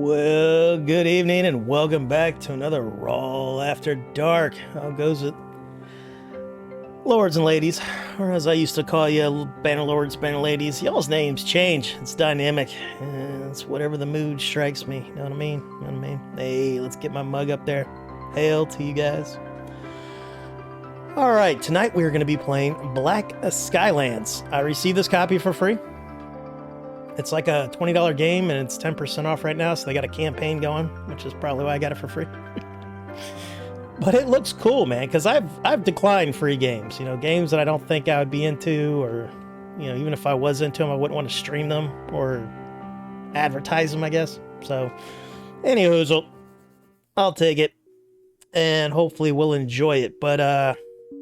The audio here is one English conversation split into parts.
Well, good evening and welcome back to another Raw After Dark. How goes it? Lords and ladies, or as I used to call you, banner lords, banner ladies, y'all's names change. It's dynamic. It's whatever the mood strikes me. You know what I mean? You know what I mean? Hey, let's get my mug up there. Hail to you guys. Alright, tonight we're going to be playing Black Skylands. I received this copy for free. It's like a $20 game, and it's 10% off right now, so they got a campaign going, which is probably why I got it for free. But it looks cool, man, because I've declined free games. You know, games that I don't think I would be into, or, you know, even if I was into them, I wouldn't want to stream them or advertise them, I guess. So, anywho, I'll take it, and hopefully we'll enjoy it. But,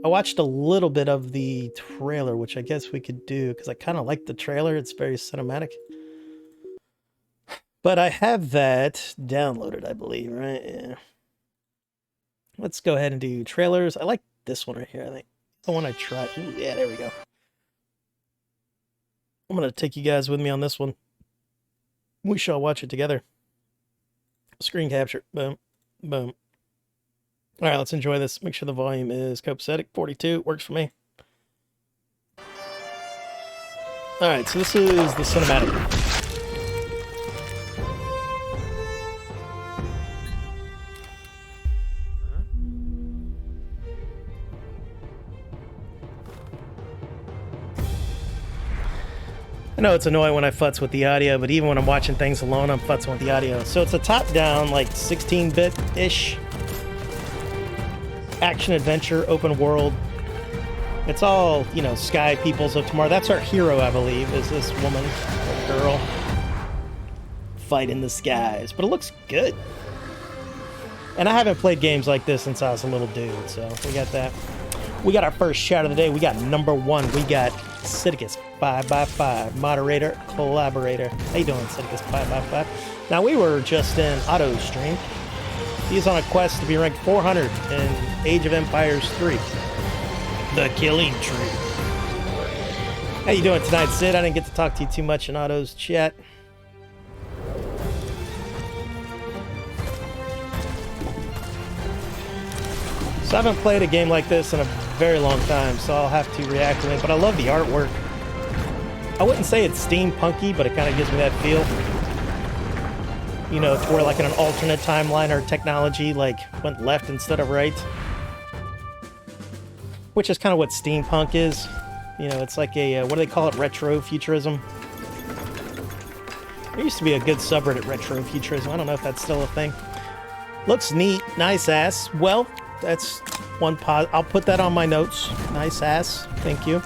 I watched a little bit of the trailer, which I guess we could do, because I kind of like the trailer. It's very cinematic. But I have that downloaded, I believe, right? Yeah. Let's go ahead and do trailers. I like this one right here, I think. The one I tried. Ooh, yeah, there we go. I'm going to take you guys with me on this one. We shall watch it together. Screen capture. Boom. Boom. All right, let's enjoy this. Make sure the volume is copacetic. 42 works for me. All right, so this is the cinematic. I know it's annoying when I futz with the audio, but even when I'm watching things alone, I'm futzing with the audio. So it's a top-down, like 16-bit-ish action-adventure, open world. It's all, you know, sky peoples of tomorrow. That's our hero, I believe, is this woman or girl fighting the skies. But it looks good. And I haven't played games like this since I was a little dude, so we got that. We got our first shout of the day. We got number one. We got Sidicus 5x5, moderator, collaborator. How you doing, Sidicus 5x5? Now, we were just in Auto Stream. He's on a quest to be ranked 400 in Age of Empires 3. The Killing Tree. How you doing tonight, Sid? I didn't get to talk to you too much in Otto's chat. So I haven't played a game like this in a very long time, so I'll have to react to it. But I love the artwork. I wouldn't say it's steampunky, but it kind of gives me that feel. You know, to where like in an alternate timeline or technology like went left instead of right. Which is kind of what steampunk is. You know, it's like a, what do they call it? Retro-futurism. There used to be a good subreddit, retro-futurism. I don't know if that's still a thing. Looks neat. Nice ass. Well, that's one I'll put that on my notes. Nice ass. Thank you.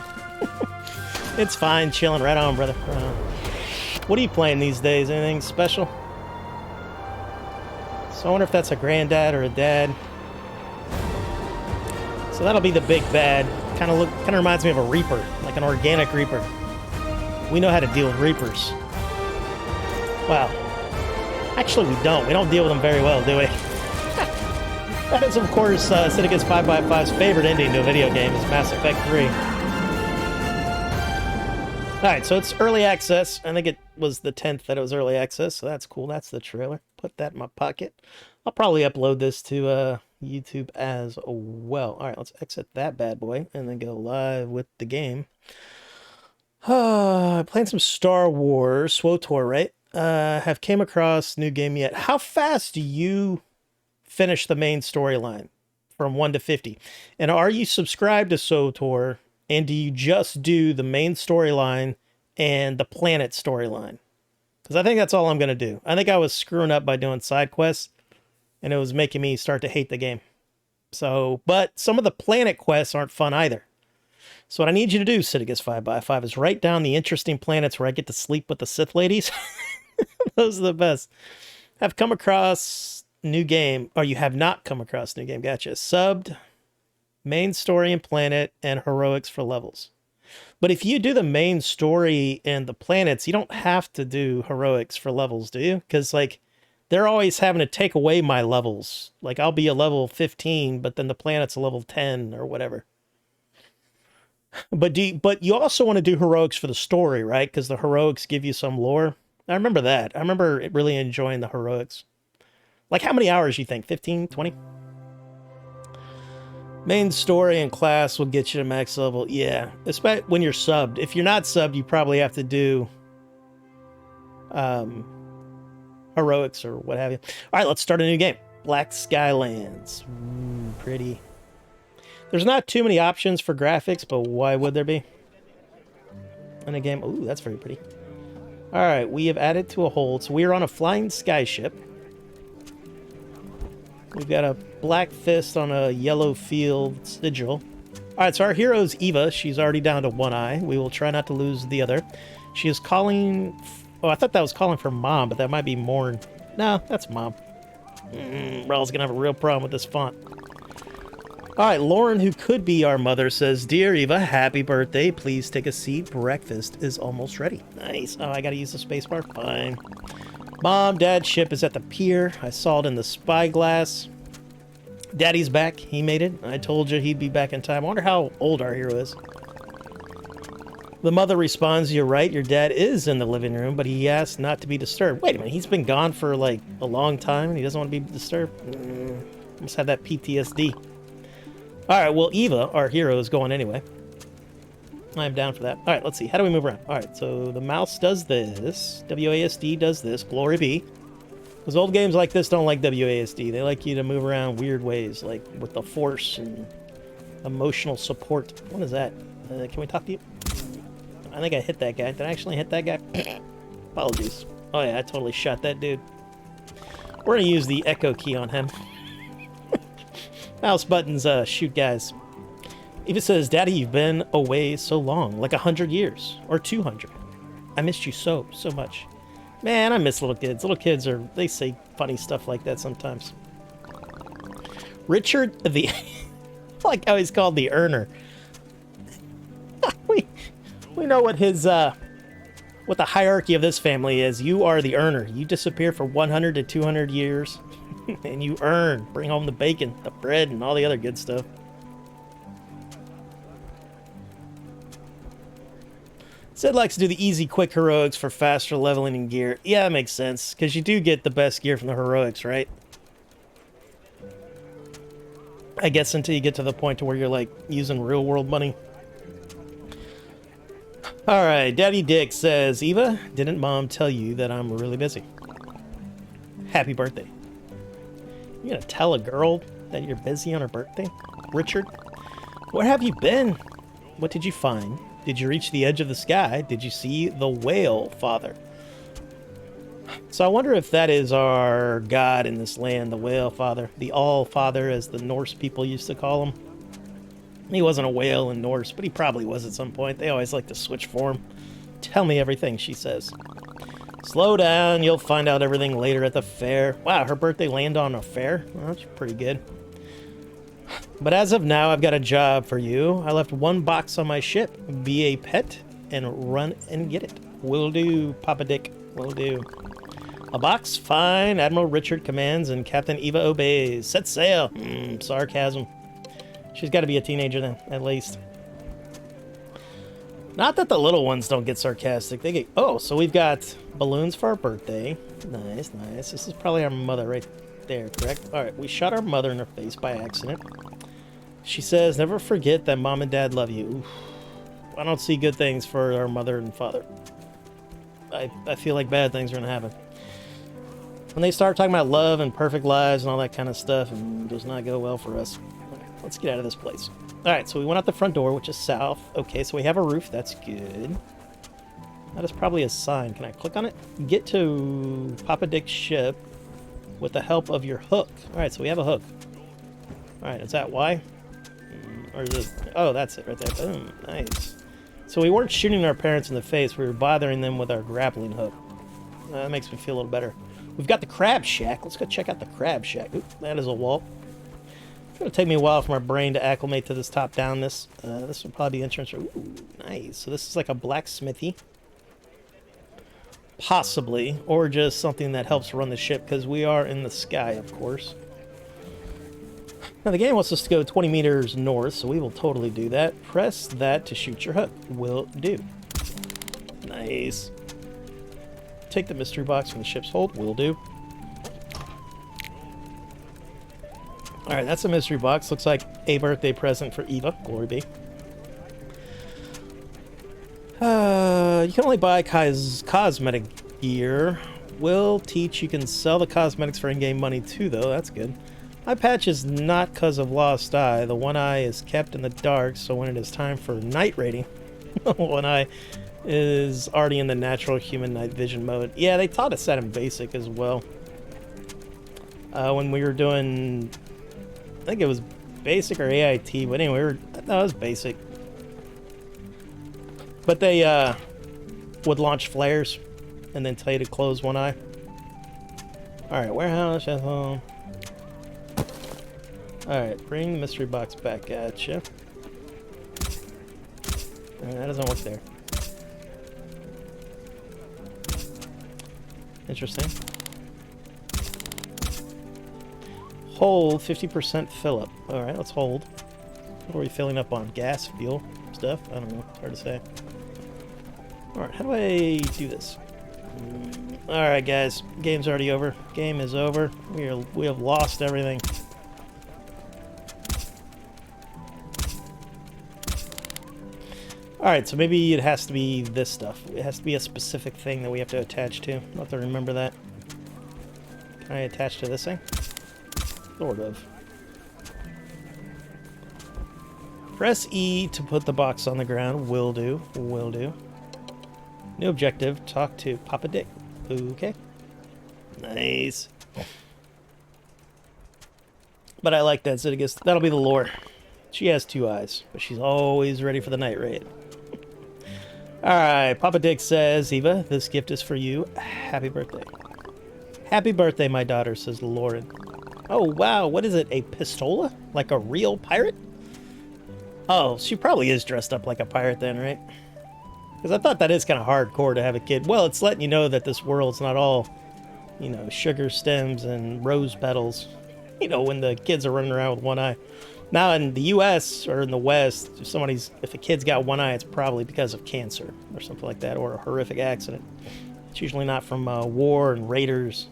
It's fine. Chilling. Right on, brother. What are you playing these days? Anything special? So I wonder if that's a granddad or a dad. So that'll be the big bad. Kind of reminds me of a Reaper, like an organic Reaper. We know how to deal with Reapers. Wow. Actually, we don't. We don't deal with them very well, do we? That is, of course, Sidicus 5x5's favorite ending to a video game is Mass Effect 3. Alright, so it's early access. I think it was the 10th that it was early access, so that's cool. That's the trailer. Put that in my pocket. I'll probably upload this to YouTube as well. Alright, let's exit that bad boy and then go live with the game. Playing some Star Wars, SWTOR, right? Have came across new game yet. How fast do you finish the main storyline from 1 to 50? And are you subscribed to SWTOR? And do you just do the main storyline and the planet storyline? Because I think that's all I'm going to do. I think I was screwing up by doing side quests, and it was making me start to hate the game. So, but some of the planet quests aren't fun either. So what I need you to do, Sidicus 5x5, is write down the interesting planets where I get to sleep with the Sith ladies. Those are the best. Have come across new game, or you have not come across new game. Gotcha. Subbed, main story and planet, and heroics for levels. But if you do the main story and the planets, you don't have to do heroics for levels, do you? Because, like, they're always having to take away my levels. Like, I'll be a level 15, but then the planet's a level 10 or whatever. But you also want to do heroics for the story, right? Because the heroics give you some lore. I remember that. I remember really enjoying the heroics. Like, how many hours you think? 15, 20? Main story and class will get you to max level. Yeah, especially when you're subbed. If you're not subbed, you probably have to do heroics or what have you. All right, let's start a new game. Black Skylands. Pretty. There's not too many options for graphics, but why would there be? In a game. Ooh, that's very pretty. All right, we have added to a hold. So we are on a flying skyship. We've got a black fist on a yellow field sigil. All right, so our hero is Eva. She's already down to one eye. We will try not to lose the other. She is calling... Oh, I thought that was calling for mom, but that might be Morn. No, that's mom. Rel's gonna have a real problem with this font. All right, Lauren, who could be our mother, says, Dear Eva, happy birthday. Please take a seat. Breakfast is almost ready. Nice. Oh, I gotta use the spacebar. Fine. Mom, Dad's ship is at the pier. I saw it in the spyglass. Daddy's back. He made it. I told you he'd be back in time. I wonder how old our hero is. The mother responds, You're right. Your dad is in the living room, but he asked not to be disturbed. Wait a minute. He's been gone for, like, a long time, and he doesn't want to be disturbed? Must have that PTSD. All right, well, Eva, our hero, is going anyway. I'm down for that. All right, let's see. How do we move around? All right, so the mouse does this. WASD does this. Glory be. Because old games like this don't like WASD. They like you to move around weird ways, like with the force and emotional support. What is that? Can we talk to you? I think I hit that guy. Did I actually hit that guy? Apologies. Oh, yeah, I totally shot that dude. We're going to use the echo key on him. Mouse buttons shoot guys. Eva says, Daddy, you've been away so long, like 100 years, or 200. I missed you so much. Man, I miss little kids. Little kids they say funny stuff like that sometimes. Richard the... I like how he's called the Earner. we know what his, what the hierarchy of this family is. You are the Earner. You disappear for 100 to 200 years, and you earn. Bring home the bacon, the bread, and all the other good stuff. Sid likes to do the easy, quick heroics for faster leveling and gear. Yeah, that makes sense, because you do get the best gear from the heroics, right? I guess until you get to the point to where you're, like, using real-world money. Alright, Daddy Dick says, Eva, didn't Mom tell you that I'm really busy? Happy birthday. You gonna tell a girl that you're busy on her birthday? Richard, where have you been? What did you find? Did you reach the edge of the sky? Did you see the whale, Father? So I wonder if that is our god in this land, the whale father. The all-father, as the Norse people used to call him. He wasn't a whale in Norse, but he probably was at some point. They always like to switch form. Tell me everything, she says. Slow down, you'll find out everything later at the fair. Wow, her birthday landed on a fair? Well, that's pretty good. But as of now, I've got a job for you. I left one box on my ship. Be a pet and run and get it. Will do, Papa Dick. Will do. A box? Fine. Admiral Richard commands and Captain Eva obeys. Set sail. Sarcasm. She's got to be a teenager then, at least. Not that the little ones don't get sarcastic. They get... Oh, so we've got balloons for our birthday. Nice, nice. This is probably our mother right there, correct? All right, we shot our mother in her face by accident. She says, never forget that Mom and Dad love you. Oof. I don't see good things for our mother and father. I feel like bad things are going to happen. When they start talking about love and perfect lives and all that kind of stuff, it does not go well for us. Okay, let's get out of this place. All right, so we went out the front door, which is south. Okay, so we have a roof. That's good. That is probably a sign. Can I click on it? Get to Papa Dick's ship with the help of your hook. All right, so we have a hook. All right, is that Y? Or is it... Oh, that's it right there. Boom. Nice. So we weren't shooting our parents in the face. We were bothering them with our grappling hook. That makes me feel a little better. We've got the crab shack. Let's go check out the crab shack. Oop, that is a wall. It's going to take me a while for my brain to acclimate to this top-downness. This will probably be entrance. Ooh, nice. So this is like a blacksmithy. Possibly. Or just something that helps run the ship, because we are in the sky, of course. Now, the game wants us to go 20 meters north, so we will totally do that. Press that to shoot your hook. Will do. Nice. Take the mystery box from the ship's hold. Will do. Alright, that's a mystery box. Looks like a birthday present for Eva. Glory be. You can only buy cosmetic gear. Will teach you can sell the cosmetics for in-game money too, though. That's good. My patch is not because of lost eye. The one eye is kept in the dark, so when it is time for night raiding, one eye is already in the natural human night vision mode. Yeah, they taught us that in basic as well. When we were doing, I think it was basic or AIT, but anyway, no, it was basic. But they would launch flares and then tell you to close one eye. Alright, warehouse, home. Alright, bring the mystery box back at you. That doesn't work there. Interesting. Hold 50% fill up. Alright, let's hold. What are we filling up on? Gas, fuel, stuff? I don't know. It's hard to say. Alright, how do I do this? Alright, guys. Game's already over. Game is over. We have lost everything. Alright, so maybe it has to be this stuff. It has to be a specific thing that we have to attach to. I'll have to remember that. Can I attach to this thing? Sort of. Press E to put the box on the ground. Will do. Will do. New objective. Talk to Papa Dick. Okay. Nice. But I like that, so I guess that'll be the lore. She has 2 eyes, but she's always ready for the night raid. Alright, Papa Dick says, Eva, this gift is for you. Happy birthday. Happy birthday, my daughter, says Lauren. Oh, wow, what is it, a pistola? Like a real pirate? Oh, she probably is dressed up like a pirate then, right? Because I thought that is kind of hardcore to have a kid. Well, it's letting you know that this world's not all, you know, sugar stems and rose petals. You know, when the kids are running around with one eye. Now in the U.S. or in the West, if a kid's got one eye, it's probably because of cancer or something like that, or a horrific accident. It's usually not from war and raiders.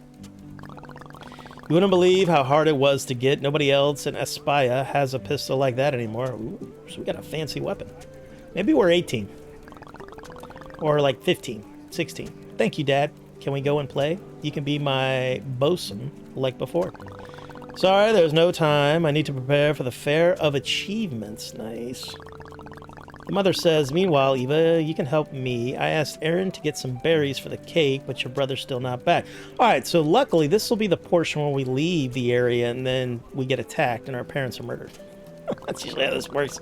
You wouldn't believe how hard it was to get. Nobody else in Espaya has a pistol like that anymore. Ooh, so we got a fancy weapon. Maybe we're 18. Or like 15, 16. Thank you, Dad. Can we go and play? You can be my bosun like before. Sorry, there's no time. I need to prepare for the Fair of Achievements. Nice. The mother says, meanwhile, Eva, you can help me. I asked Aaron to get some berries for the cake, but your brother's still not back. Alright, so luckily this will be the portion where we leave the area and then we get attacked and our parents are murdered. That's usually how this works.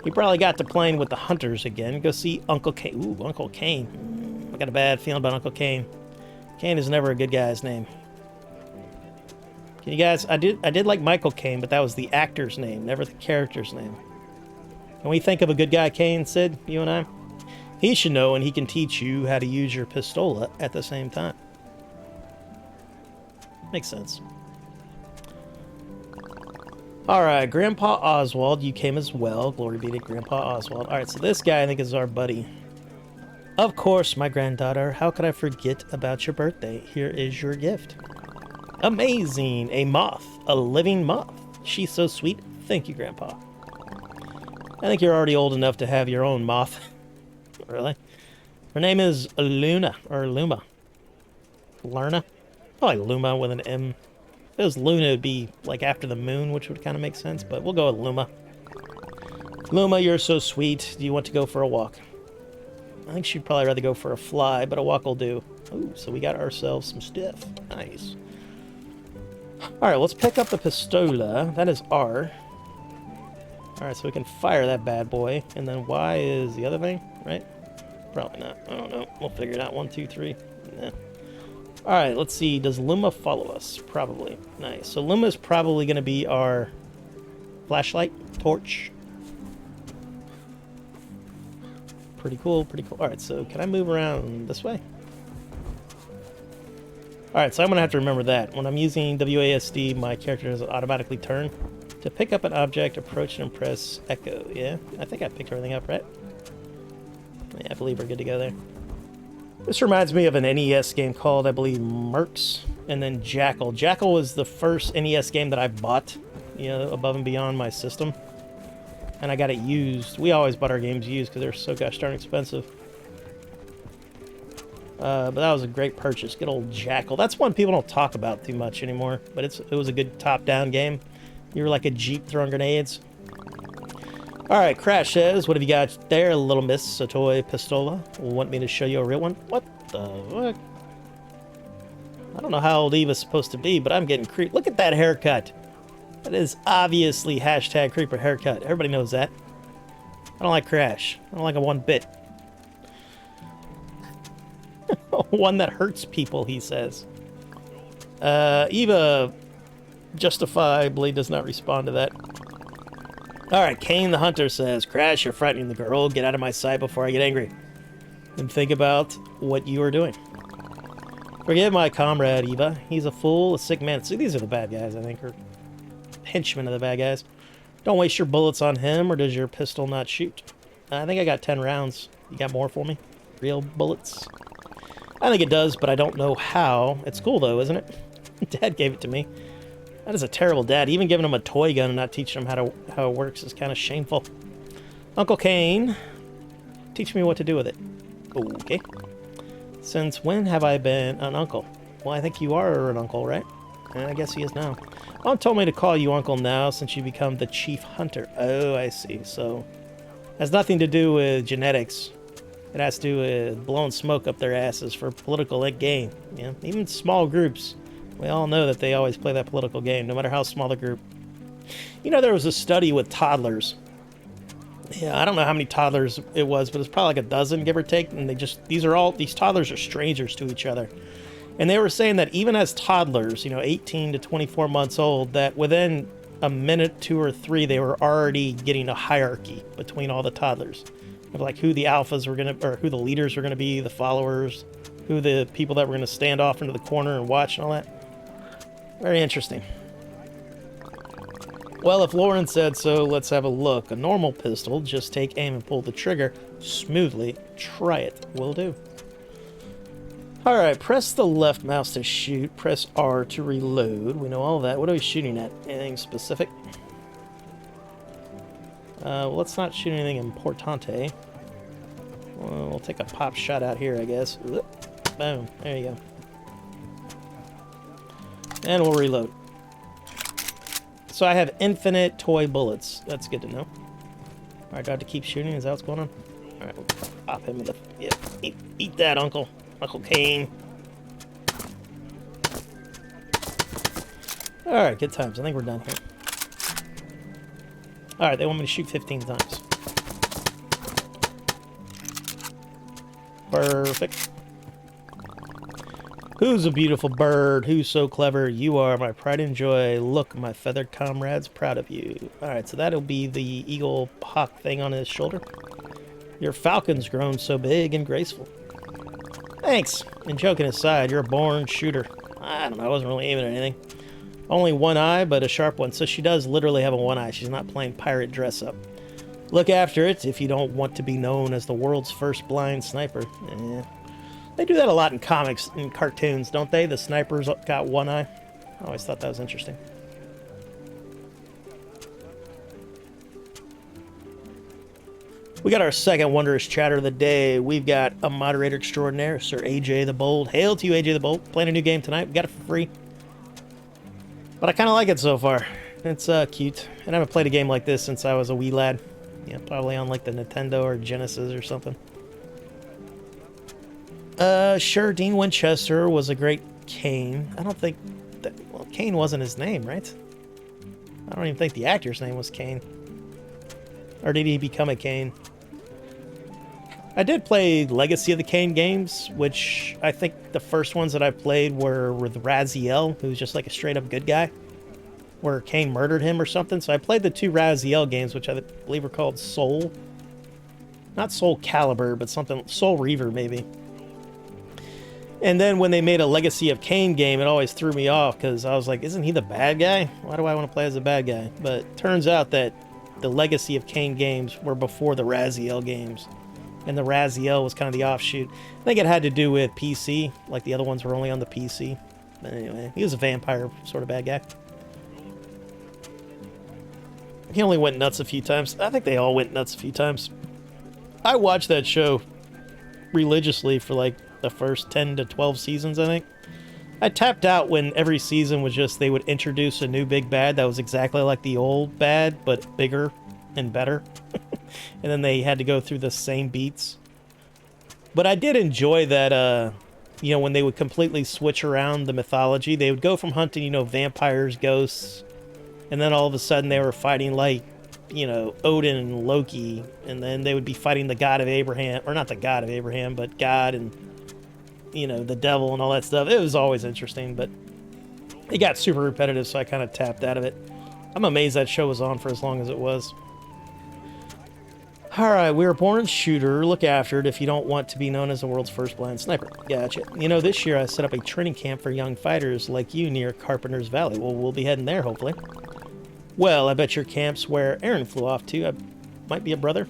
He probably got to playing with the hunters again. Go see Uncle Kane. Ooh, Uncle Kane. I got a bad feeling about Uncle Kane. Kane is never a good guy's name. Can you guys... I did like Michael Caine, but that was the actor's name, never the character's name. Can we think of a good guy, Kane, Sid, you and I? He should know, and he can teach you how to use your pistola at the same time. Makes sense. Alright, Grandpa Oswald, you came as well. Glory be to Grandpa Oswald. Alright, so this guy I think is our buddy. Of course, my granddaughter. How could I forget about your birthday? Here is your gift. Amazing! A moth. A living moth. She's so sweet. Thank you, Grandpa. I think you're already old enough to have your own moth. Really? Her name is Luna, or Luma. Lurna? Probably Luma with an M. If it was Luna, it would be like after the moon, which would kind of make sense, but we'll go with Luma. Luma, you're so sweet. Do you want to go for a walk? I think she'd probably rather go for a fly, but a walk will do. Ooh, so we got ourselves some stuff. Nice. Alright, let's pick up the pistola. That is R. Alright, so we can fire that bad boy. And then Y is the other thing, right? Probably not. I don't know. We'll figure it out. 1, 2, 3. Nah. Alright, let's see. Does Luma follow us? Probably. Nice. So Luma is probably going to be our flashlight, torch. Pretty cool, pretty cool. Alright, so can I move around this way? Alright, so I'm going to have to remember that. When I'm using WASD, my character doesn't automatically turn. To pick up an object, approach and press echo. Yeah, I think I picked everything up, right? Yeah, I believe we're good to go there. This reminds me of an NES game called, I believe, Mercs, and then Jackal. Jackal was the first NES game that I bought, you know, above and beyond my system. And I got it used. We always bought our games used because they're so gosh darn expensive. But that was a great purchase. Good old Jackal. That's one people don't talk about too much anymore. But it was a good top-down game. You were like a Jeep throwing grenades. Alright, Crash says, what have you got there, little miss Satoy Pistola? Want me to show you a real one? What the fuck? I don't know how old Eva's supposed to be, but I'm getting creeped. Look at that haircut. That is obviously hashtag creeper haircut. Everybody knows that. I don't like Crash. I don't like it one bit. One that hurts people, he says. Eva justifiably does not respond to that. Alright, Kane the Hunter says, Crash, you're frightening the girl. Get out of my sight before I get angry. And think about what you are doing. Forgive my comrade, Eva. He's a fool, a sick man. See, these are the bad guys, I think, or henchmen of the bad guys. Don't waste your bullets on him, or does your pistol not shoot? I think I got 10 rounds. You got more for me? Real bullets? I think it does, but I don't know how. It's cool, though, isn't it? Dad gave it to me. That is a terrible dad. Even giving him a toy gun and not teaching him how it works is kind of shameful. Uncle Kane, teach me what to do with it. Okay. Since when have I been an uncle? Well, I think you are an uncle, right? And I guess he is now. Mom told me to call you uncle now since you become the chief hunter. Oh, I see. So, it has nothing to do with genetics. It has to do with blowing smoke up their asses for political gain. Yeah, even small groups. We all know that they always play that political game, no matter how small the group. You know, there was a study with toddlers. Yeah, I don't know how many toddlers it was, but it's probably like a dozen, give or take. And these toddlers are strangers to each other. And they were saying that even as toddlers, you know, 18 to 24 months old, that within a minute, 2 or 3, they were already getting a hierarchy between all the toddlers. Of like who the alphas were going to, or who the leaders were going to be, the followers, who the people that were going to stand off into the corner and watch and all that. Very interesting. Well, if Lauren said so, let's have a look. A normal pistol, just take aim and pull the trigger smoothly. Try it. Will do. Alright, press the left mouse to shoot. Press R to reload. We know all that. What are we shooting at? Anything specific? Well, let's not shoot anything importante. Well, we'll take a pop shot out here, I guess. Boom. There you go. And we'll reload. So I have infinite toy bullets. That's good to know. Alright, do I have to keep shooting? Is that what's going on? Alright, we'll pop him in the... Yep. Eat that, Uncle. Uncle Kane. Alright, good times. I think we're done here. Alright, they want me to shoot 15 times. Perfect. Who's a beautiful bird? Who's so clever? You are my pride and joy. Look, my feathered comrades, proud of you. Alright, so that'll be the eagle hawk thing on his shoulder. Your falcon's grown so big and graceful. Thanks. And joking aside, you're a born shooter. I don't know, I wasn't really aiming at anything. Only one eye, but a sharp one. So she does literally have a one eye. She's not playing pirate dress up. Look after it if you don't want to be known as the world's first blind sniper. They do that a lot in comics and cartoons, don't they? The sniper's got one eye. I always thought that was interesting. We got our second wondrous chatter of the day. We've got a moderator extraordinaire, Sir AJ the Bold. Hail to you, AJ the Bold. Playing a new game tonight. We got it for free. But I kind of like it so far. It's cute. And I haven't played a game like this since I was a wee lad. Yeah, probably on like the Nintendo or Genesis or something. Sure, Dean Winchester was a great Kane. I don't think that... Well, Kane wasn't his name, right? I don't even think the actor's name was Kane. Or did he become a Kane? I did play Legacy of the Kane games, which I think the first ones that I played were with Raziel, who's just like a straight-up good guy, where Kane murdered him or something. So I played the two Raziel games, which I believe were called Soul. Not Soul Calibur, but something... Soul Reaver, maybe. And then when they made a Legacy of Kane game, it always threw me off, because I was like, isn't he the bad guy? Why do I want to play as a bad guy? But turns out that the Legacy of Kane games were before the Raziel games. And the Raziel was kind of the offshoot. I think it had to do with PC, like the other ones were only on the PC. But anyway, he was a vampire sort of bad guy. He only went nuts a few times. I think they all went nuts a few times. I watched that show religiously for like the first 10 to 12 seasons, I think. I tapped out when every season was just they would introduce a new big bad that was exactly like the old bad, but bigger and better. And then they had to go through the same beats. But I did enjoy that, you know, when they would completely switch around the mythology. They would go from hunting, you know, vampires, ghosts, and then all of a sudden they were fighting like, you know, Odin and Loki, and then they would be fighting the god of Abraham, or not the god of Abraham, but God and, you know, the devil and all that stuff. It was always interesting, but it got super repetitive, so I kind of tapped out of it. I'm amazed that show was on for as long as it was. Alright, we were born shooter. Look after it if you don't want to be known as the world's first blind sniper. Gotcha. You know, this year I set up a training camp for young fighters like you near Carpenter's Valley. Well, we'll be heading there, hopefully. Well, I bet your camp's where Aaron flew off to. I might be a brother.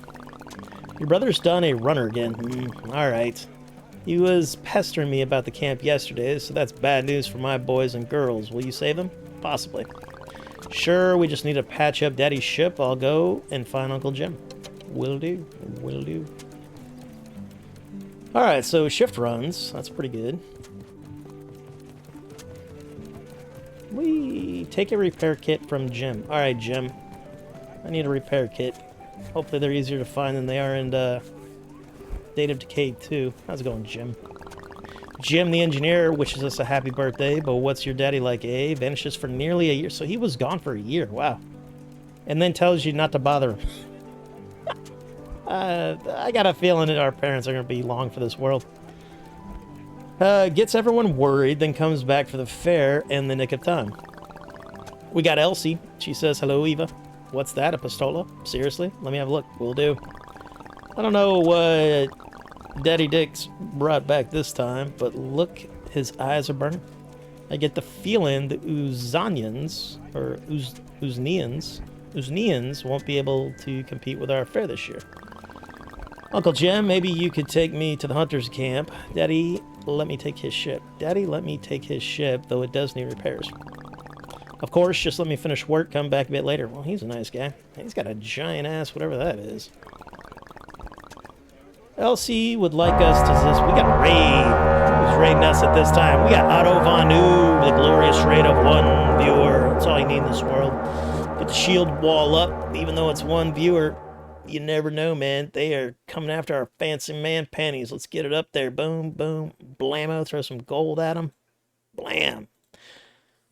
Your brother's done a runner again. Alright. He was pestering me about the camp yesterday, so that's bad news for my boys and girls. Will you save them? Possibly. Sure, we just need to patch up Daddy's ship. I'll go and find Uncle Jim. Will do. Will do. Alright, so shift runs. That's pretty good. We take a repair kit from Jim. Alright, Jim. I need a repair kit. Hopefully they're easier to find than they are in State of Decay 2. How's it going, Jim? Jim, the engineer, wishes us a happy birthday, but what's your daddy like, eh? Vanishes for nearly a year. So he was gone for a year. Wow. And then tells you not to bother him. I got a feeling that our parents are going to be long for this world. Gets everyone worried, then comes back for the fair in the nick of time. We got Elsie. She says, hello, Eva. What's that, a pistola? Seriously? Let me have a look. Will do. I don't know what Daddy Dick's brought back this time, but look, his eyes are burning. I get the feeling the Uzanians, or Uznians won't be able to compete with our fair this year. Uncle Jim, maybe you could take me to the hunter's camp. Daddy, let me take his ship. Daddy, let me take his ship, though it does need repairs. Of course, just let me finish work, come back a bit later. Well, he's a nice guy. He's got a giant ass, whatever that is. Elsie would like us to this. We got a raid. Who's raiding us at this time? We got Otto Vanu, the glorious raid of one viewer. That's all you need in this world. Get the shield wall up, even though it's one viewer. You never know, man. They are coming after our fancy man panties. Let's get it up there. Boom, boom, blammo. Throw some gold at them. Blam.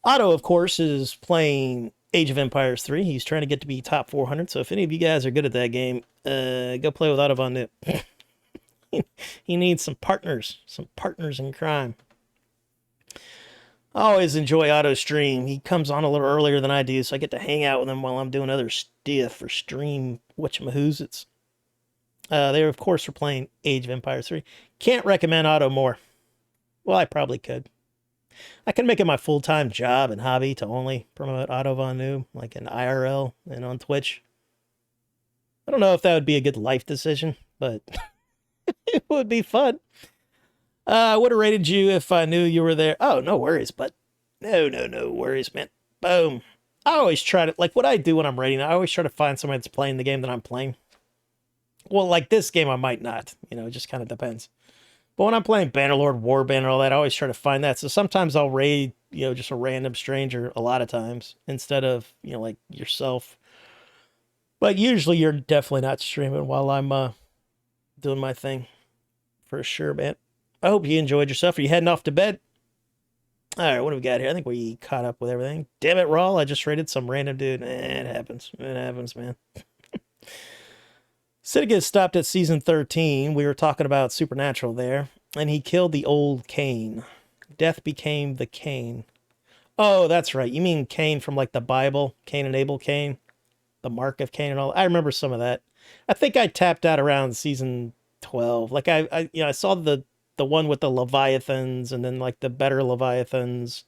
Otto, of course, is playing Age of Empires 3. He's trying to get to be top 400. So if any of you guys are good at that game, go play with Otto Von Nip. He needs some partners in crime. I always enjoy Otto's stream. He comes on a little earlier than I do, so I get to hang out with him while I'm doing other stuff for stream whatchamahoozits. They, of course, are playing Age of Empires 3. Can't recommend Otto more. Well, I probably could. I can make it my full-time job and hobby to only promote Otto Von Noob, like in IRL and on Twitch. I don't know if that would be a good life decision, but it would be fun. I would have rated you if I knew you were there. Oh, no worries, but no worries, man. Boom. I always try to, like what I do when I'm rating, I always try to find somebody that's playing the game that I'm playing. Well, like this game, I might not. You know, it just kind of depends. But when I'm playing Bannerlord, Warband, and all that, I always try to find that. So sometimes I'll raid, you know, just a random stranger a lot of times instead of, you know, like yourself. But usually you're definitely not streaming while I'm doing my thing. For sure, man. I hope you enjoyed yourself. Are you heading off to bed? All right, what do we got here? I think we caught up with everything. Damn it, Rawl. I just raided some random dude. It happens. It happens, man. Siddigus stopped at season 13. We were talking about Supernatural there. And he killed the old Cain. Death became the Cain. Oh, that's right. You mean Cain from like the Bible? Cain and Abel Cain? The mark of Cain and all. I remember some of that. I think I tapped out around season 12. Like I saw the one with the Leviathans and then like the better Leviathans.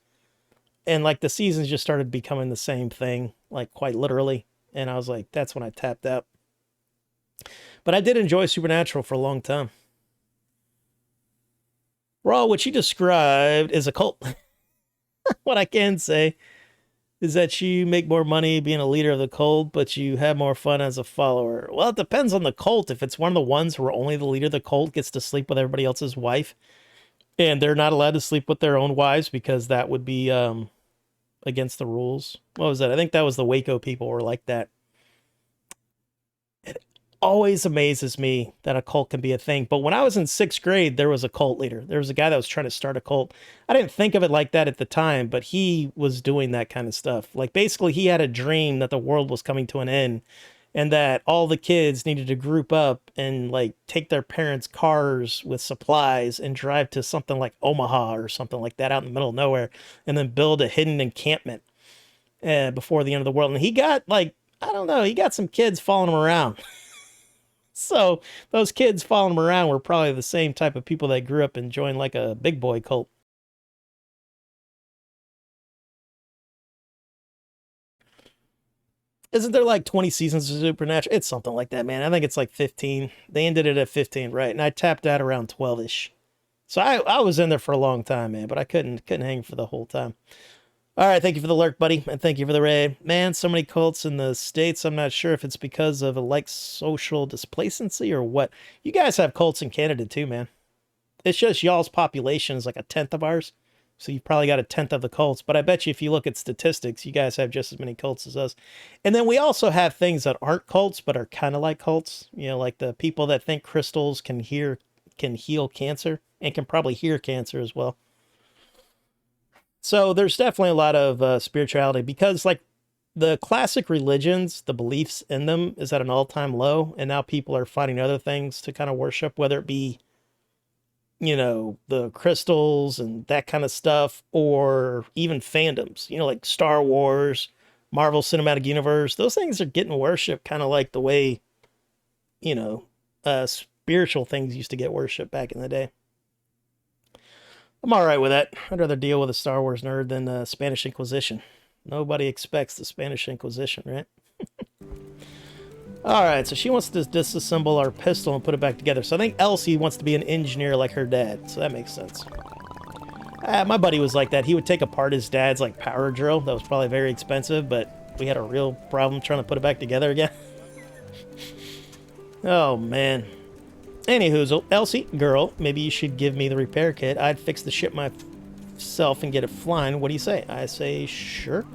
And like the seasons just started becoming the same thing, like quite literally. And I was like, that's when I tapped out. But I did enjoy Supernatural for a long time. Raw, what you described is a cult. What I can say is that you make more money being a leader of the cult, but you have more fun as a follower. Well, it depends on the cult. If it's one of the ones where only the leader of the cult gets to sleep with everybody else's wife, and they're not allowed to sleep with their own wives because that would be against the rules. What was that? I think that was the Waco people were like that. It always amazes me that a cult can be a thing. But when I was in 6th grade, there was a cult leader. There was a guy that was trying to start a cult. I didn't think of it like that at the time, but he was doing that kind of stuff. Like basically he had a dream that the world was coming to an end and that all the kids needed to group up and like take their parents' cars with supplies and drive to something like Omaha or something like that out in the middle of nowhere and then build a hidden encampment before the end of the world. And he got like, I don't know, he got some kids following him around. So those kids following him around were probably the same type of people that grew up and joined like a big boy cult. Isn't there like 20 seasons of Supernatural? It's something like that, man. I think it's like 15. They ended it at 15, right? And I tapped out around 12-ish. So I was in there for a long time, man, but I couldn't hang for the whole time. All right, thank you for the lurk, buddy, and thank you for the raid. Man, so many cults in the States, I'm not sure if it's because of a like social displacency or what. You guys have cults in Canada too, man. It's just y'all's population is like a tenth of ours. So you've probably got a tenth of the cults. But I bet you if you look at statistics, you guys have just as many cults as us. And then we also have things that aren't cults, but are kind of like cults. You know, like the people that think crystals can heal cancer and can probably hear cancer as well. So there's definitely a lot of spirituality because like the classic religions, the beliefs in them is at an all-time low. And now people are finding other things to kind of worship, whether it be, you know, the crystals and that kind of stuff, or even fandoms, you know, like Star Wars, Marvel Cinematic Universe. Those things are getting worshipped kind of like the way, you know, spiritual things used to get worshipped back in the day. I'm all right with that. I'd rather deal with a Star Wars nerd than the Spanish Inquisition. Nobody expects the Spanish Inquisition, right? All right, so she wants to disassemble our pistol and put it back together. So I think Elsie wants to be an engineer like her dad, so that makes sense. My buddy was like that. He would take apart his dad's like power drill. That was probably very expensive, but we had a real problem trying to put it back together again. Oh, man. Anywho, Elsie, girl, maybe you should give me the repair kit. I'd fix the ship myself and get it flying. What do you say? I say, sure.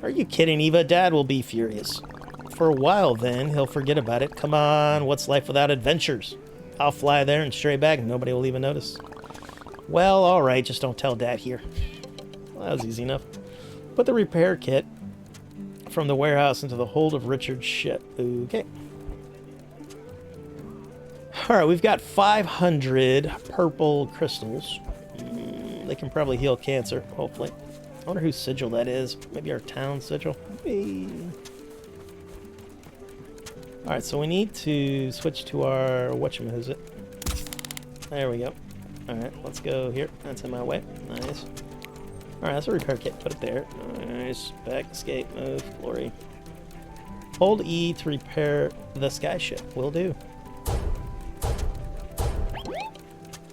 Are you kidding, Eva? Dad will be furious. For a while, then, he'll forget about it. Come on, what's life without adventures? I'll fly there and stray back and nobody will even notice. Well, all right, just don't tell Dad here. Well, that was easy enough. Put the repair kit from the warehouse into the hold of Richard's ship. Okay. All right, we've got 500 purple crystals. They can probably heal cancer, hopefully. I wonder whose sigil that is. Maybe our town sigil? Hey. All right, so we need to switch to our whatchamahoosit. There we go. All right, let's go here. That's in my way. Nice. All right, that's a repair kit. Put it there. Nice. Back, escape, move, glory. Hold E to repair the sky ship. Will do.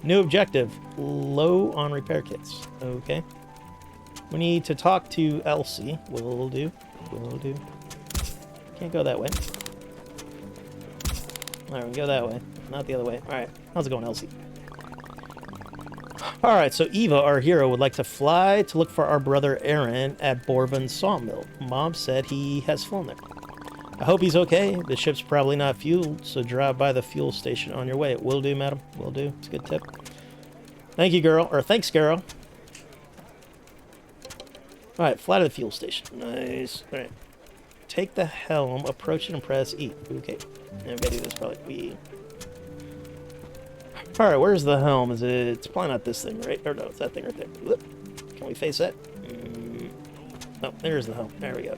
New objective. Low on repair kits. Okay. We need to talk to Elsie. Will do. Will do. Can't go that way. Alright, we go that way. Not the other way. Alright. How's it going, Elsie? Alright, so Eva, our hero, would like to fly to look for our brother Aaron at Borvin Sawmill. Mom said he has flown there. I hope he's okay. The ship's probably not fueled, so drive by the fuel station on your way. Will do, madam. Will do. It's a good tip. Thank you, girl. Or thanks, girl. Alright, fly to the fuel station. Nice. Alright. Take the helm, approach it, and press E. Okay. And we gotta do this probably. Alright, where's the helm? It's probably not this thing, right? Or no, it's that thing right there. Whoop. Can we face that? Oh, there's the helm. There we go.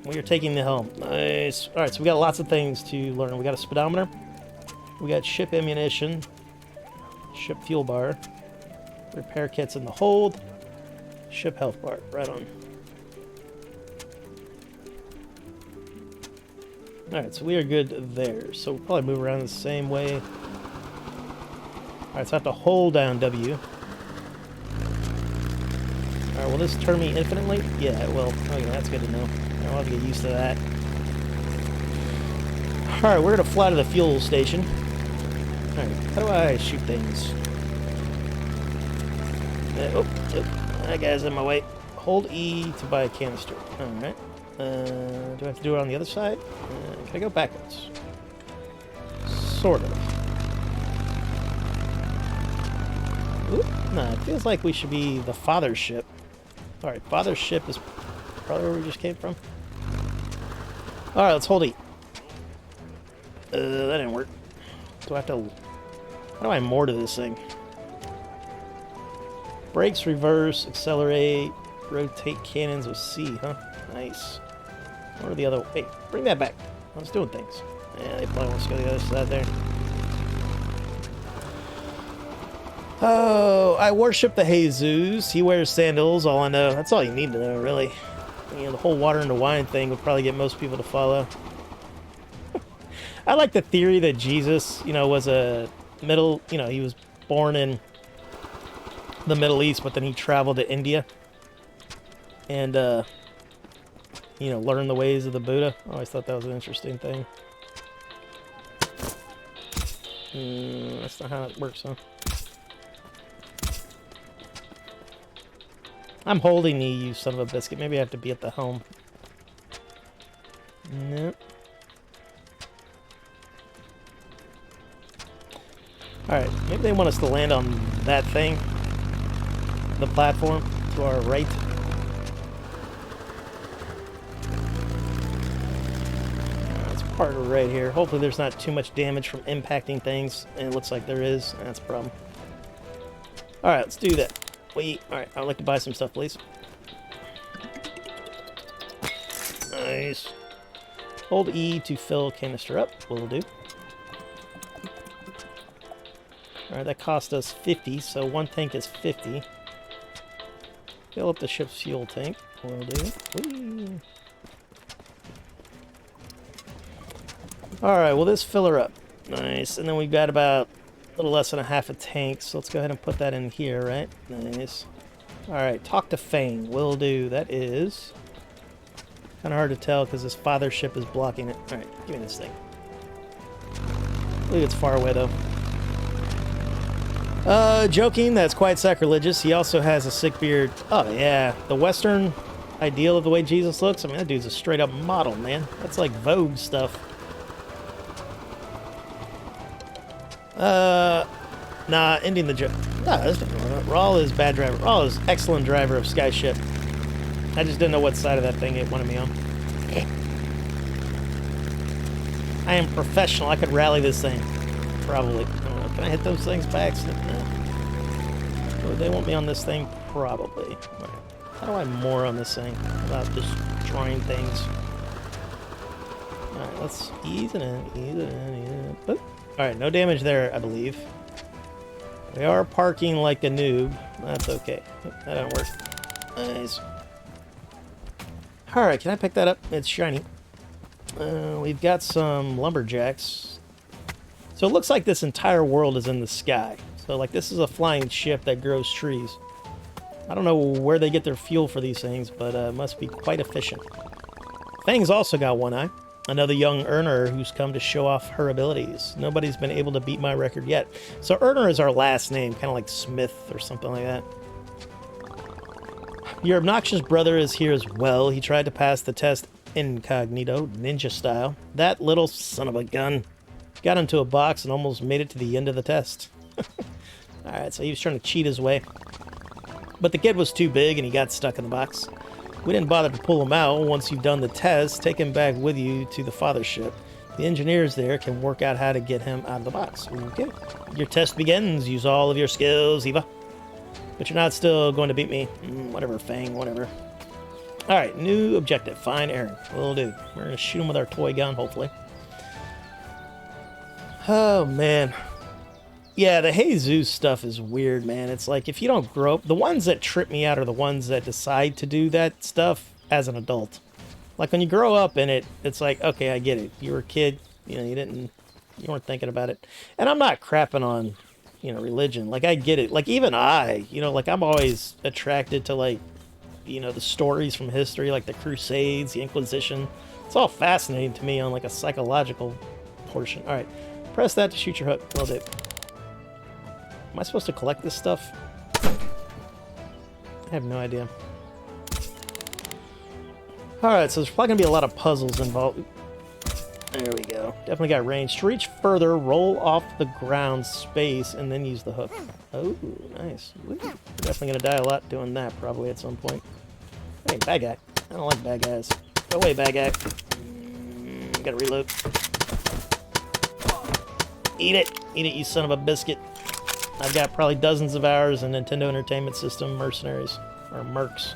We are taking the helm. Nice. Alright, so we got lots of things to learn. We got a speedometer. We got ship ammunition. Ship fuel bar. Repair kits in the hold. Ship health bar. Right on. Alright, so we are good there. So we'll probably move around the same way. Alright, so I have to hold down W. Alright, will this turn me infinitely? Yeah, it will. Okay, that's good to know. I'll have to get used to that. Alright, we're going to fly to the fuel station. Alright, how do I shoot things? Oh, that guy's in my way. Hold E to buy a canister. Alright. Do I have to do it on the other side? Can I go backwards? Sort of. Oop, nah, it feels like we should be the father's ship. Alright, father's ship is probably where we just came from. Alright, let's hold E. That didn't work. Do I have to... How do I moor to this thing? Brakes, reverse, accelerate, rotate cannons with C, huh? Nice. Or the other... Hey, bring that back. I was doing things. Yeah, they probably want us to go to the other side there. Oh, I worship the Jesus. He wears sandals, all I know. That's all you need to know, really. You know, the whole water into wine thing would probably get most people to follow. I like the theory that Jesus, you know, was a middle... You know, he was born in the Middle East, but then he traveled to India. And, you know, learn the ways of the Buddha. I always thought that was an interesting thing. That's not how it works, huh? I'm holding you, you son of a biscuit. Maybe I have to be at the helm. Nope. Alright, maybe they want us to land on that thing. The platform to our right. Part right here. Hopefully there's not too much damage from impacting things, and it looks like there is. That's a problem. Alright, let's do that. Wait, alright, I would like to buy some stuff, please. Nice. Hold E to fill canister up. Will do. Alright, that cost us 50, so one tank is 50. Fill up the ship's fuel tank. Will do. Whee. Alright, well this fill her up. Nice. And then we've got about a little less than a half a tank, so let's go ahead and put that in here, right? Nice. Alright, talk to Fane. Will do. That is kind of hard to tell because this father ship is blocking it. Alright, give me this thing. I believe it's far away, though. Joking, that's quite sacrilegious. He also has a sick beard. Oh, yeah. The Western ideal of the way Jesus looks. I mean, that dude's a straight-up model, man. That's like Vogue stuff. Nah, ending the joke. Nah, that's not wrong. Rawl is bad driver. Rawl is excellent driver of Skyship. I just didn't know what side of that thing it wanted me on. I am professional. I could rally this thing. Probably. I don't know. Can I hit those things by accident? No. Would they want me on this thing? Probably. Right. How do I moor on this thing without destroying things? Alright, let's ease it in. Ease it in. Ease it in. Alright, no damage there, I believe. We are parking like a noob. That's okay. That don't work. Nice. Alright, can I pick that up? It's shiny. We've got some lumberjacks. So it looks like this entire world is in the sky. So, like, this is a flying ship that grows trees. I don't know where they get their fuel for these things, but it must be quite efficient. Fang's also got one eye. Another young earner who's come to show off her abilities. Nobody's been able to beat my record yet. So Earner is our last name, kind of like Smith or something like that. Your obnoxious brother is here as well. He tried to pass the test incognito, ninja style. That little son of a gun got into a box and almost made it to the end of the test. Alright, so he was trying to cheat his way. But the kid was too big and he got stuck in the box. We didn't bother to pull him out. Once you've done the test, take him back with you to the father ship. The engineers there can work out how to get him out of the box. Okay. Your test begins. Use all of your skills, Eva. But you're not still going to beat me. Whatever, Fang, whatever. Alright, new objective. Find Aaron. Will do. We're going to shoot him with our toy gun, hopefully. Oh, man. Yeah, the Jesus stuff is weird, man. It's like, if you don't grow up... The ones that trip me out are the ones that decide to do that stuff as an adult. Like when you grow up in it, it's like, okay, I get it. You were a kid, you know, you weren't thinking about it. And I'm not crapping on, you know, religion. Like I get it. Like even I, you know, like I'm always attracted to like, you know, the stories from history, like the Crusades, the Inquisition. It's all fascinating to me on like a psychological portion. All right, press that to shoot your hook. Will do. Am I supposed to collect this stuff? I have no idea. Alright, so there's probably going to be a lot of puzzles involved. There we go. Definitely got range. To reach further, roll off the ground space and then use the hook. Oh, nice. We're definitely going to die a lot doing that probably at some point. Hey, bad guy. I don't like bad guys. Go away, bad guy. Gotta reload. Eat it. Eat it, you son of a biscuit. I've got probably dozens of hours in Nintendo Entertainment System Mercenaries. Or Mercs.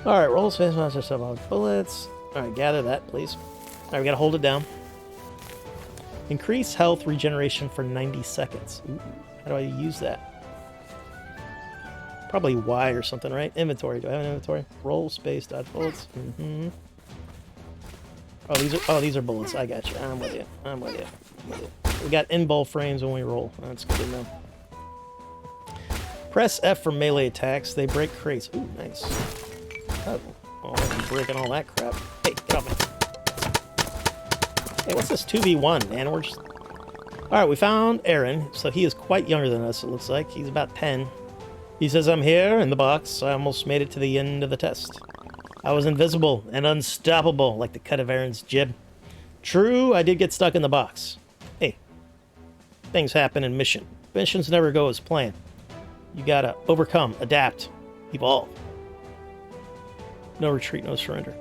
Alright, roll space, monster stuff on bullets. Alright, gather that, please. Alright, we gotta hold it down. Increase health regeneration for 90 seconds. Ooh, how do I use that? Probably Y or something, right? Inventory. Do I have an inventory? Roll space, dodge bullets. Mm-hmm. Oh, these are bullets. I got you. I'm with you. I'm with you. We got in-ball frames when we roll. That's good to know. Press F for melee attacks. They break crates. Ooh, nice. Oh, I'm breaking all that crap. Hey, get off me. Hey, what's this 2v1, man? We're just... Alright, we found Aaron. So he is quite younger than us, it looks like. He's about 10. He says, I'm here in the box. I almost made it to the end of the test. I was invisible and unstoppable, like the cut of Aaron's jib. True, I did get stuck in the box. Hey, things happen in mission. Missions never go as planned. You gotta overcome, adapt, evolve. No retreat, no surrender.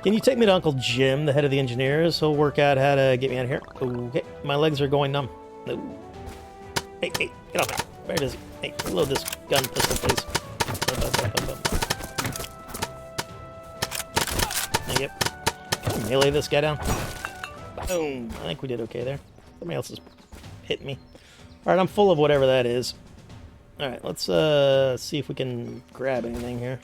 Can you take me to Uncle Jim, the head of the engineers? He'll work out how to get me out of here. Okay, my legs are going numb. No. Hey, get off me. Very busy. Hey, reload this gun pistol, please. Thank you. Can I melee this guy down? Boom. I think we did okay there. Somebody else is hitting me. Alright, I'm full of whatever that is. Alright, let's see if we can grab anything here.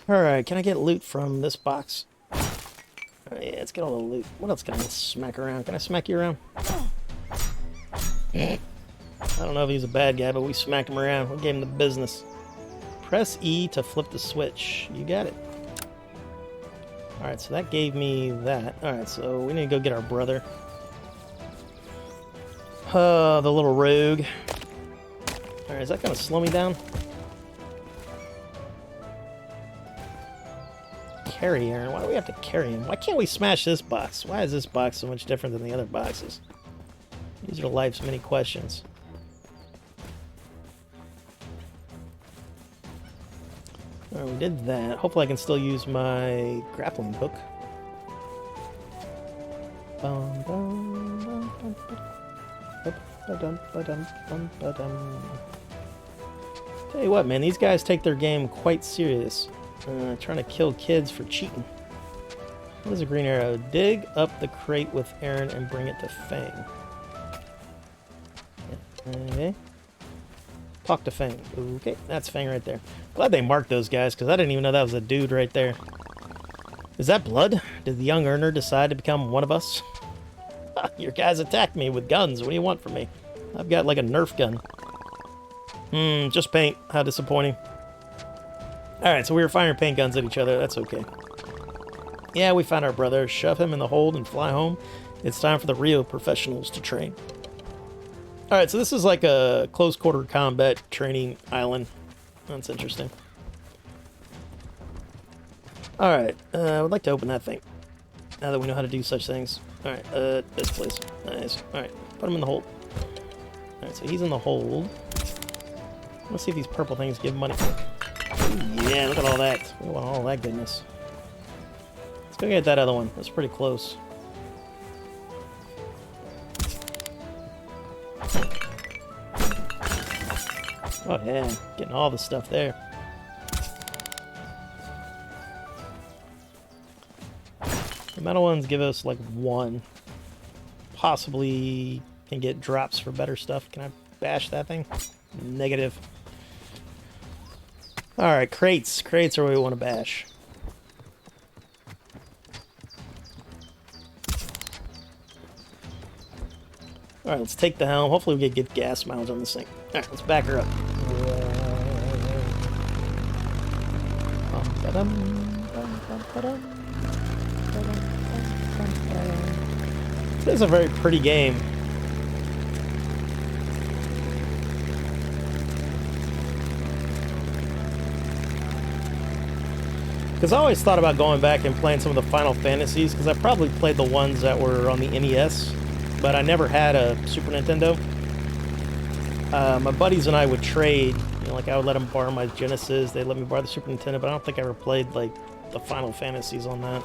Alright, can I get loot from this box? Alright, yeah, let's get all the loot. What else can I smack around? Can I smack you around? I don't know if he's a bad guy, but we smacked him around. We gave him the business. Press E to flip the switch. You got it. Alright, so that gave me that. Alright, so we need to go get our brother. The little rogue. Alright, is that going to slow me down? Carry Aaron. Why do we have to carry him? Why can't we smash this box? Why is this box so much different than the other boxes? These are life's many questions. Alright, we did that. Hopefully I can still use my grappling hook. Tell you what, man, these guys take their game quite serious. Trying to kill kids for cheating. What is a green arrow? Dig up the crate with Aaron and bring it to Fang. Okay. Talk to Fang. Okay, that's Fang right there. Glad they marked those guys, because I didn't even know that was a dude right there. Is that blood? Did the young earner decide to become one of us? Your guys attacked me with guns. What do you want from me? I've got like a Nerf gun. Just paint. How disappointing. Alright, so we were firing paint guns at each other. That's okay. Yeah, we found our brother. Shove him in the hold and fly home. It's time for the real professionals to train. Alright, so this is like a close quarter combat training island. That's interesting. Alright, I would like to open that thing. Now that we know how to do such things. Alright, this place. Nice. Alright, put him in the hold. Alright, so he's in the hold. Let's see if these purple things give money. Ooh, yeah, look at all that. We want all that goodness. Let's go get that other one. That's pretty close. Oh yeah, getting all the stuff there. The metal ones give us like one. Possibly can get drops for better stuff. Can I bash that thing? Negative. Alright, crates. Crates are where we want to bash. Alright, let's take the helm. Hopefully we get good gas mileage on this thing. Alright, let's back her up. This is a very pretty game. Because I always thought about going back and playing some of the Final Fantasies, because I probably played the ones that were on the NES, but I never had a Super Nintendo. My buddies and I would trade, you know, like I would let them borrow my Genesis, they'd let me borrow the Super Nintendo, but I don't think I ever played, like, the Final Fantasies on that.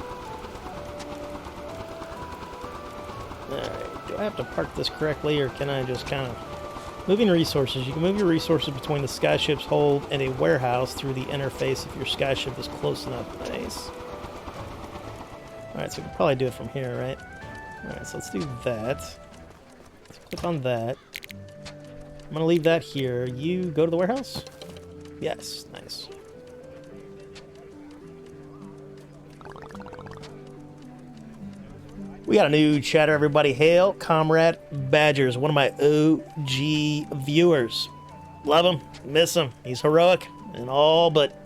Alright, do I have to park this correctly, or can I just kind of... Moving resources. You can move your resources between the skyship's hold and a warehouse through the interface if your skyship is close enough. Nice. Alright, so we can probably do it from here, right? Alright, so let's do that. Let's click on that. I'm going to leave that here. You go to the warehouse? Yes, nice. We got a new chatter, everybody. Hail, Comrade Badgers, one of my OG viewers. Love him, miss him. He's heroic and all, but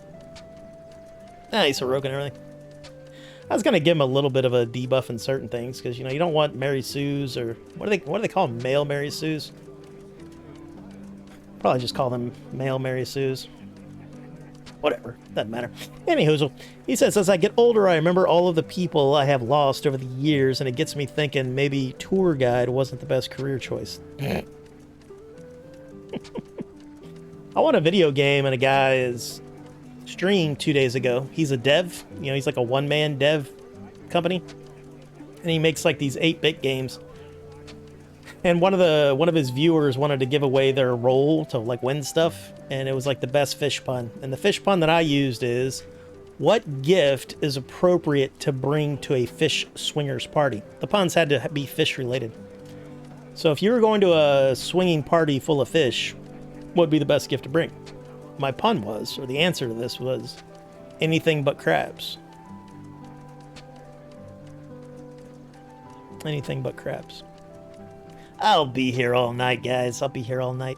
he's heroic and everything. I was gonna give him a little bit of a debuff in certain things because you know you don't want Mary Sue's or what do they call them? Male Mary Sue's? Probably just call them male Mary Sue's. Whatever, doesn't matter. Anyhoozle, he says, as I get older, I remember all of the people I have lost over the years, and it gets me thinking maybe tour guide wasn't the best career choice. I won a video game, and a guy is streamed 2 days ago. He's a dev, you know, he's like a one-man dev company, and he makes like these 8-bit games. And one of his viewers wanted to give away their role to like win stuff, and it was like the best fish pun. And the fish pun that I used is, what gift is appropriate to bring to a fish swingers party? The puns had to be fish related. So if you were going to a swinging party full of fish, what would be the best gift to bring? My pun was, or the answer to this was, anything but crabs. Anything but crabs. I'll be here all night, guys. I'll be here all night.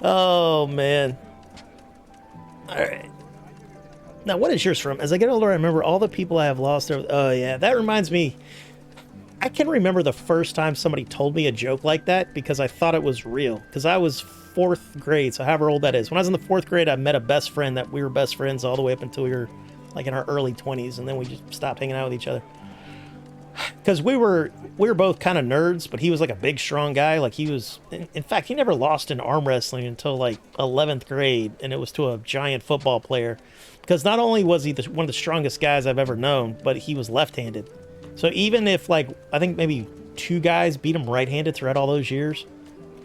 Oh, man. Alright. Now, what is yours from? As I get older, I remember all the people I have lost. Oh, yeah. That reminds me. I can remember the first time somebody told me a joke like that because I thought it was real. Because I was 4th grade, so however old that is. When I was in the 4th grade, I met a best friend that we were best friends all the way up until we were like in our early 20s. And then we just stopped hanging out with each other. Because we were both kind of nerds, but he was like a big, strong guy. Like he was, in fact, he never lost in arm wrestling until like 11th grade, and it was to a giant football player. Because not only was he one of the strongest guys I've ever known, but he was left-handed. So even if like, I think maybe 2 guys beat him right-handed throughout all those years,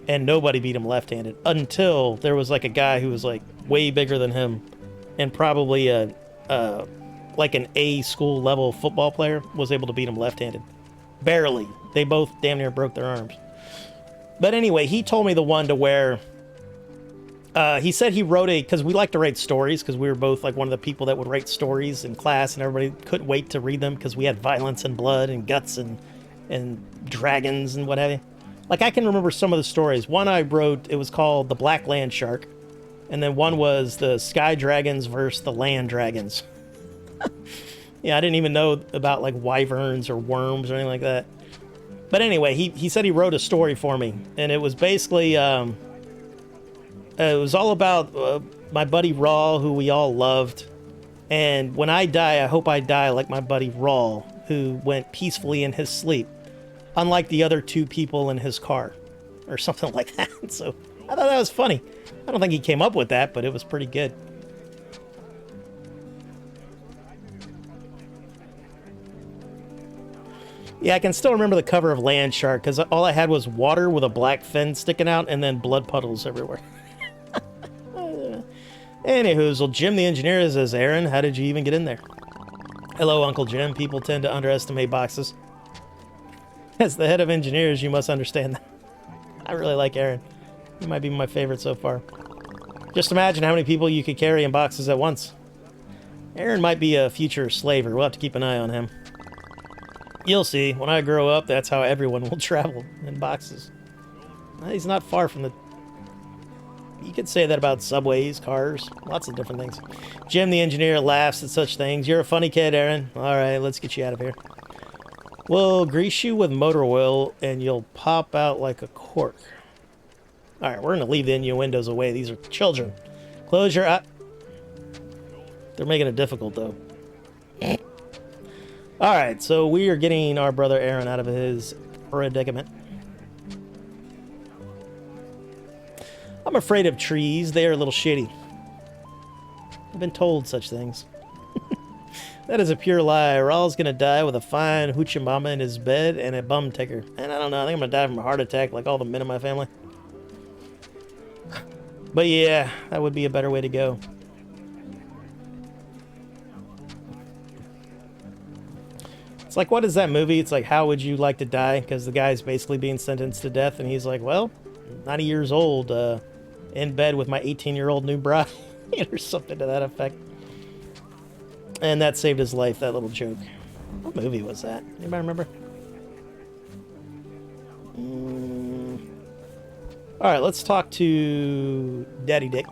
and nobody beat him left-handed until there was like a guy who was like way bigger than him, and probably like an A school level football player was able to beat him left-handed. Barely. They both damn near broke their arms. But anyway, he told me the one to where he said he wrote because we like to write stories because we were both like one of the people that would write stories in class and everybody couldn't wait to read them because we had violence and blood and guts and dragons and what have you. Like I can remember some of the stories. One I wrote, it was called The Black Land Shark. And then one was the Sky Dragons versus the Land Dragons. Yeah, I didn't even know about like wyverns or worms or anything like that. But anyway, he said he wrote a story for me, and it was basically it was all about my buddy Raw, who we all loved. And when I die, I hope I die like my buddy Raw, who went peacefully in his sleep, unlike the other 2 people in his car, or something like that. So I thought that was funny. I don't think he came up with that, but it was pretty good. Yeah, I can still remember the cover of Land Shark, because all I had was water with a black fin sticking out and then blood puddles everywhere. Anywho, Jim the engineer says, Aaron, how did you even get in there? Hello, Uncle Jim. People tend to underestimate boxes. As the head of engineers, you must understand that. I really like Aaron. He might be my favorite so far. Just imagine how many people you could carry in boxes at once. Aaron might be a future slaver. We'll have to keep an eye on him. You'll see. When I grow up, that's how everyone will travel, in boxes. He's not far from the... You could say that about subways, cars, lots of different things. Jim the engineer laughs at such things. You're a funny kid, Aaron. Alright, let's get you out of here. We'll grease you with motor oil, and you'll pop out like a cork. Alright, we're going to leave the innuendos away. These are children. Close your eye. They're making it difficult, though. Alright, so we are getting our brother Aaron out of his predicament. I'm afraid of trees. They are a little shitty. I've been told such things. That is a pure lie. Raul's gonna die with a fine hoochie mama in his bed and a bum ticker. And I don't know, I think I'm gonna die from a heart attack like all the men in my family. But yeah, that would be a better way to go. It's like, what is that movie? It's like, how would you like to die? Because the guy's basically being sentenced to death, and he's like, well, 90 years old, in bed with my 18-year-old new bride, or something to that effect. And that saved his life, that little joke. What movie was that? Anybody remember? Alright, let's talk to Daddy Dick.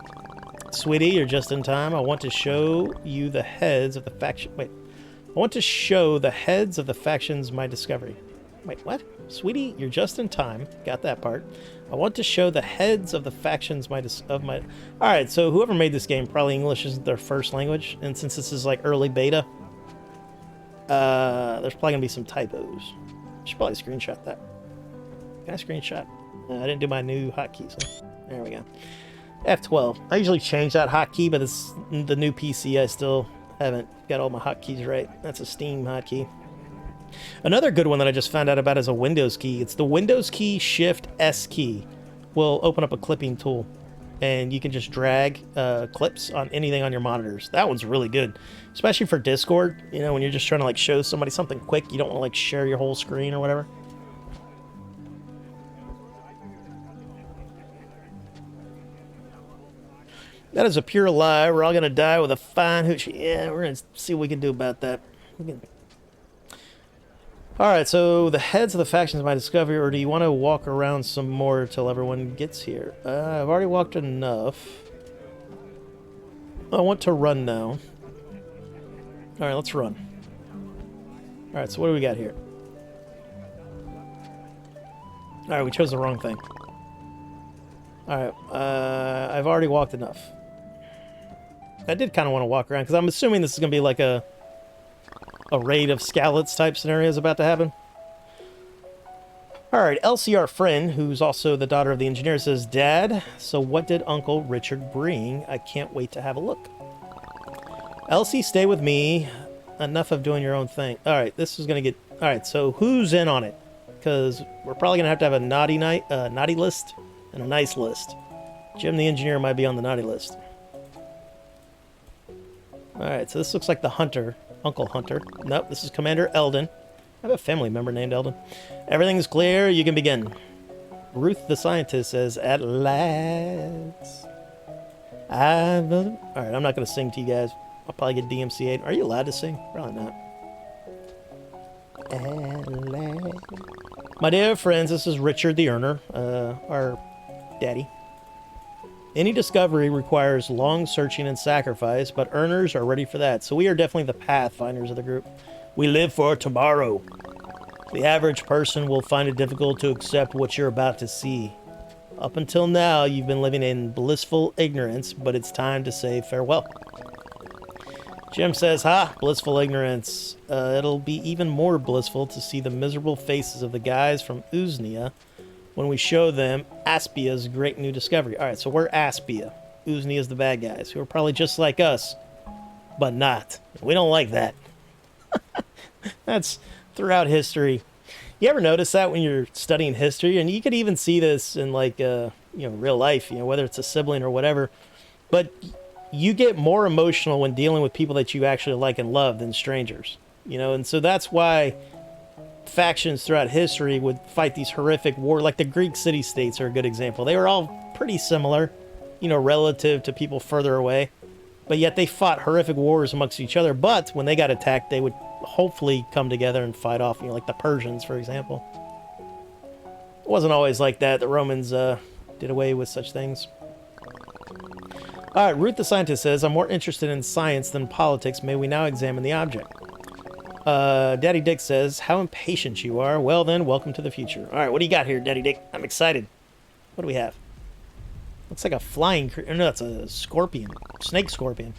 Sweetie, you're just in time. I want to show you the heads of the faction... Wait. I want to show the heads of the factions my discovery. Wait, what? Sweetie, you're just in time. Got that part. I want to show the heads of the factions of my... Alright, so whoever made this game, probably English isn't their first language. And since this is like early beta, there's probably going to be some typos. I should probably screenshot that. Can I screenshot? I didn't do my new hotkey, so there we go. F12. I usually change that hotkey, but it's the new PC. I still haven't got all my hotkeys right. That's a Steam hotkey. Another good one that I just found out about is a Windows key. It's the Windows key Shift S key. Will open up a clipping tool, and you can just drag clips on anything on your monitors. That one's really good, especially for Discord. You know, when you're just trying to like show somebody something quick, you don't want to like share your whole screen or whatever. That is a pure lie. We're all gonna die with a fine hoochie. Yeah, we're gonna see what we can do about that. Alright, so the heads of the factions of my discovery, or do you want to walk around some more till everyone gets here? I've already walked enough. I want to run now. Alright, let's run. Alright, so what do we got here? Alright, we chose the wrong thing. Alright, I've already walked enough. I did kind of want to walk around, because I'm assuming this is going to be like a raid of Skylands type scenarios about to happen. Alright, Elsie, our friend, who's also the daughter of the engineer, says, Dad, so what did Uncle Richard bring? I can't wait to have a look. Elsie, stay with me. Enough of doing your own thing. Alright, this is going to get... Alright, so who's in on it? Because we're probably going to have a naughty list and a nice list. Jim the engineer might be on the naughty list. Alright, so this looks like the Hunter. Uncle Hunter. Nope, this is Commander Eldon. I have a family member named Eldon. Everything's clear, you can begin. Ruth the scientist says, at last. Alright, I'm not going to sing to you guys. I'll probably get DMCA'd. Are you allowed to sing? Probably not. At last. My dear friends, this is Richard the Earner, our daddy. Any discovery requires long searching and sacrifice, but earners are ready for that. So we are definitely the pathfinders of the group. We live for tomorrow. The average person will find it difficult to accept what you're about to see. Up until now, you've been living in blissful ignorance, but it's time to say farewell. Jim says, ha, blissful ignorance. It'll be even more blissful to see the miserable faces of the guys from Uznia when we show them Aspia's great new discovery. Alright, so we're Aspia. Uznia is the bad guys, who are probably just like us, but not. We don't like that. That's throughout history. You ever notice that when you're studying history? And you could even see this in like, real life, whether it's a sibling or whatever. But you get more emotional when dealing with people that you actually like and love than strangers. And so that's why factions throughout history would fight these horrific wars. Like the Greek city-states are a good example. They were all pretty similar. you know, relative to people further away. But yet they fought horrific wars amongst each other. But when they got attacked, they would hopefully come together and fight off, you know, like the Persians, for example. It wasn't always like that. The Romans did away with such things. All right, Ruth the Scientist says, I'm more interested in science than politics. May we now examine the object? Daddy Dick says, how impatient you are. Well then, welcome to the future. All right, what do you got here, Daddy Dick? I'm excited. What do we have? Looks like a flying creature. No, it's a scorpion. Snake scorpion.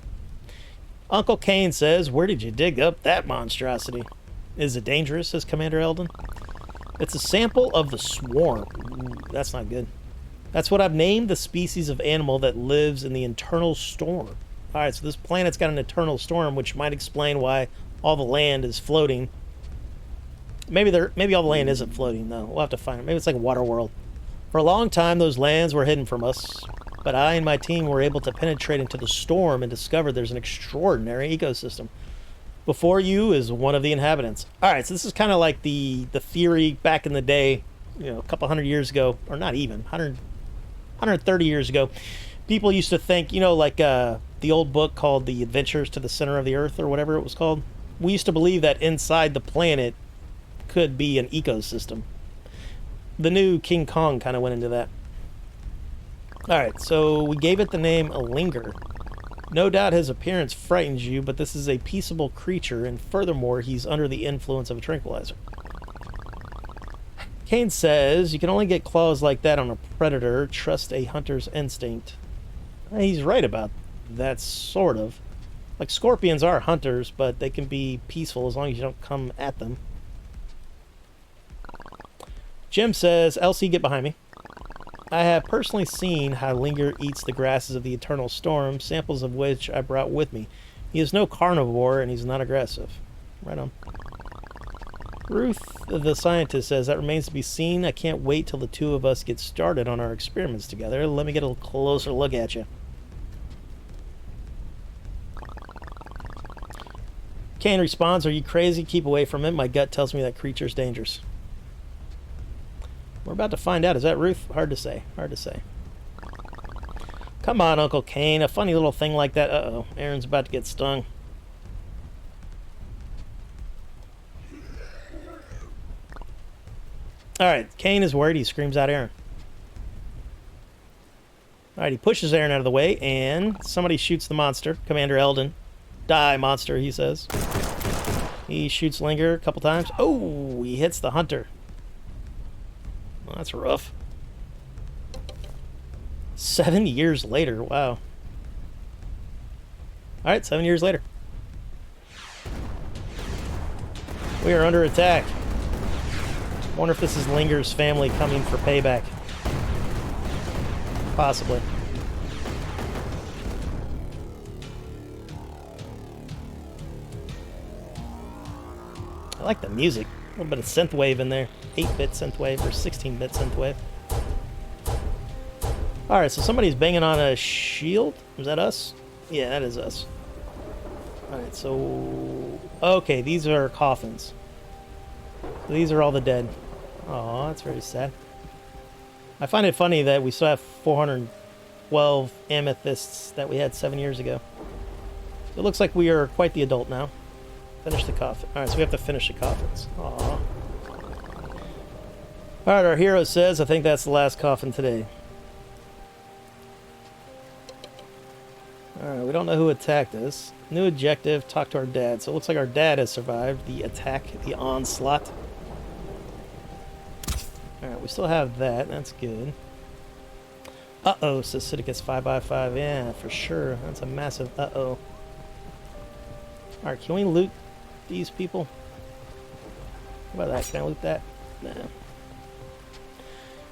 Uncle Kane says, where did you dig up that monstrosity? Is it dangerous, says Commander Eldon. It's a sample of the swarm. Ooh, that's not good. That's what I've named the species of animal that lives in the internal storm. All right, so this planet's got an internal storm, which might explain why all the land is floating. Maybe all the land isn't floating, though. We'll have to find it. Maybe it's like a water world. For a long time, those lands were hidden from us, but I and my team were able to penetrate into the storm and discover there's an extraordinary ecosystem. Before you is one of the inhabitants. All right, so this is kind of like the theory back in the day, you know, a couple hundred years ago, or not even, 130 years ago. People used to think, you know, like the old book called The Adventures to the Center of the Earth, or whatever it was called. We used to believe that inside the planet could be an ecosystem. The new King Kong kind of went into that. Alright, so we gave it the name Linger. No doubt his appearance frightens you, but this is a peaceable creature, and furthermore, he's under the influence of a tranquilizer. Kane says, you can only get claws like that on a predator. Trust a hunter's instinct. He's right about that, sort of. Like, scorpions are hunters, but they can be peaceful as long as you don't come at them. Jim says, Elsie, get behind me. I have personally seen how Linger eats the grasses of the eternal storm, samples of which I brought with me. He is no carnivore, and he's not aggressive. Right on. Ruth, the scientist, says, that remains to be seen. I can't wait till the two of us get started on our experiments together. Let me get a closer look at you. Kane responds, are you crazy? Keep away from it. My gut tells me that creature's dangerous. We're about to find out. Is that Ruth? Hard to say. Hard to say. Come on, Uncle Kane. A funny little thing like that. Uh-oh. Aaron's about to get stung. Alright, Kane is worried. He screams out Aaron. Alright, he pushes Aaron out of the way, and somebody shoots the monster. Commander Eldon. Die, monster, he says. He shoots Linger a couple times. Oh, he hits the hunter. Well, that's rough. 7 years later. Wow. Alright, 7 years later. We are under attack. Wonder if this is Linger's family coming for payback. Possibly. I like the music. A little bit of synthwave in there. 8-bit synthwave or 16-bit synthwave. Alright, so somebody's banging on a shield. Is that us? Yeah, that is us. Alright, so... okay, these are coffins. These are all the dead. Oh, that's very sad. I find it funny that we still have 412 amethysts that we had 7 years ago. It looks like we are quite the adult now. Finish the coffin. Alright, so we have to finish the coffins. Aww. Alright, our hero says, I think that's the last coffin today. Alright, we don't know who attacked us. New objective, talk to our dad. So it looks like our dad has survived the attack, the onslaught. Alright, we still have that. That's good. Uh-oh, says Sidicus 5x5. Yeah, for sure. That's a massive uh-oh. Alright, can we loot these people? How about that? Can I loot that? Nah.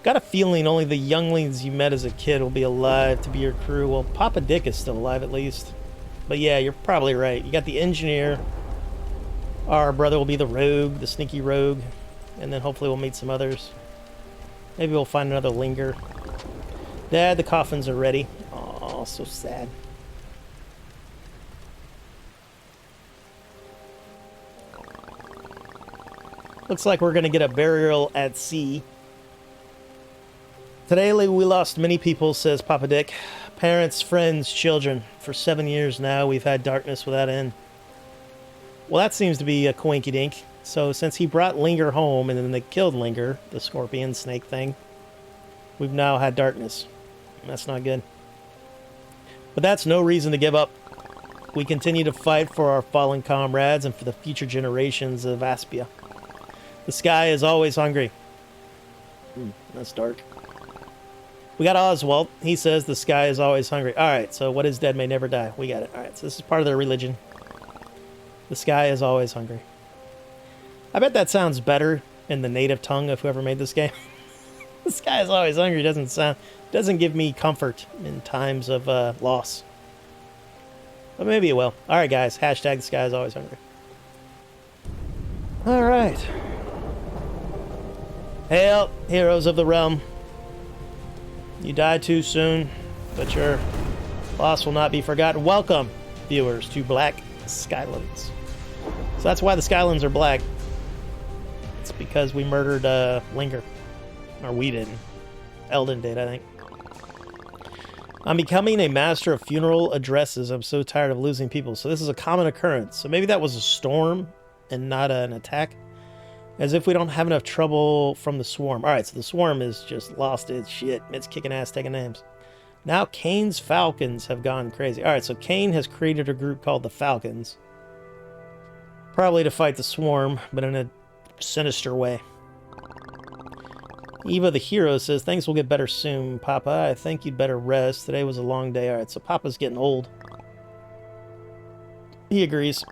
Got a feeling only the younglings you met as a kid will be alive to be your crew. Well, Papa Dick is still alive at least. But yeah, you're probably right. You got the engineer. Our brother will be the rogue, the sneaky rogue. And then hopefully we'll meet some others. Maybe we'll find another Linger. Dad, the coffins are ready. Oh, so sad. Looks like we're going to get a burial at sea. Today we lost many people, says Papa Dick. Parents, friends, children. For 7 years now, we've had darkness without end. Well, that seems to be a coinky-dink. So since he brought Linger home and then they killed Linger, the scorpion snake thing, we've now had darkness. That's not good. But that's no reason to give up. We continue to fight for our fallen comrades and for the future generations of Aspia. The sky is always hungry. That's dark. We got Oswald. He says the sky is always hungry. Alright, so what is dead may never die. We got it. Alright, so this is part of their religion. The sky is always hungry. I bet that sounds better in the native tongue of whoever made this game. The sky is always hungry doesn't give me comfort in times of loss. But maybe it will. Alright guys, hashtag the sky is always hungry. Alright. Hail, heroes of the realm. You died too soon, but your loss will not be forgotten. Welcome, viewers, to Black Skylands. So that's why the Skylands are black. It's because we murdered Linger. Or we didn't. Eldon did, I think. I'm becoming a master of funeral addresses. I'm so tired of losing people. So this is a common occurrence. So maybe that was a storm and not an attack. As if we don't have enough trouble from the swarm. Alright, so the swarm has just lost its shit. It's kicking ass, taking names. Now Kane's Falcons have gone crazy. Alright, so Kane has created a group called the Falcons. Probably to fight the swarm, but in a sinister way. Eva the hero says, things will get better soon, Papa. I think you'd better rest. Today was a long day. Alright, so Papa's getting old. He agrees.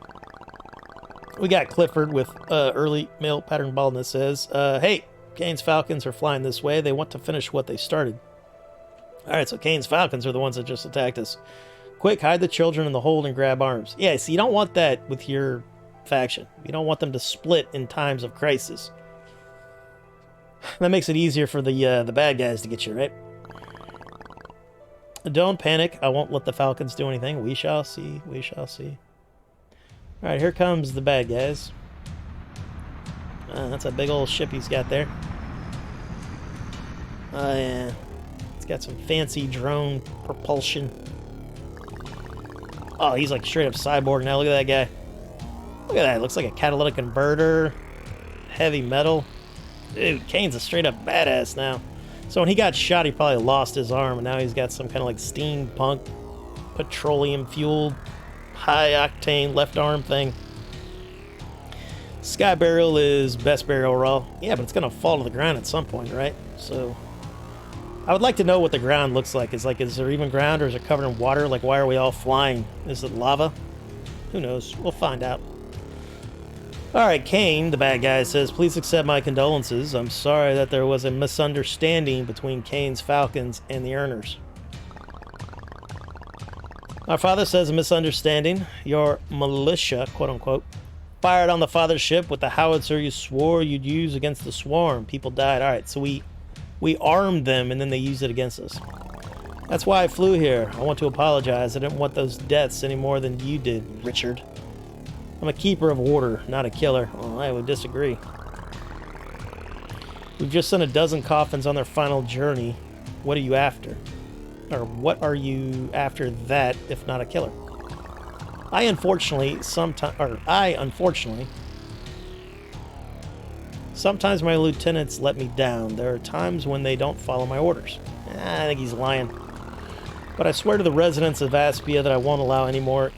We got Clifford with early male pattern baldness says, hey, Kane's Falcons are flying this way. They want to finish what they started. Alright, so Kane's Falcons are the ones that just attacked us. Quick, hide the children in the hold and grab arms. Yeah, so you don't want that with your faction. You don't want them to split in times of crisis. That makes it easier for the bad guys to get you, right? Don't panic. I won't let the Falcons do anything. We shall see. We shall see. Alright, here comes the bad guys. That's a big old ship he's got there. Oh, yeah. It's got some fancy drone propulsion. Oh, he's like straight up cyborg now. Look at that guy. Look at that. It looks like a catalytic converter. Heavy metal. Dude, Kane's a straight up badass now. So when he got shot, he probably lost his arm, and now he's got some kind of like steampunk, petroleum-fueled, high-octane left arm thing. Sky Burial is best burial raw. Yeah, but it's going to fall to the ground at some point, right? So I would like to know what the ground looks like. Is there even ground, or is it covered in water? Like, why are we all flying? Is it lava? Who knows? We'll find out. Alright, Kane, the bad guy, says, please accept my condolences. I'm sorry that there was a misunderstanding between Kane's Falcons and the Earners. Our father says a misunderstanding. Your militia, quote-unquote, fired on the father's ship with the howitzer you swore you'd use against the swarm. People died. Alright, so we armed them and then they used it against us. That's why I flew here. I want to apologize. I didn't want those deaths any more than you did, Richard. I'm a keeper of order, not a killer. Well, I would disagree. We've just sent a dozen coffins on their final journey. What are you after? Or what are you after that, if not a killer? Sometimes my lieutenants let me down. There are times when they don't follow my orders. I think he's lying. But I swear to the residents of Aspia that I won't allow any more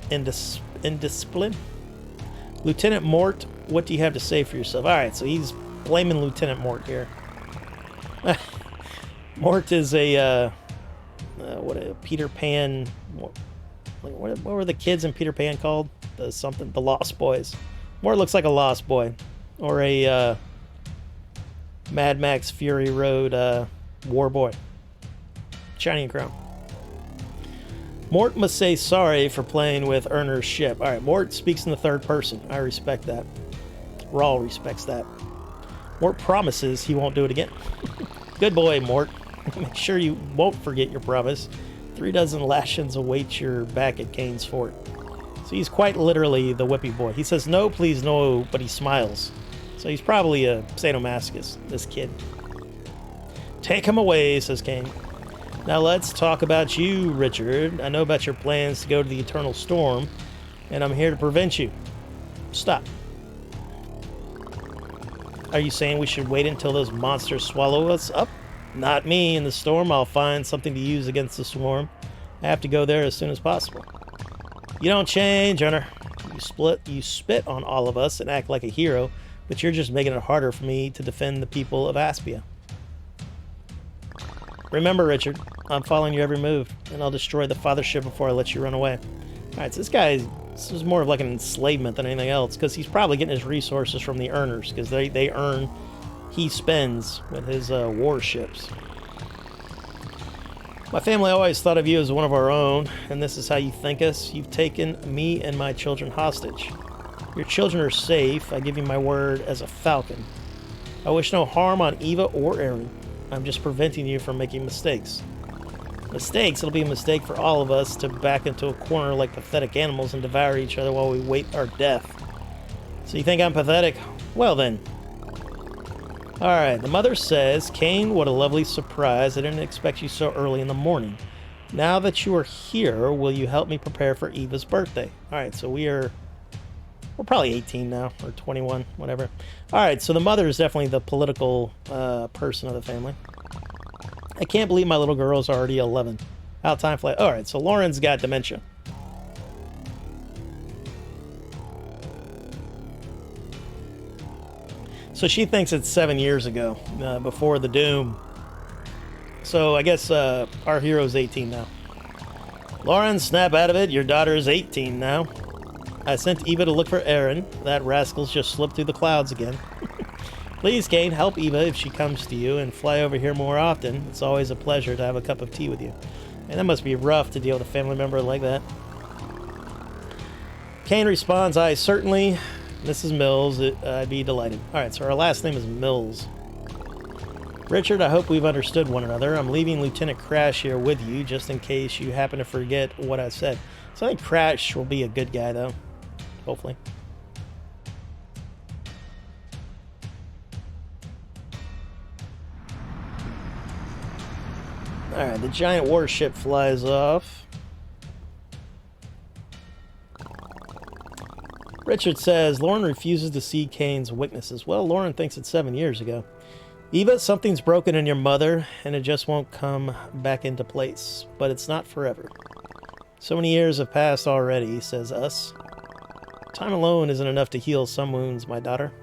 indiscipline. Lieutenant Mort, what do you have to say for yourself? Alright, so he's blaming Lieutenant Mort here. Mort is a Peter Pan. What were the kids in Peter Pan called? The Lost Boys. Mort looks like a Lost Boy, or a Mad Max Fury Road War Boy. Shining Crown. Mort must say sorry for playing with Erner's ship. Alright, Mort speaks in the third person. I respect that. Rawl respects that. Mort promises he won't do it again. Good boy, Mort. Make sure you won't forget your promise. 3 dozen lashings await your back at Kane's fort. So he's quite literally the whippy boy. He says no, please no, but he smiles. So he's probably a sadomasochist, this kid. Take him away, says Cain. Now let's talk about you, Richard. I know about your plans to go to the Eternal Storm, and I'm here to prevent you. Stop. Are you saying we should wait until those monsters swallow us up? Not me. In the storm, I'll find something to use against the swarm. I have to go there as soon as possible. You don't change, Hunter. You spit on all of us and act like a hero, but you're just making it harder for me to defend the people of Aspia. Remember, Richard, I'm following your every move, and I'll destroy the fathership before I let you run away. Alright, so this is more of like an enslavement than anything else, because he's probably getting his resources from the earners, because they earn, he spends with his warships. My family always thought of you as one of our own, and this is how you think us. You've taken me and my children hostage. Your children are safe, I give you my word as a falcon. I wish no harm on Eva or Aaron. I'm just preventing you from making mistakes. Mistakes? It'll be a mistake for all of us to back into a corner like pathetic animals and devour each other while we wait our death. So you think I'm pathetic? Well then. Alright, the mother says, Cain, what a lovely surprise. I didn't expect you so early in the morning. Now that you are here, will you help me prepare for Eva's birthday? Alright, so we're probably 18 now, or 21, whatever. Alright, so the mother is definitely the political person of the family. I can't believe my little girl's already 11. How time flies. Alright, so Lauren's got dementia. So she thinks it's 7 years ago, before the Doom. So I guess our hero's 18 now. Lauren, snap out of it. Your daughter is 18 now. I sent Eva to look for Aaron. That rascal's just slipped through the clouds again. Please, Cain, help Eva if she comes to you and fly over here more often. It's always a pleasure to have a cup of tea with you. And that must be rough to deal with a family member like that. Cain responds, I certainly... Mrs. Mills, I'd be delighted. Alright, so our last name is Mills. Richard, I hope we've understood one another. I'm leaving Lieutenant Crash here with you, just in case you happen to forget what I said. So I think Crash will be a good guy, though. Hopefully. Alright, the giant warship flies off. Richard says, Lauren refuses to see Cain's weaknesses. Well, Lauren thinks it's 7 years ago. Eva, something's broken in your mother, and it just won't come back into place. But it's not forever. So many years have passed already, says Us. Time alone isn't enough to heal some wounds, my daughter.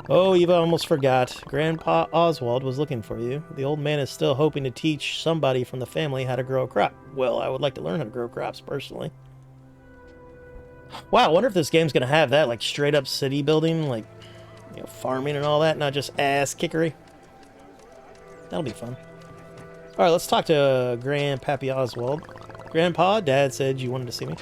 Oh, Eva, almost forgot. Grandpa Oswald was looking for you. The old man is still hoping to teach somebody from the family how to grow a crop. Well, I would like to learn how to grow crops, personally. Wow, I wonder if this game's going to have that, like, straight-up city building, like, you know, farming and all that, not just ass-kickery. That'll be fun. Alright, let's talk to Grandpappy Oswald. Grandpa, Dad said you wanted to see me.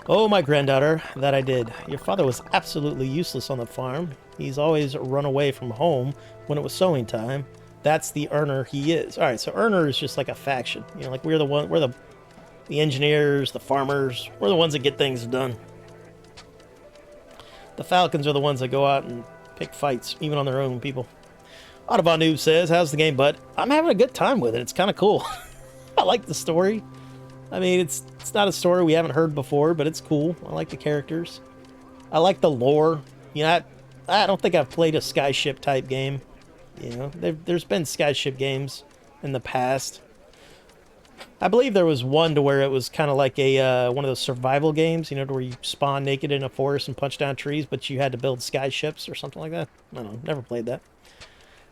Oh, my granddaughter, that I did. Your father was absolutely useless on the farm. He's always run away from home when it was sowing time. That's the earner he is. Alright, so earner is just like a faction. You know, like we're the engineers, the farmers, we're the ones that get things done. The Falcons are the ones that go out and pick fights, even on their own people. Audubon Noob says, how's the game, bud? I'm having a good time with it. It's kind of cool. I like the story. I mean, it's not a story we haven't heard before, but it's cool. I like the characters. I like the lore. You know, I don't think I've played a skyship type game. You know, there's been skyship games in the past. I believe there was one to where it was kind of like a one of those survival games, you know, to where you spawn naked in a forest and punch down trees, but you had to build skyships or something like that. I don't know, never played that.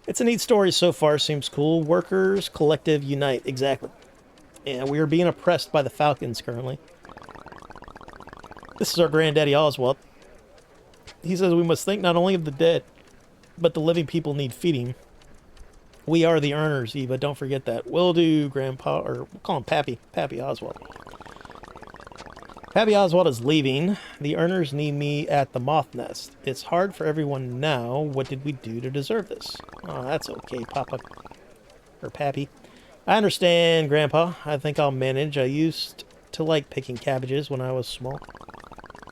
It's a neat story so far, seems cool. Workers, collective, unite, exactly. And we are being oppressed by the Falcons currently. This is our granddaddy Oswald. He says we must think not only of the dead, but the living people need feeding. We are the earners, Eva. Don't forget that. Will do, Grandpa, or we'll call him Pappy. Pappy Oswald. Pappy Oswald is leaving. The earners need me at the moth nest. It's hard for everyone now. What did we do to deserve this? Oh, that's okay, Papa. Or Pappy. I understand, Grandpa. I think I'll manage. I used to like picking cabbages when I was small.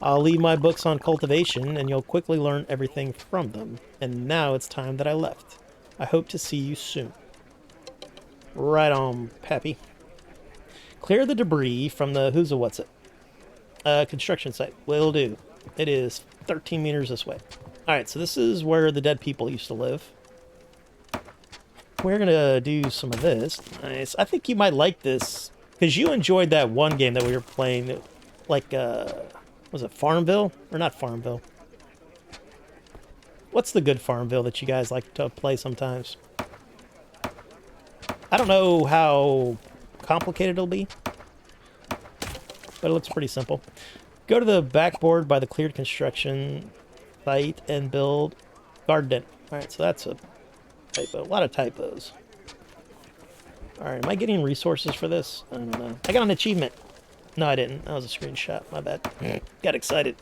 I'll leave my books on cultivation, and you'll quickly learn everything from them. And now it's time that I left. I hope to see you soon. Right on, Pappy. Clear the debris from the who's a what's it? Construction site. Will do. It is 13 meters this way. Alright, so this is where the dead people used to live. We're gonna do some of this. Nice. I think you might like this, because you enjoyed that one game that we were playing, like, was it Farmville? Or not Farmville? What's the good Farmville that you guys like to play sometimes? I don't know how complicated it'll be, but it looks pretty simple. Go to the backboard by the cleared construction site and build garden. Alright, so that's a typo. A lot of typos. Alright, am I getting resources for this? I don't know. I got an achievement. No, I didn't. That was a screenshot. My bad. Got excited.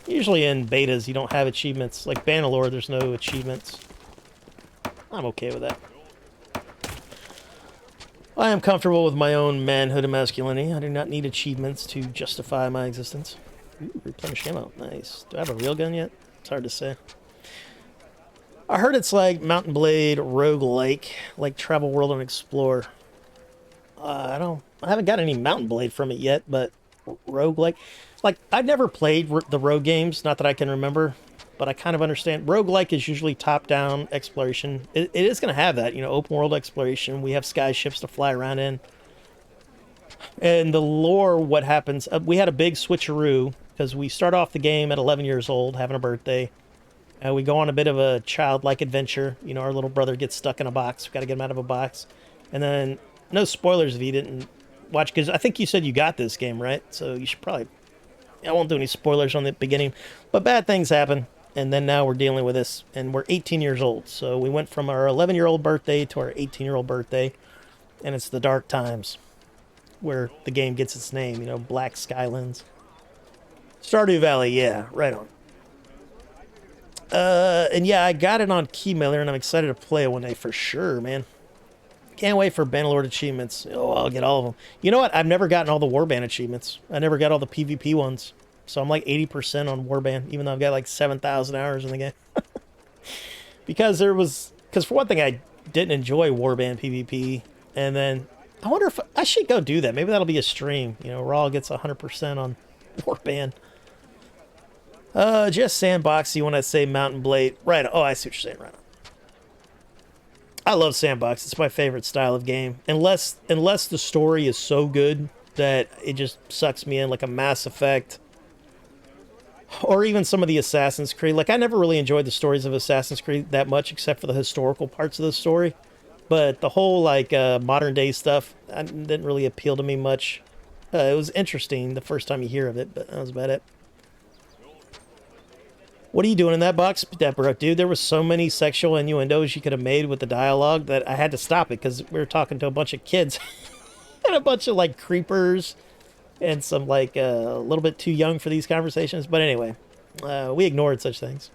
Usually in betas, you don't have achievements. Like Bangalore, there's no achievements. I'm okay with that. I am comfortable with my own manhood and masculinity. I do not need achievements to justify my existence. Ooh, replenish ammo. Nice. Do I have a real gun yet? It's hard to say. I heard it's like Mountain Blade roguelike, like Travel World and Explore. I haven't got any Mountain Blade from it yet, but roguelike. Like, I've never played the rogue games, not that I can remember, but I kind of understand. Roguelike is usually top-down exploration. It is going to have that, you know, open world exploration. We have sky ships to fly around in. And the lore, what happens, we had a big switcheroo, because we start off the game at 11 years old, having a birthday. We go on a bit of a childlike adventure. You know, our little brother gets stuck in a box. We've got to get him out of a box. And then, no spoilers if you didn't watch, because I think you said you got this game, right? So you should probably... I won't do any spoilers on the beginning. But bad things happen. And then now we're dealing with this. And we're 18 years old. So we went from our 11-year-old birthday to our 18-year-old birthday. And it's the dark times where the game gets its name. You know, Black Skylands. Stardew Valley, yeah, right on. And yeah, I got it on Keymailer, and I'm excited to play it one day for sure, man. Can't wait for Bannerlord achievements. Oh, I'll get all of them. You know what? I've never gotten all the Warband achievements. I never got all the PvP ones. So I'm like 80% on Warband, even though I've got like 7,000 hours in the game. Because for one thing, I didn't enjoy Warband PvP. And then, I wonder if I should go do that. Maybe that'll be a stream. You know, Raw gets 100% on Warband. Just sandboxy when I say Mountain Blade. Right. Oh, I see what you're saying. Right on. I love sandbox. It's my favorite style of game. Unless the story is so good that it just sucks me in, like a Mass Effect. Or even some of the Assassin's Creed. Like, I never really enjoyed the stories of Assassin's Creed that much, except for the historical parts of the story. But the whole, like, modern day stuff didn't really appeal to me much. It was interesting the first time you hear of it, but that was about it. What are you doing in that box, Deborah? Dude, there was so many sexual innuendos you could have made with the dialogue that I had to stop it because we were talking to a bunch of kids. And a bunch of, like, creepers and some, like, a little bit too young for these conversations. But anyway, we ignored such things.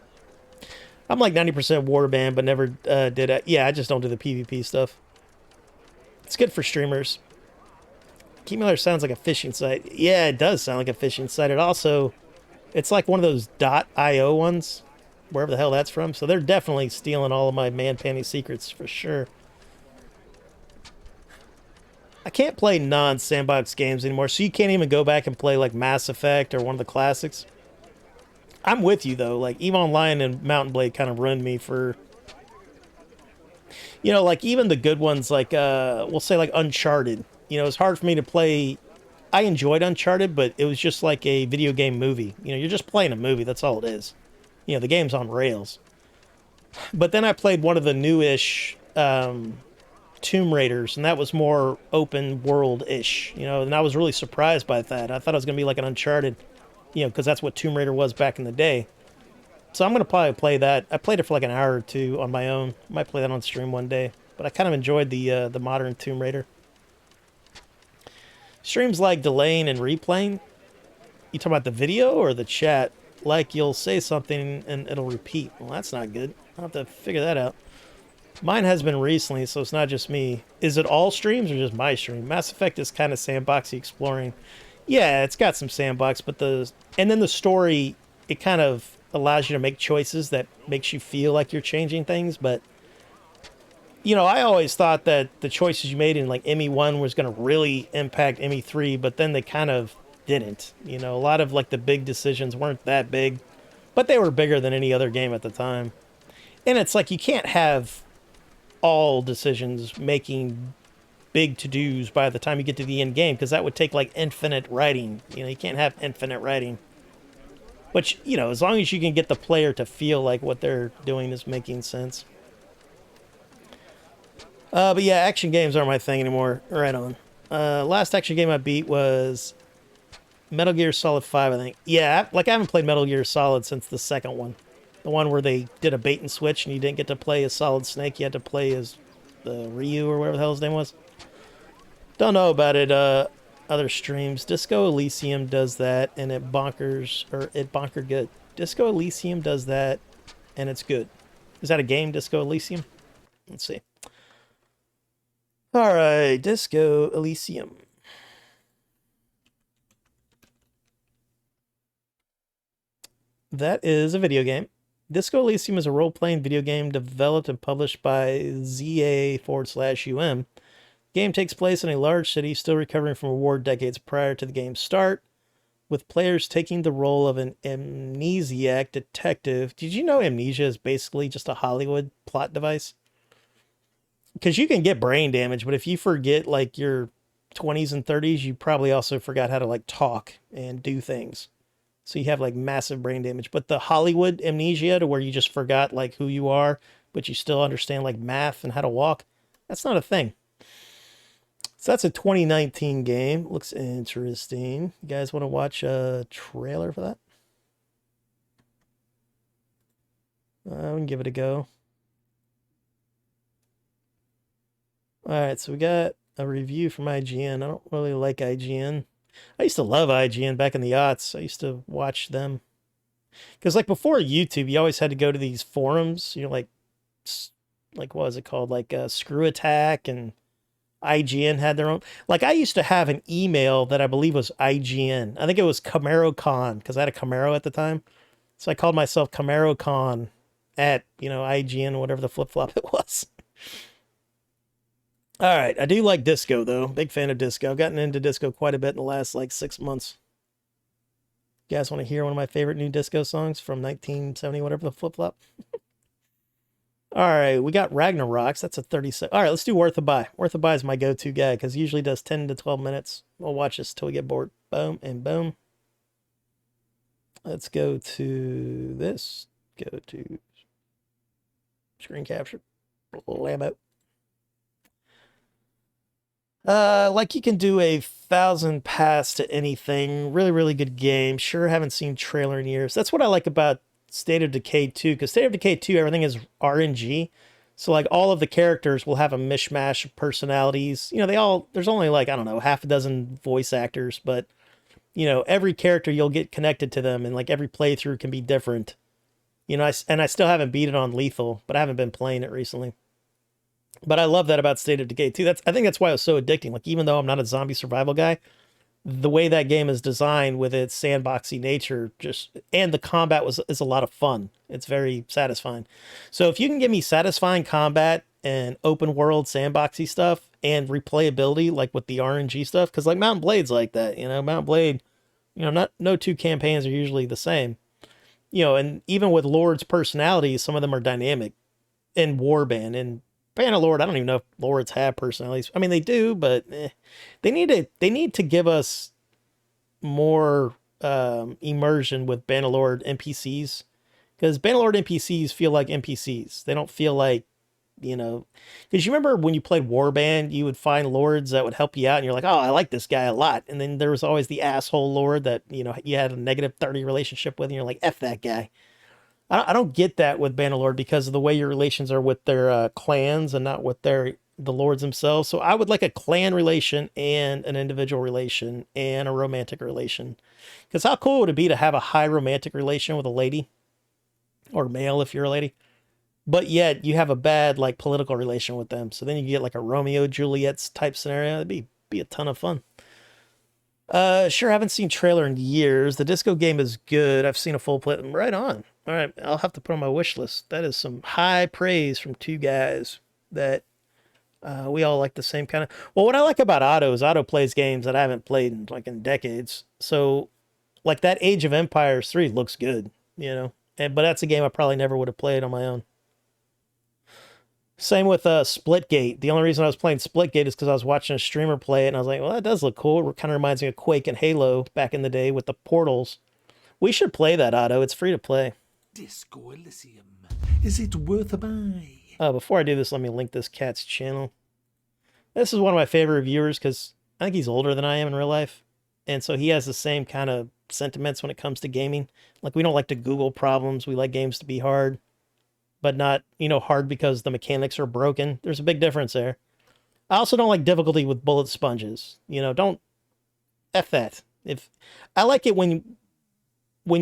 I'm like 90% Warband, but never did it. Yeah, I just don't do the PvP stuff. It's good for streamers. Keymailer sounds like a phishing site. Yeah, it does sound like a phishing site. It also... It's like one of those .io ones, wherever the hell that's from. So they're definitely stealing all of my man-panty secrets for sure. I can't play non-sandbox games anymore, so you can't even go back and play like Mass Effect or one of the classics. I'm with you though. Like EVE Online and Mountain Blade kind of ruined me for, you know, like even the good ones, like we'll say like Uncharted. You know, it's hard for me to play. I enjoyed Uncharted, but it was just like a video game movie. You know, you're just playing a movie. That's all it is. You know, the game's on rails. But then I played one of the newish Tomb Raiders, and that was more open world-ish. You know, and I was really surprised by that. I thought it was going to be like an Uncharted, you know, because that's what Tomb Raider was back in the day. So I'm going to probably play that. I played it for like an hour or two on my own. Might play that on stream one day. But I kind of enjoyed the modern Tomb Raider. Streams like delaying and replaying. You talking about the video or the chat? Like you'll say something and it'll repeat. Well, that's not good. I'll have to figure that out. Mine has been recently, so it's not just me. Is it all streams or just my stream? Mass Effect is kind of sandboxy exploring. Yeah, it's got some sandbox, but and then the story, it kind of allows you to make choices that makes you feel like you're changing things, but I always thought that the choices you made in like ME1 was going to really impact ME3, but then they kind of didn't. A lot of like the big decisions weren't that big, but they were bigger than any other game at the time. And it's like you can't have all decisions making big to-dos by the time you get to the end game, because that would take like infinite writing. You can't have infinite writing. Which, as long as you can get the player to feel like what they're doing is making sense. But yeah, action games aren't my thing anymore. Right on. Last action game I beat was Metal Gear Solid 5, I think. Yeah, like I haven't played Metal Gear Solid since the second one. The one where they did a bait and switch and you didn't get to play as Solid Snake. You had to play as the Ryu or whatever the hell his name was. Don't know about it. Other streams. Disco Elysium does that and it bonker good. Disco Elysium does that and it's good. Is that a game, Disco Elysium? Let's see. All right, Disco Elysium. That is a video game. Disco Elysium is a role-playing video game developed and published by ZA/UM. The game takes place in a large city still recovering from a war decades prior to the game's start, with players taking the role of an amnesiac detective. Did you know amnesia is basically just a Hollywood plot device? Because you can get brain damage, but if you forget like your 20s and 30s, you probably also forgot how to like talk and do things. So you have like massive brain damage. But the Hollywood amnesia, to where you just forgot like who you are, but you still understand like math and how to walk, that's not a thing. So that's a 2019 game. Looks interesting. You guys want to watch a trailer for that? We can give it a go. All right, so we got a review from IGN. I don't really like IGN. I used to love IGN back in the aughts. I used to watch them. Because like before YouTube, you always had to go to these forums. Like what was it called? Like Screw Attack, and IGN had their own. Like I used to have an email that I believe was IGN. I think it was Camaro Con, because I had a Camaro at the time. So I called myself Camaro Con at, IGN, whatever the flip-flop it was. All right, I do like disco, though. Big fan of disco. I've gotten into disco quite a bit in the last, 6 months. You guys want to hear one of my favorite new disco songs from 1970, whatever the flip-flop? All right, we got Ragnaroks. That's a 37. All right, let's do Worth a Buy. Worth a Buy is my go-to guy, because he usually does 10 to 12 minutes. We'll watch this till we get bored. Boom and boom. Let's go to this. Go to screen capture. Lambo. Like you can do 1,000 paths to anything. Really, really good game. Sure, haven't seen trailer in years. That's what I like about State of Decay 2, because State of Decay 2, everything is RNG. So like all of the characters will have a mishmash of personalities. There's only like, I don't know, half a dozen voice actors, but every character you'll get connected to them, and like every playthrough can be different. I still haven't beat it on Lethal, but I haven't been playing it recently. But I love that about State of Decay 2. I think that's why it was so addicting. Like, even though I'm not a zombie survival guy, the way that game is designed with its sandboxy nature, and the combat is a lot of fun. It's very satisfying. So if you can give me satisfying combat and open world sandboxy stuff and replayability, like with the RNG stuff, because like Mount & Blade's like that, Mount & Blade, no two campaigns are usually the same. And even with Lord's personalities, some of them are dynamic. In Warband and Bannerlord, I don't even know if Lords have personalities. I mean, they do, but they need to give us more immersion with Bannerlord NPCs, because Bannerlord NPCs feel like NPCs. They don't feel like, because you remember when you played Warband, you would find lords that would help you out, and you're like, oh, I like this guy a lot. And then there was always the asshole lord that, you had a -30 relationship with, and you're like, F that guy. I don't get that with Bannerlord, because of the way your relations are with their clans and not with the lords themselves. So I would like a clan relation and an individual relation and a romantic relation. Because how cool would it be to have a high romantic relation with a lady, or male if you're a lady, but yet you have a bad like political relation with them. So then you get like a Romeo Juliet type scenario. It'd be a ton of fun. Sure, haven't seen trailer in years. The disco game is good. I've seen a full play. Right on. All right, I'll have to put on my wish list. That is some high praise from two guys that We all like the same kind of. Well, what I like about Otto is Otto plays games that I haven't played in decades. So, like that Age of Empires 3 looks good, you know. But that's a game I probably never would have played on my own. Same with Splitgate. The only reason I was playing Splitgate is because I was watching a streamer play it, and I was like, well, that does look cool. It kind of reminds me of Quake and Halo back in the day with the portals. We should play that, Otto. It's free to play. Disco Elysium. Is it worth a buy? Before I do this, let me link this cat's channel. This is one of my favorite reviewers because I think he's older than I am in real life. And so he has the same kind of sentiments when it comes to gaming. Like, we don't like to Google problems. We like games to be hard, but not, hard because the mechanics are broken. There's a big difference there. I also don't like difficulty with bullet sponges. Don't F that. I like it when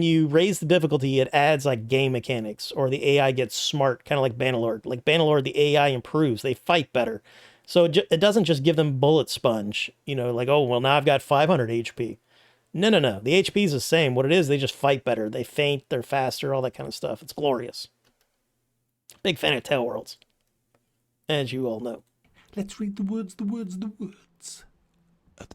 you raise the difficulty, it adds like game mechanics, or the AI gets smart, kind of like Bannerlord. Like Bannerlord, the AI improves. They fight better. So it doesn't just give them bullet sponge, like, oh, well, now I've got 500 HP. No. The HP is the same. What it is, they just fight better. They faint, they're faster, all that kind of stuff. It's glorious. Big fan of Tale Worlds, as you all know. Let's read the words of the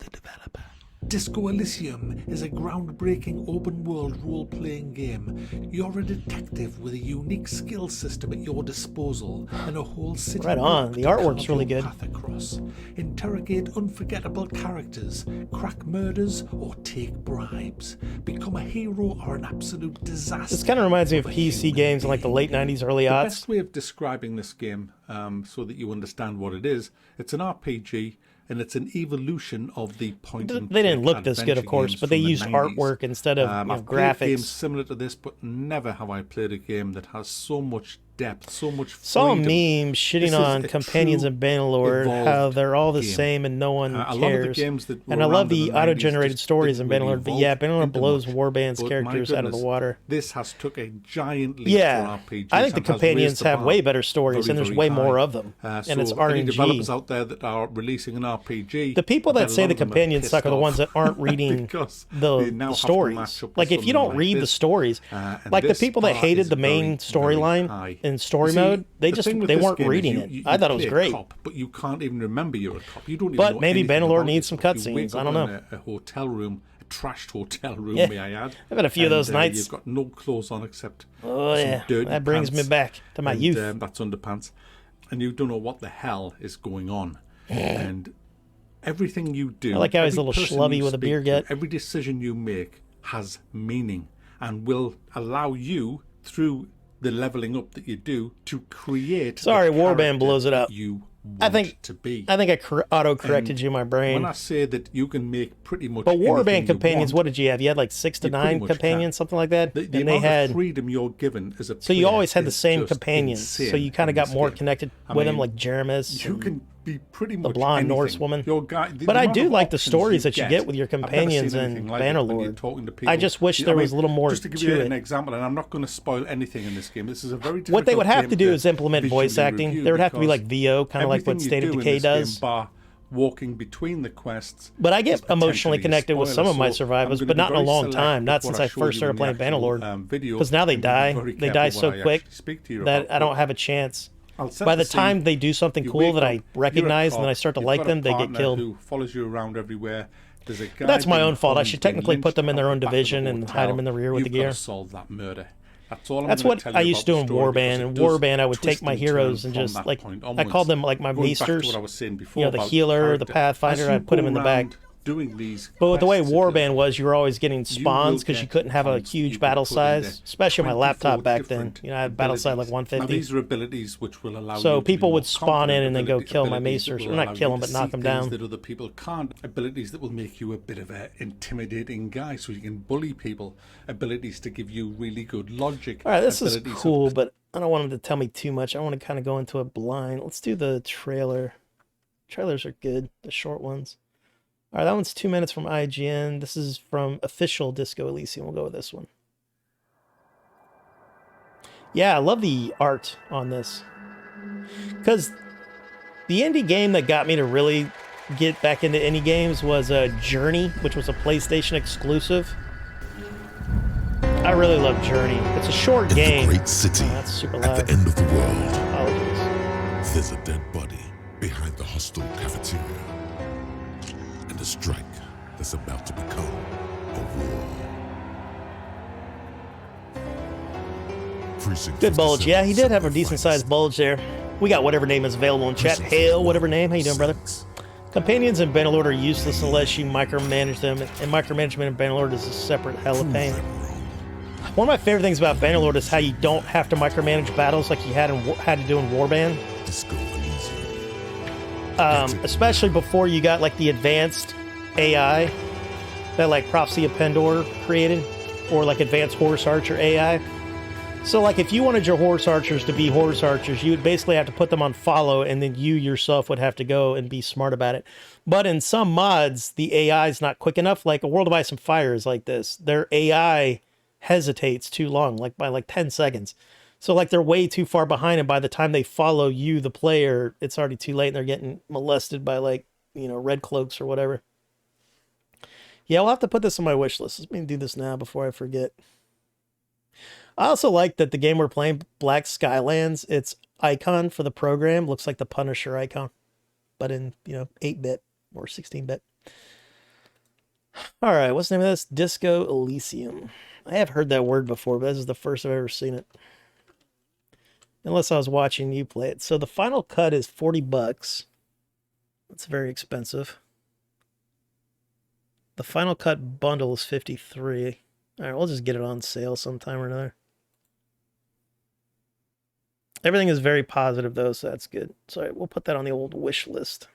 developer. Disco Elysium is a groundbreaking open-world role-playing game. You're a detective with a unique skill system at your disposal and a whole city. Right on. The artwork's really good. Path across. Interrogate unforgettable characters, crack murders, or take bribes. Become a hero or an absolute disaster. This kind of reminds me of PC games in like the late 90s, early aughts. The best way of describing this game, so that you understand what it is, it's an RPG. And it's an evolution of the point and They didn't look this good, of course, but they used artwork instead of I've graphics. played games similar to this, but never have I played a game that has so much depth, so much freedom. Saw a meme shitting on companions in Bannerlord, how they're all the same and no one cares. A lot of the games that and I love the auto-generated stories in Bannerlord, but yeah, Bannerlord blows Warband's characters out of the water. This has took a giant leap for RPGs. I think the companions have way better stories, and there's way more of them, and it's RNG. Any developers out there that are releasing an RPG, the people that say the companions suck are the ones that aren't reading the stories. Like, if you don't read the stories, like the people that hated the main storyline in story mode, they weren't reading it. I thought it was great. But you can't even remember you're a cop. You don't even but know maybe anything Bannerlord about needs some cutscenes. I don't know. A hotel room, a trashed hotel room, Yeah. may I add. I've had a few of those nights. You've got no clothes on except Oh some yeah, dirty that brings pants, me back to my and, youth. That's underpants, and you don't know what the hell is going on, and everything you do. I like how he's a every little person schlubby you with a speak beer to, gut. Every decision you make has meaning and will allow you, through the leveling up that you do, to create. Sorry, the Warband character blows it up. that you want I think to be. I auto-corrected you in my brain. When I say that you can make pretty much. But anything Warband you companions, want, what did you have? You had like 6 to you pretty 9 much companions, can. something like that. The And amount they had of freedom you're given as a so you player always had the is same just companions. insane So you kind of in got this more game. connected I with them, mean, like Jeremis. You and can be pretty much the blonde anything. Norse woman. Your guy, the But I amount do of like the options stories that you get with your I've never companions seen in anything like it when you're Bannerlord. talking to people. I just wish there was a little more just to give to you it. an example, and I'm not going to spoil anything in this game. This is a very What they would have difficult to game do is implement voice visually acting. review There would have to be like because VO, kind of like what everything State you of do in Decay this game, does. bar walking between the quests. But I get is emotionally potentially a connected with some spoiler, of my so survivors, I'm but gonna not be in a very long select time. with Not what since I I show first you started in playing the actual, Bannerlord. video, Because now they and be die. very They die careful so what I quick actually speak to you that about. I don't have a chance. I'll set By the scene. time they do something You cool wake that up, I you're a recognize and then I cop, start to you've like got a them, they get partner killed. Who follows you around everywhere. There's a guy That's my being own fault. I hung, should being technically put them in lynched their at own the back of the division and hotel. hide them in the rear with the You've got gear. to solve that murder. That's all I'm That's gonna what tell you I about used to do the in story, Warband. because In it does Warband, I would take twist my and heroes turn and from just that like point I onwards. called them like my Going back to maesters. what I was saying before You know, the about healer, the character. pathfinder. As you I'd put go him in the back. around doing these But with the way quests, if you Warband like, was, you were always getting will spawns because you get couldn't have a points that you huge can battle put into size, especially on my laptop 24 back then. different You know, I had battle size like abilities. Now 150. these are abilities which will allow So you to be people more would spawn in confident, and then go kill my abilities that maesters. will Or not allow kill you them, to but knock see them things down. that other people can't. Abilities that will make you a bit of an intimidating guy, so you can bully people. Abilities to give you really good logic. All right, this is abilities of- cool, but I don't want him to tell me too much. I want to kind of go into a blind. Let's do the trailer. Trailers are good, the short ones. All right, that one's 2 minutes from IGN. This is from official Disco Elysium. We'll go with this one. Yeah, I love the art on this. Because the indie game that got me to really get back into indie games was Journey, which was a PlayStation exclusive. I really love Journey. It's a short game. In the great city, Oh, that's super at loud. the end of the world, Apologies. there's a dead body. behind the hostile cafeteria, and a strike that's about to become a war. Precinct Good bulge. 57, Yeah, he did have a Sumner decent-sized finest. bulge there. We got whatever name is available in chat. Precinct Hail, 51, whatever name. How you doing, brother? Six. Companions in Bannerlord are useless unless you micromanage them, and micromanagement in Bannerlord is a separate hell of pain. One of my favorite things about Bannerlord is how you don't have to micromanage battles like you had to do in Warband. Disco Elysium. Especially before you got like the advanced AI that like Prophecy of Pendor created, or like advanced Horse Archer AI. So like if you wanted your Horse Archers to be Horse Archers, you would basically have to put them on follow, and then you yourself would have to go and be smart about it. But in some mods, the AI is not quick enough. Like a World of Ice and Fire is like this. Their AI hesitates too long, like by like 10 seconds. So like they're way too far behind, and by the time they follow you, the player, it's already too late, and they're getting molested by like, you know, red cloaks or whatever. Yeah, I'll have to put this on my wish list. Let me do this now before I forget. I also like that the game we're playing, Black Skylands, its icon for the program looks like the Punisher icon, but in, you know, 8-bit or 16-bit. All right, what's the name of this? Disco Elysium. I have heard that word before, but this is the first I've ever seen it. Unless I was watching you play it. So the final cut is $40. That's very expensive. The final cut bundle is $53. All right, we'll just get it on sale sometime or another. Everything is very positive, though, so that's good. So we'll put that on the old wish list.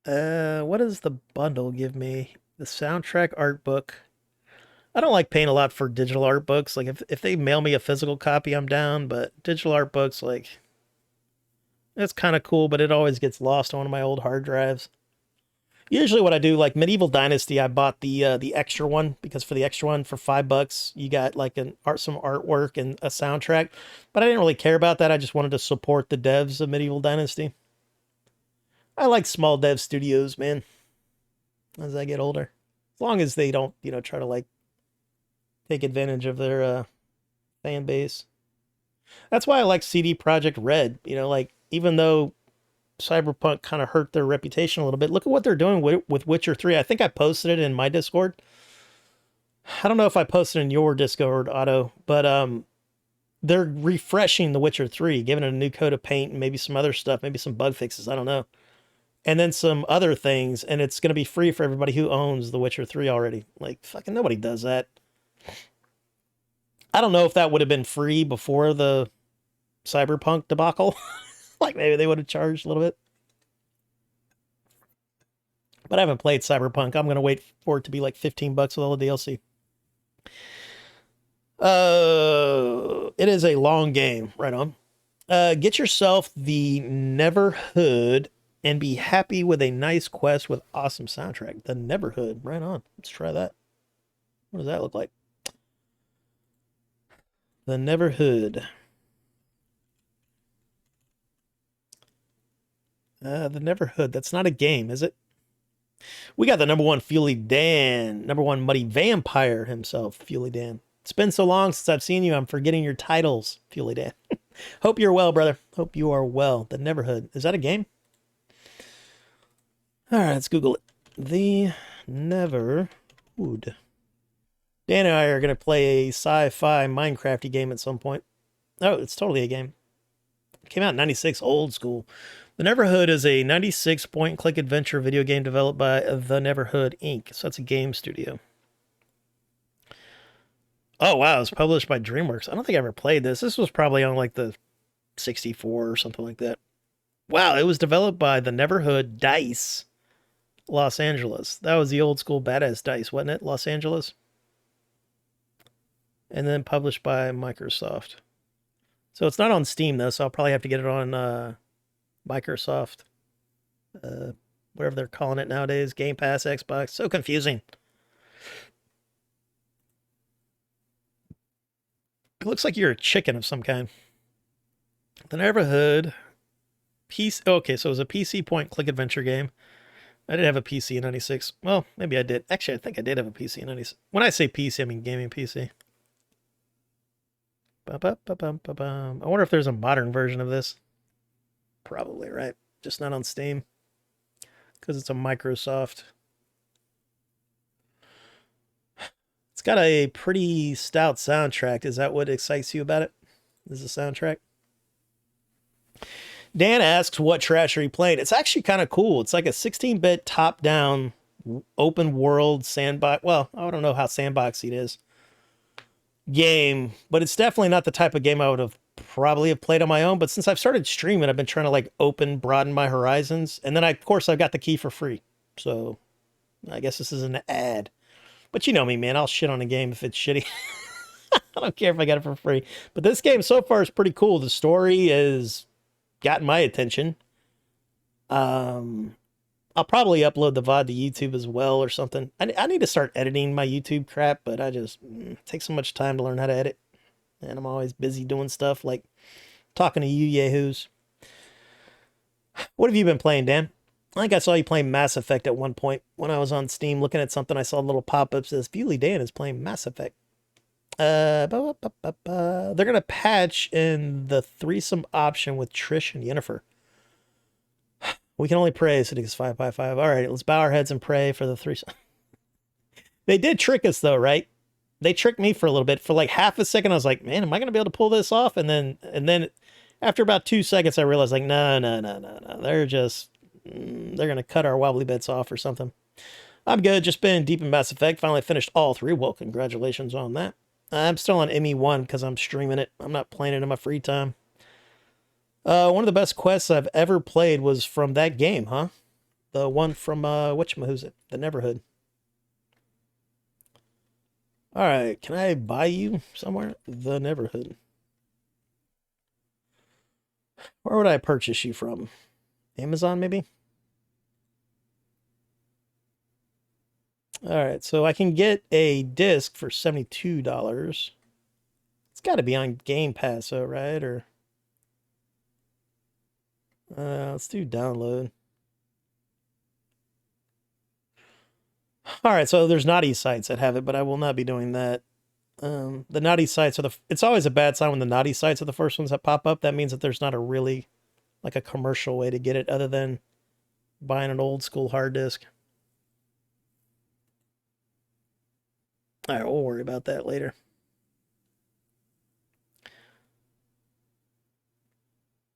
What does the bundle give me? The soundtrack art book. I don't like paying a lot for digital art books. Like, if they mail me a physical copy, I'm down. But digital art books, like, it's kind of cool, but it always gets lost on one of my old hard drives. Usually what I do, like Medieval Dynasty, I bought the extra one, because for the extra one for $5, you got like some artwork and a soundtrack. But I didn't really care about that. I just wanted to support the devs of Medieval Dynasty. I like small dev studios, man, as I get older. As long as they don't, you know, try to like take advantage of their fan base. That's why I like CD Projekt Red. You know, like, even though Cyberpunk kind of hurt their reputation a little bit, look at what they're doing with Witcher 3. I think I posted it in my Discord. I don't know if I posted in your Discord, Otto, but they're refreshing The Witcher 3, giving it a new coat of paint and maybe some other stuff, maybe some bug fixes, I don't know. And then some other things, and it's going to be free for everybody who owns The Witcher 3 already. Like, fucking nobody does that. I don't know if that would have been free before the Cyberpunk debacle. Like, maybe they would have charged a little bit. But I haven't played Cyberpunk. I'm going to wait for it to be like $15 with all the DLC. It is a long game. Right on. Get yourself the Neverhood and be happy with a nice quest with awesome soundtrack. The Neverhood. Right on. Let's try that. What does that look like? The Neverhood. The Neverhood. That's not a game, is it? We got the #1 Fuely Dan. #1 Muddy Vampire himself, Fuely Dan. It's been so long since I've seen you, I'm forgetting your titles, Fuely Dan. Hope you're well, brother. Hope you are well. The Neverhood. Is that a game? All right, let's Google it. The Neverhood. Dan and I are going to play a sci-fi Minecrafty game at some point. Oh, it's totally a game. It came out in 96, old school. The Neverhood is a 96 point-and-click adventure video game developed by The Neverhood, Inc. So that's a game studio. Oh, wow. It's published by DreamWorks. I don't think I ever played this. This was probably on like the 64 or something like that. Wow, it was developed by The Neverhood Dice, Los Angeles. That was the old school badass Dice, wasn't it? Los Angeles. And then published by Microsoft. So it's not on Steam, though, so I'll probably have to get it on Microsoft, whatever they're calling it nowadays, Game Pass, Xbox. So confusing. It looks like you're a chicken of some kind. The Neverhood. Okay, so it was a PC point-click adventure game. I did have a PC in 96. Well, maybe I did. Actually, I think I did have a PC in 96. When I say PC, I mean gaming PC. Ba-ba-ba-bum-ba-bum. I wonder if there's a modern version of this. Probably, right? Just not on Steam. Because it's a Microsoft. It's got a pretty stout soundtrack. Is that what excites you about it? Is the soundtrack? Dan asks, what trash are you playing? It's actually kind of cool. It's like a 16-bit top-down open world sandbox. Well, I don't know how sandboxy it is. Game, but it's definitely not the type of game I would have probably have played on my own. But since I've started streaming, I've been trying to like broaden my horizons. And then of course, I've got the key for free. So I guess this is an ad. But you know me, man. I'll shit on a game if it's shitty. I don't care if I got it for free. But this game so far is pretty cool. The story has gotten my attention. I'll probably upload the VOD to YouTube as well or something. I need to start editing my YouTube crap, but I just it takes so much time to learn how to edit. And I'm always busy doing stuff like talking to you yahoos. What have you been playing, Dan? I think I saw you playing Mass Effect at one point. When I was on Steam looking at something, I saw a little pop-up that says, Bewley Dan is playing Mass Effect. They're going to patch in the threesome option with Trish and Yennefer. We can only pray, so it is 5 by 5. All right, let's bow our heads and pray for the threesome. They did trick us, though, right? They tricked me for a little bit. For like half a second, I was like, man, am I going to be able to pull this off? And then after about 2 seconds, I realized, like, no. They're going to cut our wobbly bits off or something. I'm good. Just been deep in Mass Effect. Finally finished all 3. Well, congratulations on that. I'm still on ME1 because I'm streaming it. I'm not playing it in my free time. One of the best quests I've ever played was from that game, huh? The one from, who's it? The Neverhood. All right, can I buy you somewhere? The Neverhood. Where would I purchase you from? Amazon, maybe? All right, so I can get a disc for $72. It's got to be on Game Pass, though, right? Or let's do download. All right, so there's naughty sites that have it, but I will not be doing that. The naughty sites are it's always a bad sign when the naughty sites are the first ones that pop up. That means that there's not a really, like a commercial way to get it other than buying an old school hard disk. All right, we'll worry about that later.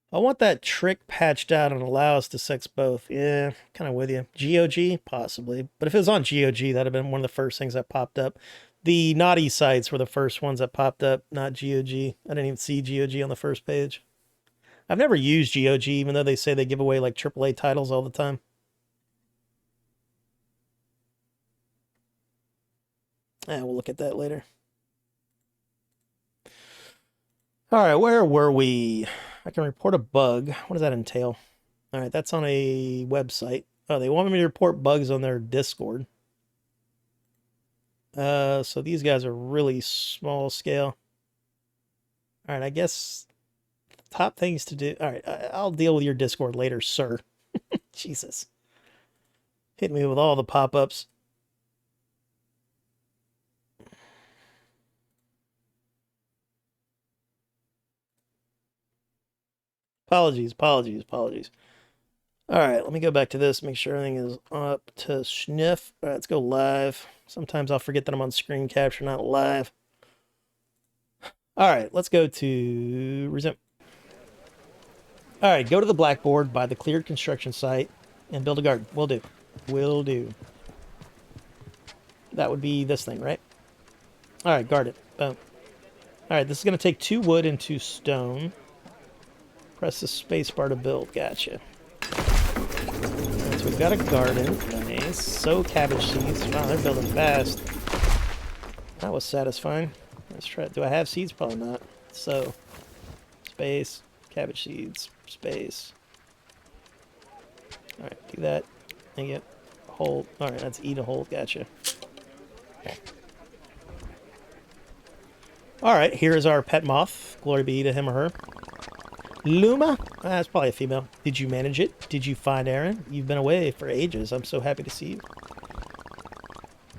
I want that trick patched out and allow us to sex both. Yeah, kind of with you. GOG? Possibly. But if it was on GOG, that'd have been one of the first things that popped up. The naughty sites were the first ones that popped up, not GOG. I didn't even see GOG on the first page. I've never used GOG, even though they say they give away like AAA titles all the time. We'll look at that later. All right, where were we? I can report a bug. What does that entail? All right, that's on a website. Oh, they want me to report bugs on their Discord. So these guys are really small scale. All right, I guess top things to do. All right, I'll deal with your Discord later, sir. Jesus. Hit me with all the pop-ups. Apologies. All right, let me go back to this, make sure everything is up to sniff. All right, let's go live. Sometimes I'll forget that I'm on screen capture, not live. All right, let's go to resume. All right, go to the blackboard by the cleared construction site and build a garden. Will do. That would be this thing, right? All right, guard it. Boom. All right, this is going to take 2 wood and 2 stone. Press the space bar to build. Gotcha. Right, so we've got a garden. Nice. So cabbage seeds. Wow, they're building fast. That was satisfying. Let's try it. Do I have seeds? Probably not. So, space, cabbage seeds, space. All right, do that. And get hold. All right, that's eat a hold. Gotcha. All right, here is our pet moth. Glory be to him or her. Luma? That's probably a female. Did you manage it? Did you find Aaron? You've been away for ages. I'm so happy to see you.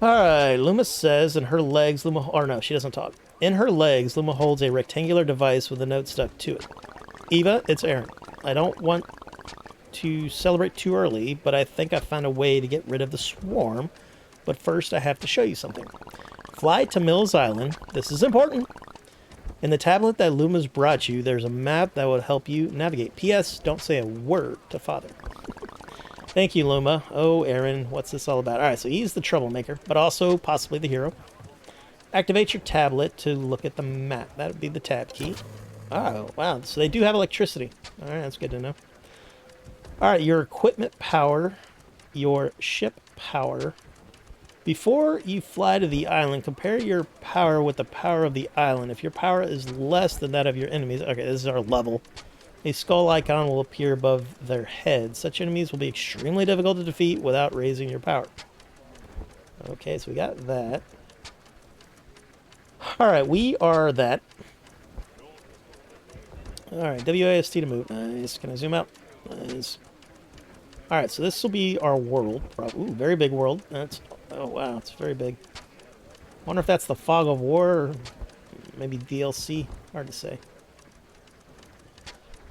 Alright, Luma says, and her legs, or no, she doesn't talk. In her legs, Luma holds a rectangular device with a note stuck to it. Eva, it's Aaron. I don't want to celebrate too early, but I think I found a way to get rid of the swarm. But first, I have to show you something. Fly to Mills Island. This is important. In the tablet that Luma's brought you, there's a map that will help you navigate. P.S. Don't say a word to Father. Thank you, Luma. Oh, Aaron, what's this all about? All right, so he's the troublemaker, but also possibly the hero. Activate your tablet to look at the map. That would be the tab key. Oh, wow. So they do have electricity. All right, that's good to know. All right, your equipment power, your ship power. Before you fly to the island, compare your power with the power of the island. If your power is less than that of your enemies, okay, this is our level. A skull icon will appear above their heads. Such enemies will be extremely difficult to defeat without raising your power. Okay, so we got that. Alright, we are that. Alright, WASD to move. Nice. Can I zoom out? Nice. Alright, so this will be our world. Ooh, very big world. That's... Oh, wow, it's very big. Wonder if that's the Fog of War or maybe DLC. Hard to say.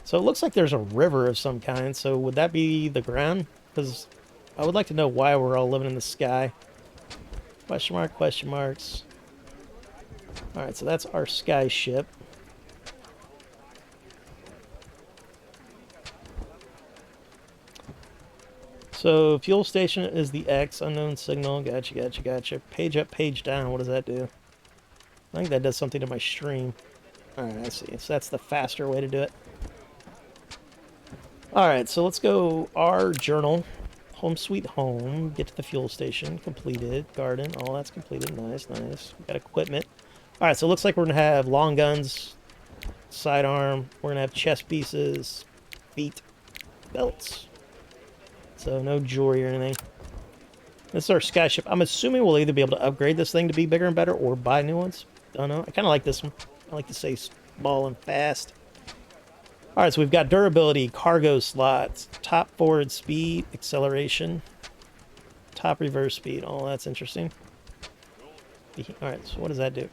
So it looks like there's a river of some kind. So would that be the ground? Because I would like to know why we're all living in the sky. Question mark, question marks. Alright, so that's our sky ship. So, fuel station is the X, unknown signal. Gotcha, gotcha, gotcha. Page up, page down. What does that do? I think that does something to my stream. Alright, I see. So that's the faster way to do it. Alright, so let's go our journal. Home sweet home. Get to the fuel station. Completed. Garden. All that's completed. Nice, nice. We got equipment. Alright, so it looks like we're going to have long guns, sidearm. We're going to have chest pieces, feet, belts. So no jewelry or anything. This is our sky ship. I'm assuming we'll either be able to upgrade this thing to be bigger and better or buy new ones. Don't know. I kind of like this one. I like to say small and fast. Alright, so we've got durability, cargo slots, top forward speed, acceleration, top reverse speed. Oh, that's interesting. Alright, so what does that do?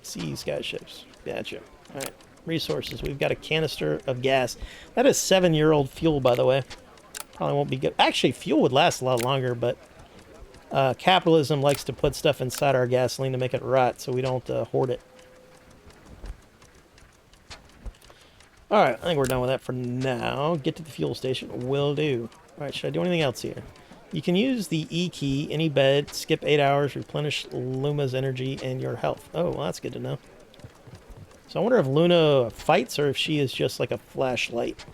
See sky ships. Gotcha. Alright, resources. We've got a canister of gas. That is 7-year-old fuel, by the way. Probably won't be good. Actually, fuel would last a lot longer, but capitalism likes to put stuff inside our gasoline to make it rot, so we don't hoard it. Alright, I think we're done with that for now. Get to the fuel station. Will do. Alright, should I do anything else here? You can use the E key, any bed, skip 8 hours, replenish Luma's energy and your health. Oh, well, that's good to know. So I wonder if Luna fights or if she is just like a flashlight.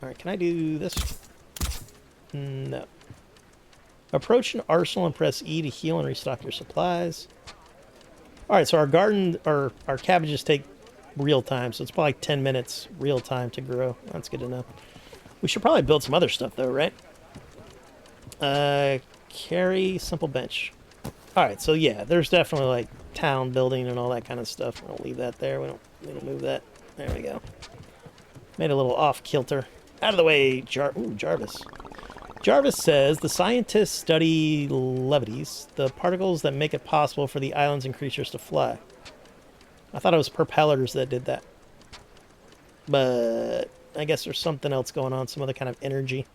Alright, can I do this? No. Approach an arsenal and press E to heal and restock your supplies. Alright, so our garden, our cabbages take real time, so it's probably like 10 minutes real time to grow. That's good to know. We should probably build some other stuff though, right? Carry simple bench. Alright, so yeah, there's definitely like town building and all that kind of stuff. We'll leave that there. We don't move that. There we go. Made a little off kilter. Out of the way, Jarvis. Jarvis says, the scientists study levities, the particles that make it possible for the islands and creatures to fly. I thought it was propellers that did that. But I guess there's something else going on, some other kind of energy.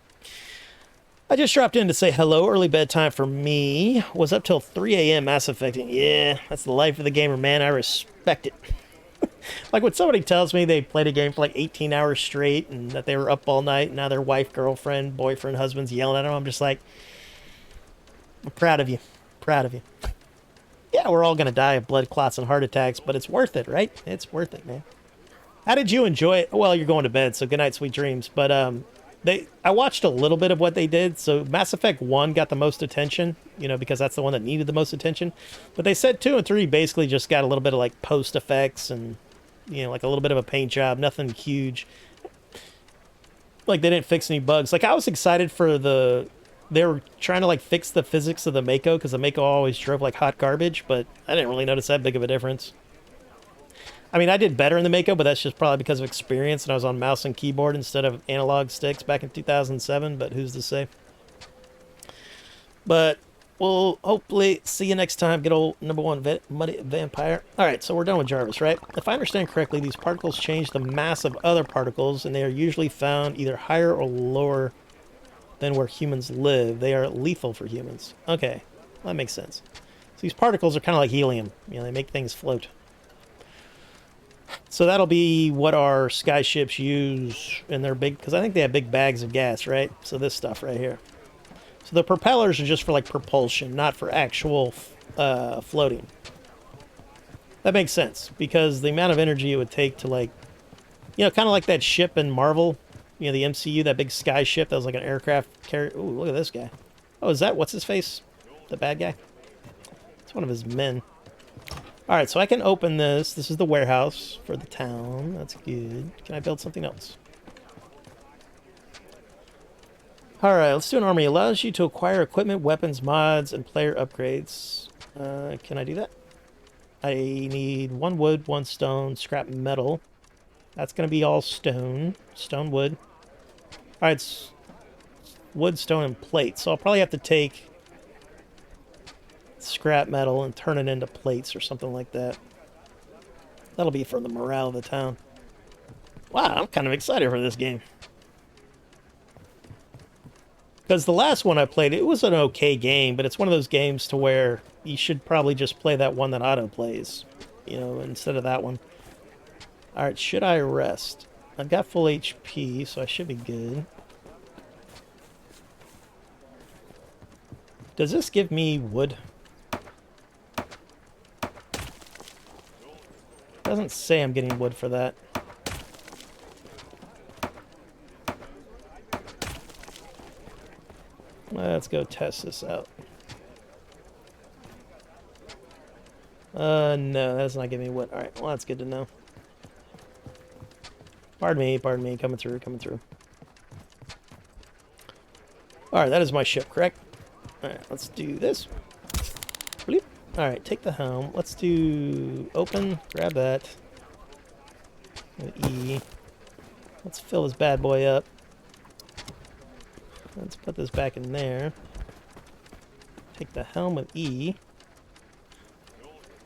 I just dropped in to say hello. Early bedtime for me. Was up till 3 a.m. Mass Effecting. Yeah, that's the life of the gamer, man. I respect it. Like when somebody tells me they played a game for like 18 hours straight and that they were up all night and now their wife, girlfriend, boyfriend, husband's yelling at them, I'm just like, I'm proud of you. Proud of you. Yeah, we're all going to die of blood clots and heart attacks, but it's worth it, right? It's worth it, man. How did you enjoy it? Well, you're going to bed, so good night, sweet dreams. But I watched a little bit of what they did. So Mass Effect 1 got the most attention, you know, because that's the one that needed the most attention. But they said 2 and 3 basically just got a little bit of like post effects and, you know, like a little bit of a paint job, nothing huge. Like they didn't fix any bugs. Like I was excited for they were trying to like fix the physics of the Mako because the Mako always drove like hot garbage, but I didn't really notice that big of a difference. I mean, I did better in the Mako, but that's just probably because of experience, and I was on mouse and keyboard instead of analog sticks back in 2007, but who's to say? But we'll hopefully see you next time. Good old #1 muddy vampire. All right, so we're done with Jarvis, right? If I understand correctly, these particles change the mass of other particles, and they are usually found either higher or lower than where humans live. They are lethal for humans. Okay, that makes sense. So these particles are kind of like helium. You know, they make things float. So that'll be what our skyships use in their big... Because I think they have big bags of gas, right? So this stuff right here. So the propellers are just for, like, propulsion, not for actual floating. That makes sense, because the amount of energy it would take to, like... You know, kind of like that ship in Marvel. You know, the MCU, that big sky ship that was like an aircraft carrier. Ooh, look at this guy. Oh, is that... What's his face? The bad guy? It's one of his men. Alright, so I can open this. This is the warehouse for the town. That's good. Can I build something else? Alright, let's do an armory. It allows you to acquire equipment, weapons, mods, and player upgrades. Can I do that? I need 1 wood, 1 stone, scrap metal. That's going to be all stone. Stone, wood. Alright, it's wood, stone, and plate. So I'll probably have to take scrap metal and turn it into plates or something like that. That'll be for the morale of the town. Wow, I'm kind of excited for this game. Because the last one I played, it was an okay game, but it's one of those games to where you should probably just play that one that auto plays, you know, instead of that one. Alright, should I rest? I've got full HP, so I should be good. Does this give me wood? Doesn't say I'm getting wood for that. Let's go test this out. No, that's not giving me wood. Alright, well, that's good to know. Pardon me, coming through, coming through. Alright, that is my ship, correct? Alright, let's do this. Bleep. Alright, take the helm. Let's do open, grab that. E. Let's fill this bad boy up. Let's put this back in there. Take the helm with E.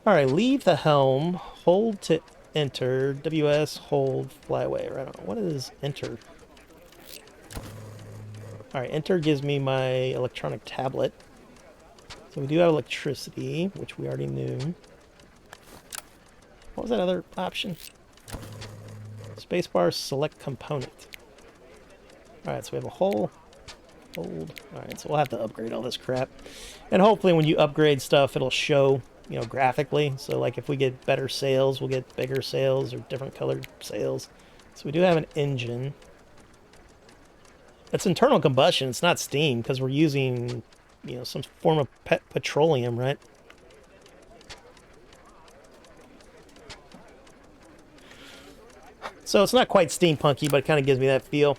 Alright, leave the helm. Hold to enter. WS, hold, fly away. Right on. What is enter? Alright, enter gives me my electronic tablet. So we do have electricity, which we already knew. What was that other option? Spacebar, select component. Alright, so we have a hole. Hold. Alright, so we'll have to upgrade all this crap. And hopefully when you upgrade stuff, it'll show, you know, graphically. So like if we get better sails, we'll get bigger sails or different colored sails. So we do have an engine. It's internal combustion. It's not steam because we're using, you know, some form of petroleum, right? So it's not quite steampunky, but it kind of gives me that feel.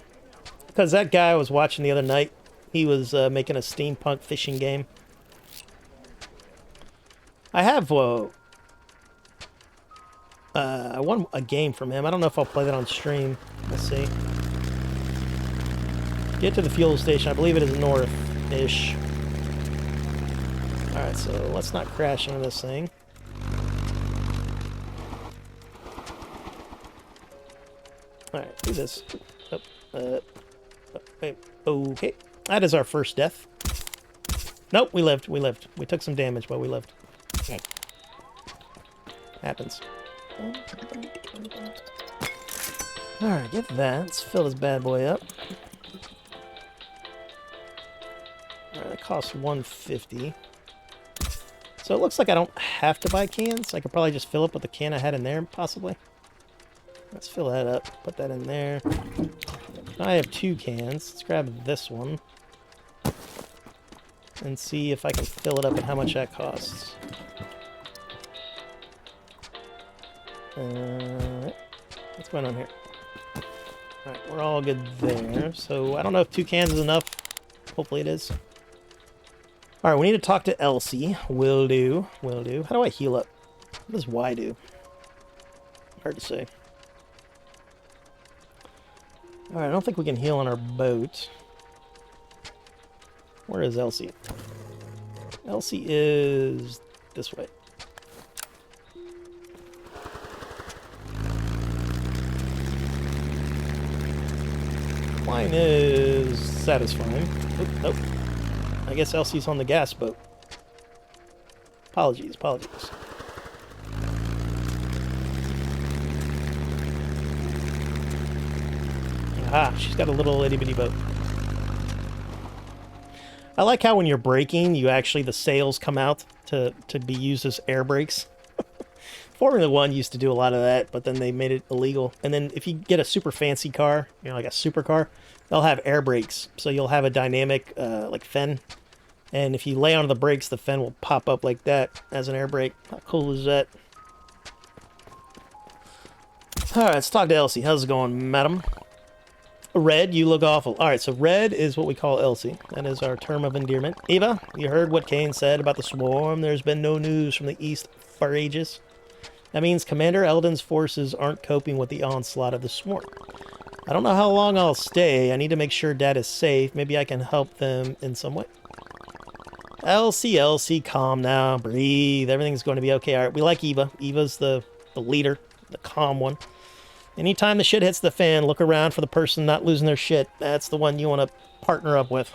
Because that guy I was watching the other night, he was making a steampunk fishing game. I have I won a game from him. I don't know if I'll play that on stream. Let's see. Get to the fuel station. I believe it is north-ish. Alright, so let's not crash into this thing. Alright, do this. Wait, okay. That is our first death. Nope, we lived. We lived. We took some damage, but we lived. Okay. Happens. Alright, get that. Let's fill this bad boy up. Alright, that costs $150. So it looks like I don't have to buy cans. I could probably just fill up with the can I had in there, possibly. Let's fill that up. Put that in there. I have 2 cans. Let's grab this one. And see if I can fill it up and how much that costs. What's going on here? Alright, we're all good there. So I don't know if 2 cans is enough. Hopefully it is. Alright, we need to talk to Elsie. Will do. Will do. How do I heal up? What does Y do? Hard to say. Alright, I don't think we can heal on our boat. Where is Elsie? Elsie is this way. Mine is satisfying. Oop, nope. I guess Elsie's on the gas boat. Apologies, apologies. Aha, she's got a little itty-bitty boat. I like how when you're braking, you actually, the sails come out to be used as air brakes. Formula One used to do a lot of that, but then they made it illegal. And then if you get a super fancy car, you know, like a supercar, they'll have air brakes. So you'll have a dynamic, like, fin. And if you lay on the brakes, the fin will pop up like that as an air brake. How cool is that? Alright, let's talk to Elsie. How's it going, madam? Red, you look awful. Alright, so Red is what we call Elsie. That is our term of endearment. Eva, you heard what Kane said about the swarm. There's been no news from the east for ages. That means Commander Eldon's forces aren't coping with the onslaught of the swarm. I don't know how long I'll stay. I need to make sure Dad is safe. Maybe I can help them in some way. Elsie, calm now. Breathe. Everything's going to be okay. Alright, we like Eva. Eva's the leader, the calm one. Anytime the shit hits the fan, look around for the person not losing their shit. That's the one you want to partner up with.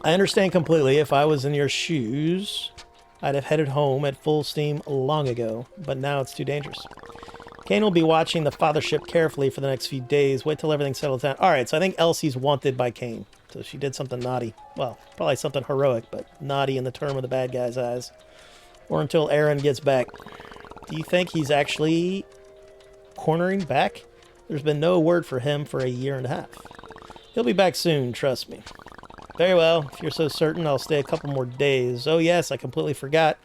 I understand completely. If I was in your shoes, I'd have headed home at full steam long ago. But now it's too dangerous. Kane will be watching the fathership carefully for the next few days. Wait till everything settles down. Alright, so I think Elsie's wanted by Kane. So she did something naughty. Well, probably something heroic, but naughty in the term of the bad guy's eyes. Or until Aaron gets back. Do you think he's actually cornering back? There's been no word for him for a year and a half. He'll be back soon, trust me. Very well, if you're so certain, I'll stay a couple more days. Oh yes, I completely forgot.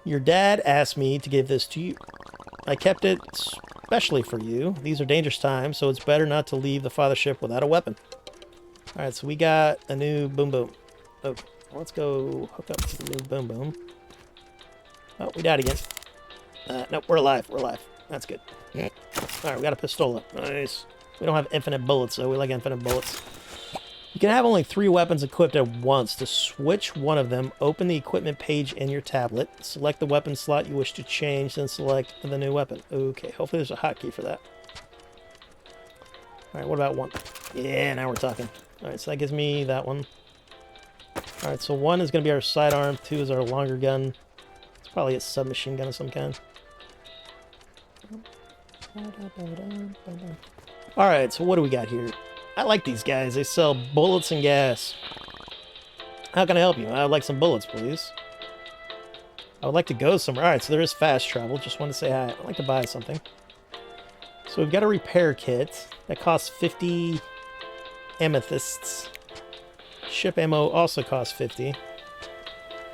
Your dad asked me to give this to you. I kept it especially for you. These are dangerous times, so it's better not to leave the fathership without a weapon. Alright, so we got a new boom boom. Okay, let's go hook up to the new boom boom. Oh, we died again. Nope, we're alive. We're alive. That's good. Alright, we got a pistola. Nice. We don't have infinite bullets, so we like infinite bullets. You can have only 3 weapons equipped at once. To switch one of them, open the equipment page in your tablet. Select the weapon slot you wish to change, then select the new weapon. Okay, hopefully there's a hotkey for that. Alright, what about 1? Yeah, now we're talking. Alright, so that gives me that one. Alright, so 1 is going to be our sidearm, 2 is our longer gun. It's probably a submachine gun of some kind. Alright, so what do we got here? I like these guys. They sell bullets and gas. How can I help you? I would like some bullets, please. I would like to go somewhere. Alright, so there is fast travel. Just want to say hi. I'd like to buy something. So we've got a repair kit. That costs 50 amethysts. Ship ammo also costs 50.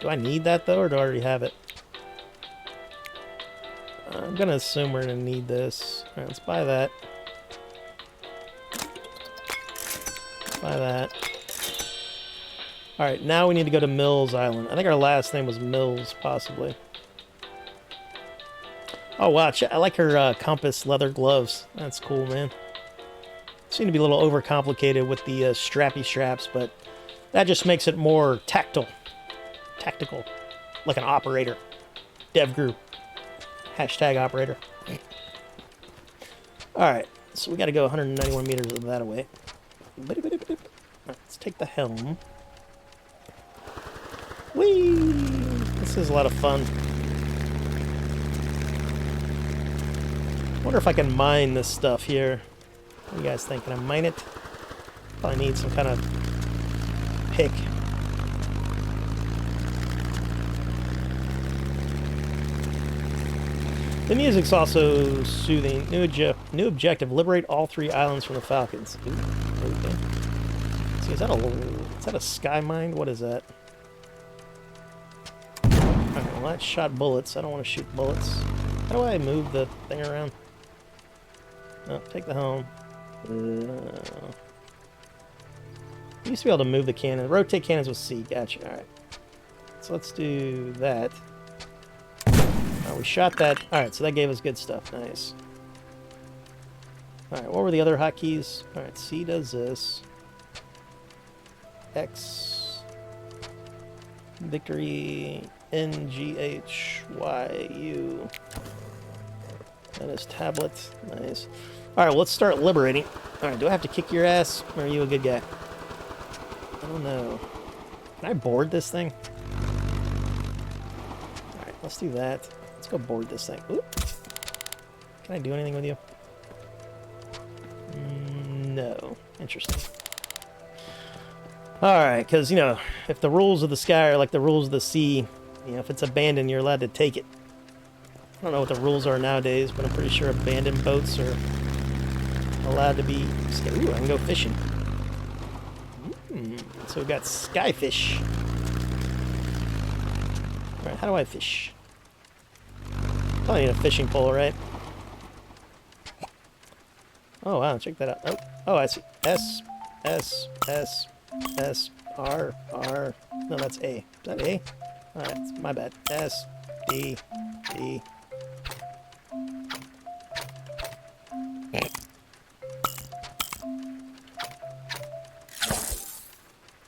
Do I need that, though, or do I already have it? I'm going to assume we're going to need this. Alright, let's buy that. Buy that. Alright, now we need to go to Mills Island. I think our last name was Mills, possibly. Oh, wow. I like her compass leather gloves. That's cool, man. Seem to be a little overcomplicated with the strappy straps, but that just makes it more tactile. Tactical. Like an operator. Dev group. Hashtag operator. Alright, so we gotta go 191 meters of that away. Alright, let's take the helm. Whee! This is a lot of fun. Wonder if I can mine this stuff here. What do you guys think? Can I mine it? Probably need some kind of pick. The music's also soothing. New objective: liberate all 3 islands from the Falcons. Ooh, okay. See, is that a sky mine? What is that? Alright, well that shot bullets. I don't want to shoot bullets. How do I move the thing around? Oh, take the helm. You used to be able to move the cannon. Rotate cannons with C. Gotcha. Alright. So let's do that. We shot that. Alright, so that gave us good stuff. Nice. Alright, what were the other hotkeys? Alright, C does this. X Victory NGHYU. That is tablet. Nice. Alright, well, let's start liberating. Alright, do I have to kick your ass? Or are you a good guy? I don't know. Can I board this thing? Alright, let's do that. Let's go board this thing. Oop. Can I do anything with you? No. Interesting. Alright, because, you know, if the rules of the sky are like the rules of the sea, you know, if it's abandoned, you're allowed to take it. I don't know what the rules are nowadays, but I'm pretty sure abandoned boats are allowed to be... Ooh, I can go fishing. So we've got skyfish. Alright, how do I fish? Probably need a fishing pole, right? Oh, wow, check that out. Oh, I see. S, S, S, S, R, R. No, that's A. Is that A? Alright, my bad. S, D, D.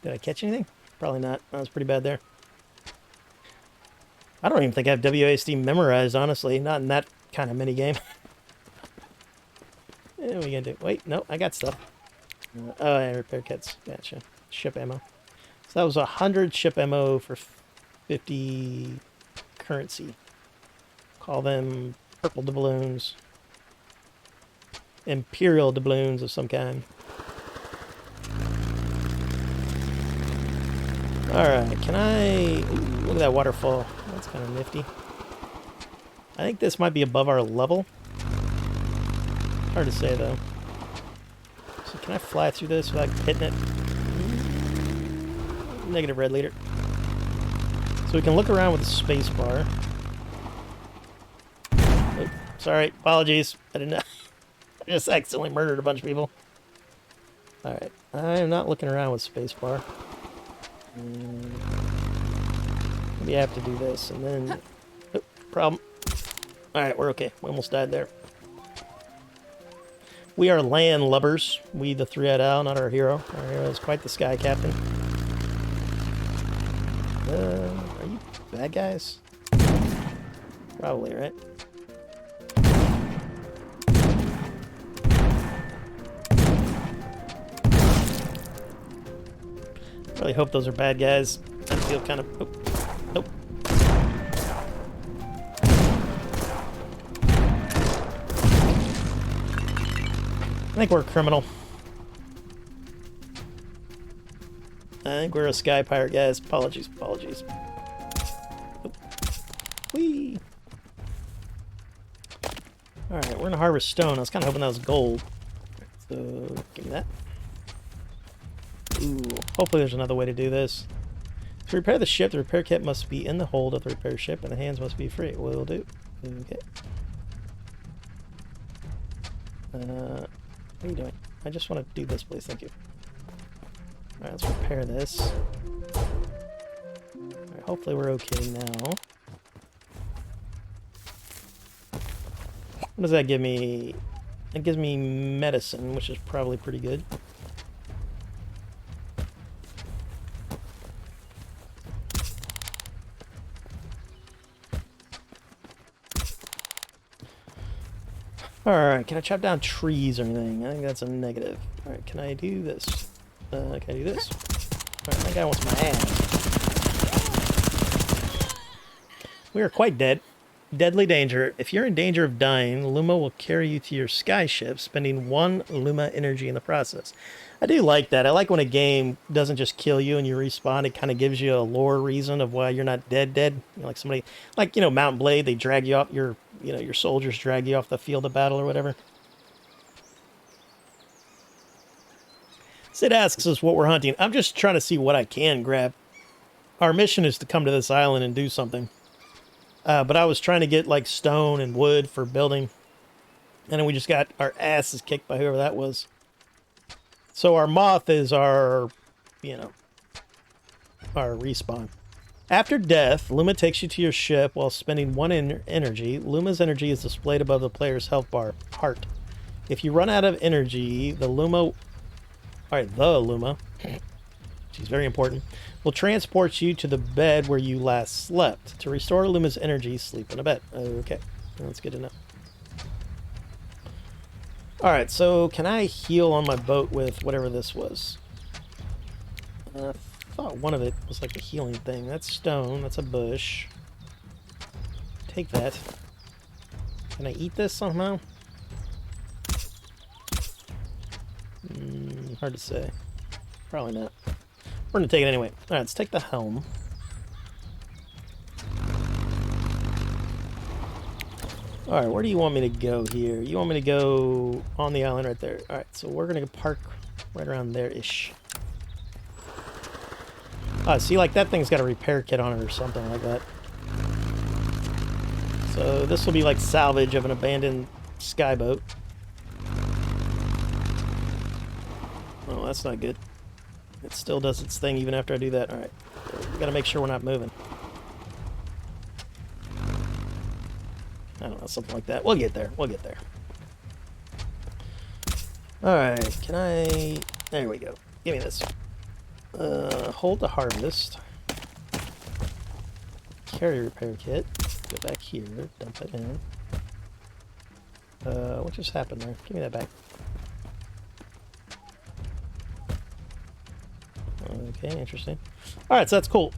Did I catch anything? Probably not. That was pretty bad there. I don't even think I have WASD memorized, honestly. Not in that kind of minigame. What are we gonna do? Wait, no, I got stuff. Oh, yeah, repair kits. Gotcha. Ship ammo. So that was 100 ship ammo for 50 currency. Call them purple doubloons. Imperial doubloons of some kind. Alright, can I... Ooh, look at that waterfall. That's kind of nifty. I think this might be above our level. Hard to say, though. So can I fly through this without hitting it? Negative red leader. So we can look around with the space bar. Oh, sorry, apologies. I didn't know. I just accidentally murdered a bunch of people. Alright, I am not looking around with space bar. Maybe I have to do this, and then... Oh, problem. Alright, we're okay. We almost died there. We are land lubbers. We, the three-eyed owl, not our hero. Our hero is quite the sky captain. Are you bad guys? Probably, right? Really hope those are bad guys. I feel kind of... Oh. Nope. I think we're a criminal. I think we're a sky pirate, guys. Apologies, apologies. Oh. Whee! Alright, we're gonna harvest stone. I was kind of hoping that was gold. So, give me that. Ooh, hopefully there's another way to do this. To repair the ship, the repair kit must be in the hold of the repair ship, and the hands must be free. Will do. Okay. What are you doing? I just want to do this, please. Thank you. Alright, let's repair this. Alright, hopefully we're okay now. What does that give me? It gives me medicine, which is probably pretty good. Alright, can I chop down trees or anything? I think that's a negative. Alright, can I do this? Can I do this? Alright, that guy wants my ass. We are quite dead. Deadly danger. If you're in danger of dying, Luma will carry you to your sky ship, spending 1 Luma energy in the process. I do like that. I like when a game doesn't just kill you and you respawn. It kind of gives you a lore reason of why you're not dead. You know, like somebody, like, you know, Mount Blade, they drag you off, your soldiers drag you off the field of battle or whatever. Sid asks us what we're hunting. I'm just trying to see what I can grab. Our mission is to come to this island and do something. But I was trying to get, like, stone and wood for building. And then we just got our asses kicked by whoever that was. So our moth is our, you know, our respawn. After death, Luma takes you to your ship while spending 1 energy. Luma's energy is displayed above the player's health bar. Heart. If you run out of energy, the Luma She's very important. Will transport you to the bed where you last slept. To restore Luma's energy, sleep in a bed. Okay, that's good to know. Alright, so can I heal on my boat with whatever this was? I thought one of it was like a healing thing. That's stone, that's a bush. Take that. Can I eat this somehow? Hard to say. Probably not. We're gonna take it anyway. Alright, let's take the helm. Alright, where do you want me to go here? You want me to go on the island right there. Alright, so we're gonna park right around there-ish. See, like that thing's got a repair kit on it or something like that. So this will be like salvage of an abandoned skyboat. Oh, that's not good. It still does its thing even after I do that. Alright, we gotta make sure we're not moving. I don't know, something like that. We'll get there. We'll get there. Alright, can I... There we go. Give me this. Hold the harvest. Carry repair kit. Go back here. Dump it in. What just happened there? Give me that back. Okay, interesting. Alright, so that's cool.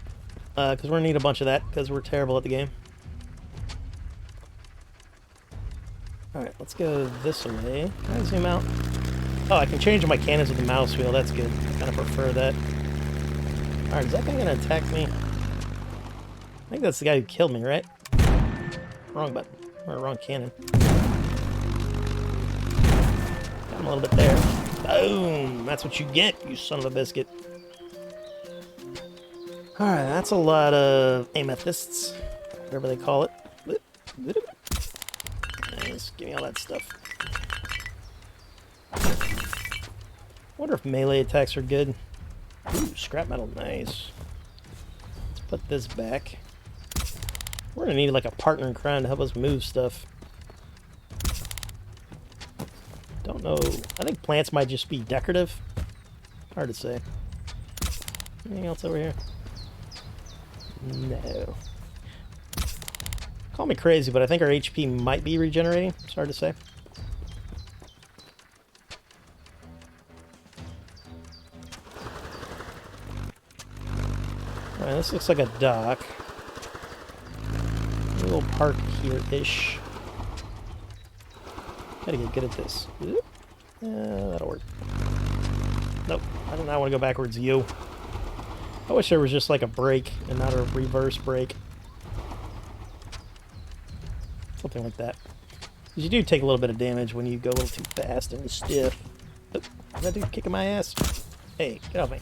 Because we're going to need a bunch of that, because we're terrible at the game. Alright, let's go this way. Can I zoom out? Oh, I can change my cannons with the mouse wheel. That's good. I kind of prefer that. Alright, is that guy going to attack me? I think that's the guy who killed me, right? Wrong button. Or wrong cannon. Got him a little bit there. Boom! That's what you get, you son of a biscuit. Alright, that's a lot of amethysts. Whatever they call it. Nice, give me all that stuff. Wonder if melee attacks are good. Ooh, scrap metal, nice. Let's put this back. We're gonna need like a partner in crime to help us move stuff. Don't know. I think plants might just be decorative. Hard to say. Anything else over here? No. Call me crazy, but I think our HP might be regenerating. It's hard to say. Alright, this looks like a dock. A little park here-ish. Gotta get good at this. That'll work. Nope, I do not want to go backwards, you. I wish there was just like a brake and not a reverse brake. Something like that. Because you do take a little bit of damage when you go a little too fast and stiff. Oh, is that dude kicking my ass? Hey, get off me.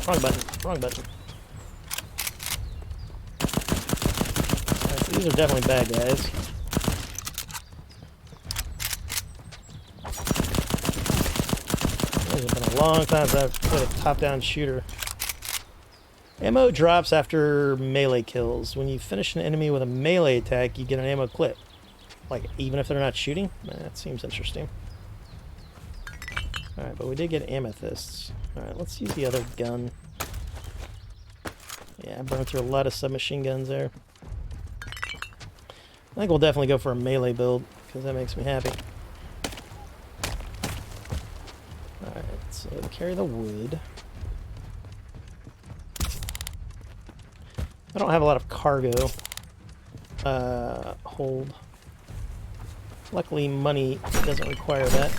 Wrong button. Wrong button. Alright, so these are definitely bad guys. It's been a long time since I've played a top-down shooter. Ammo drops after melee kills. When you finish an enemy with a melee attack, you get an ammo clip. Like, even if they're not shooting? That seems interesting. Alright, but we did get amethysts. Alright, let's use the other gun. Yeah, I burned through a lot of submachine guns there. I think we'll definitely go for a melee build, because that makes me happy. Alright, so carry the wood. I don't have a lot of cargo. Hold. Luckily, money doesn't require that.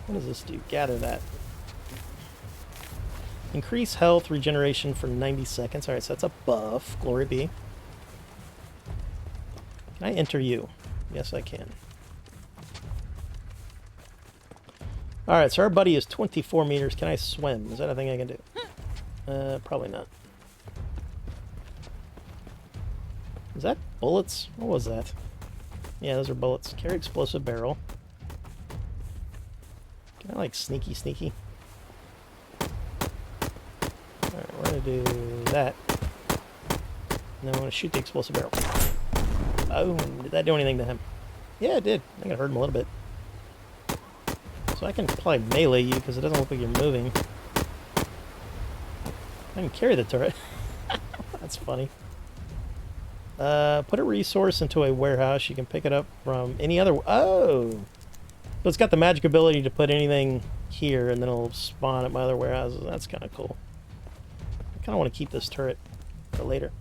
What does this do? Gather that. Increase health regeneration for 90 seconds. Alright, so that's a buff. Glory be. Can I enter you? Yes, I can. Alright, so our buddy is 24 meters. Can I swim? Is that a thing I can do? Probably not. Is that bullets? What was that? Yeah, those are bullets. Carry explosive barrel. Can I, like, sneaky? Alright, we're gonna do that. And then we're gonna shoot the explosive barrel. Oh, did that do anything to him? Yeah, it did. I think it hurt him a little bit. So I can probably melee you because it doesn't look like you're moving. I can carry the turret. That's funny. Put a resource into a warehouse. You can pick it up from any other... Oh! So it's got the magic ability to put anything here, and then it'll spawn at my other warehouses. That's kind of cool. I kind of want to keep this turret for later.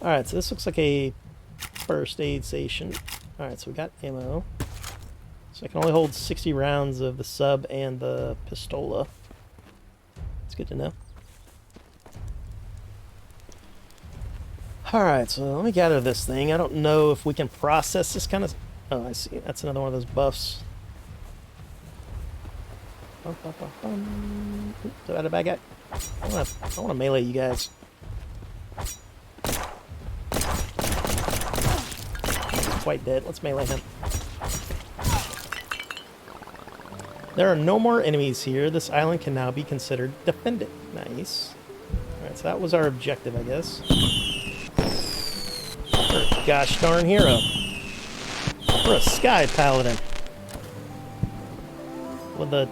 Alright, so this looks like a first aid station. Alright, so we got ammo. So I can only hold 60 rounds of the sub and the pistola. It's good to know. Alright, so let me gather this thing. I don't know if we can process this kind of... Oh, I see. That's another one of those buffs. Bum, bum, bum, bum. Ooh, is that a bad guy? I want to melee you guys. He's quite dead. Let's melee him. There are no more enemies here. This island can now be considered defended. Nice. Alright, so that was our objective, I guess. We're a gosh darn hero. We're a sky paladin. With a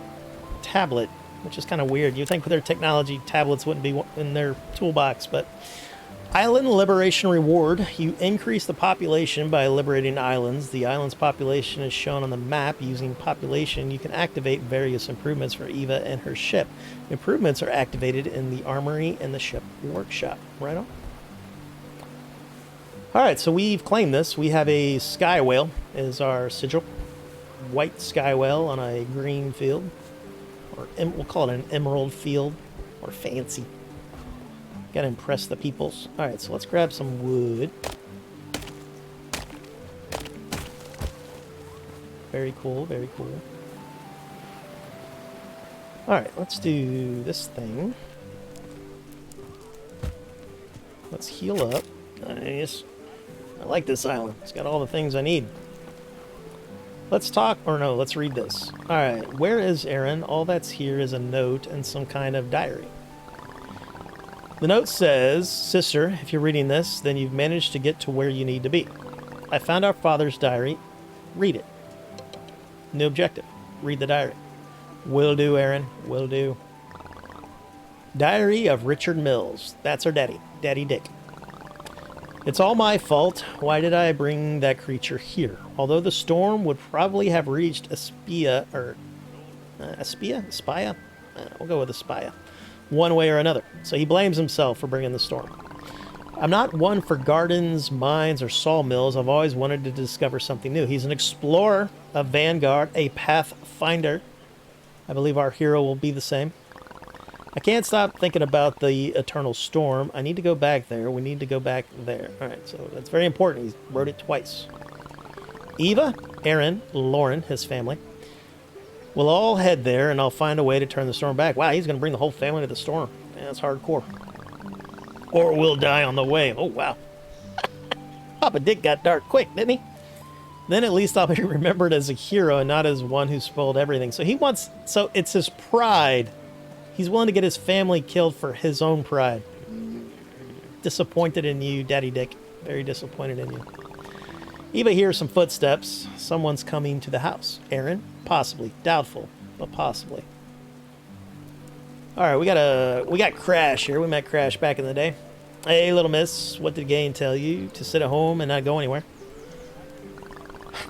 tablet, which is kind of weird. You'd think with their technology, tablets wouldn't be in their toolbox, but... Island Liberation Reward. You increase the population by liberating islands. The island's population is shown on the map. Using population, you can activate various improvements for Eva and her ship. Improvements are activated in the armory and the ship workshop. Right on. Alright, so we've claimed this. We have a sky whale as our sigil. White sky whale on a green field. Or we'll call it an emerald field. Or fancy. Gotta impress the peoples. Alright, so let's grab some wood. Very cool, very cool. Alright, let's do this thing. Let's heal up. Nice. I like this island. It's got all the things I need. Let's talk, or no, let's read this. Alright, where is Aaron? All that's here is a note and some kind of diary. The note says, Sister, if you're reading this, then you've managed to get to where you need to be. I found our father's diary. Read it. New objective. Read the diary. Will do, Aaron. Will do. Diary of Richard Mills. That's our daddy. Daddy Dick. It's all my fault. Why did I bring that creature here? Although the storm would probably have reached Aspia, or... Aspia? Aspia? We'll go with Aspia. One way or another. So he blames himself for bringing the storm. I'm not one for gardens, mines, or sawmills. I've always wanted to discover something new. He's an explorer, a vanguard, a pathfinder. I believe our hero will be the same. I can't stop thinking about the eternal storm. I need to go back there. We need to go back there. Alright, so that's very important. He wrote it twice. Eva, Aaron, Lauren, his family. We'll all head there, and I'll find a way to turn the storm back. Wow, he's going to bring the whole family to the storm. Man, that's hardcore. Or we'll die on the way. Oh, wow. Papa Dick got dark quick, didn't he? Then at least I'll be remembered as a hero and not as one who spoiled everything. So he wants... So it's his pride. He's willing to get his family killed for his own pride. Disappointed in you, Daddy Dick. Very disappointed in you. Eva hears some footsteps. Someone's coming to the house. Aaron? Possibly. Doubtful, but possibly. Alright, we got Crash here. We met Crash back in the day. Hey, little miss. What did Gain tell you? To sit at home and not go anywhere.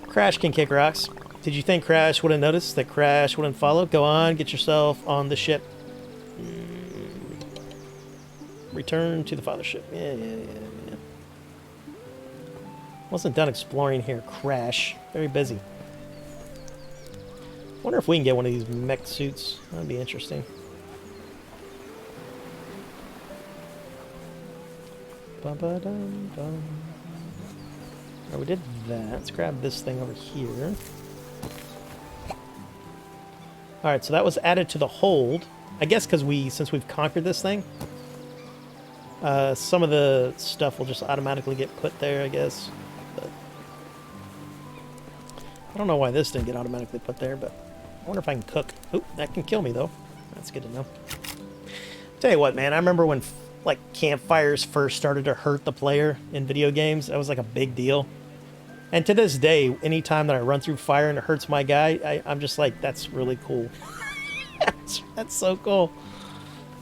Crash can kick rocks. Did you think Crash would have noticed that Crash wouldn't follow? Go on, get yourself on the ship. Return to the fathership. Yeah. Wasn't done exploring here. Crash. Very busy. Wonder if we can get one of these mech suits. That'd be interesting. Ba-ba-dum-dum. Alright, we did that. Let's grab this thing over here. Alright, so that was added to the hold. I guess because since we've conquered this thing, some of the stuff will just automatically get put there, I guess. But I don't know why this didn't get automatically put there, but I wonder if I can cook. Oop, that can kill me, though. That's good to know. Tell you what, man, I remember when like campfires first started to hurt the player in video games. That was like a big deal. And to this day, anytime that I run through fire and it hurts my guy, I'm just like, that's really cool. That's so cool.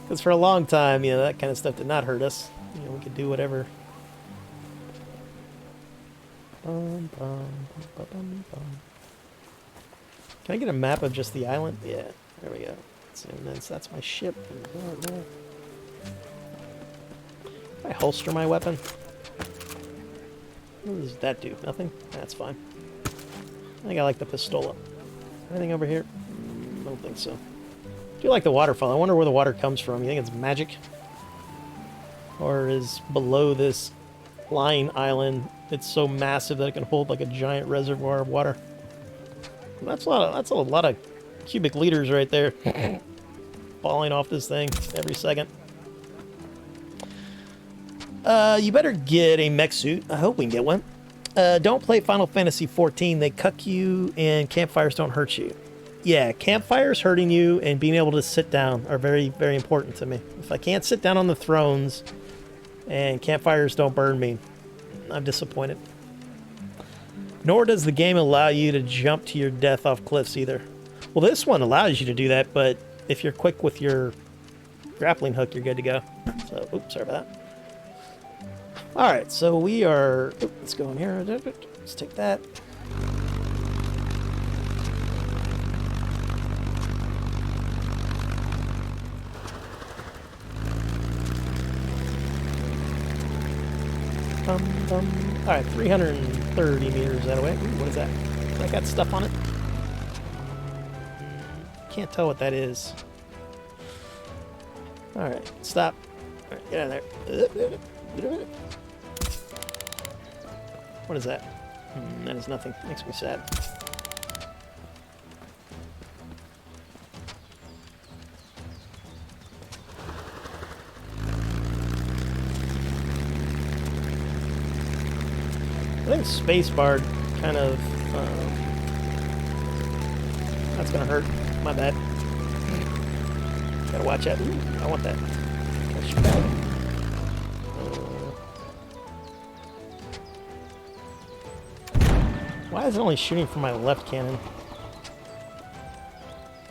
Because for a long time, you know, that kind of stuff did not hurt us. You know, we could do whatever. Bum, bum, bum, bum, bum. Can I get a map of just the island? Yeah, there we go. That's my ship. I holster my weapon. What does that do? Nothing? That's fine. I think I like the pistola. Anything over here? I don't think so. I do like the waterfall. I wonder where the water comes from. You think it's magic? Or is below this flying island, it's so massive that it can hold like a giant reservoir of water? That's a lot of cubic liters right there. Falling off this thing every second. You better get a mech suit. I hope we can get one. Don't play Final Fantasy XIV. They cuck you and campfires don't hurt you. Yeah, campfires hurting you and being able to sit down are very, very important to me. If I can't sit down on the thrones and campfires don't burn me, I'm disappointed. Nor does the game allow you to jump to your death off cliffs either. Well, this one allows you to do that, but if you're quick with your grappling hook, you're good to go. So, oops, sorry about that. Alright, so we are... let's go in here. Let's take that. Alright, 330 meters that way. Ooh, what is that? I got stuff on it. Can't tell what that is. Alright, stop. Alright, get out of there. What is that? That is nothing. Makes me sad. I think spacebar kind of... that's gonna hurt. My bad. Gotta watch out. Ooh, I want that. Why is it only shooting from my left cannon?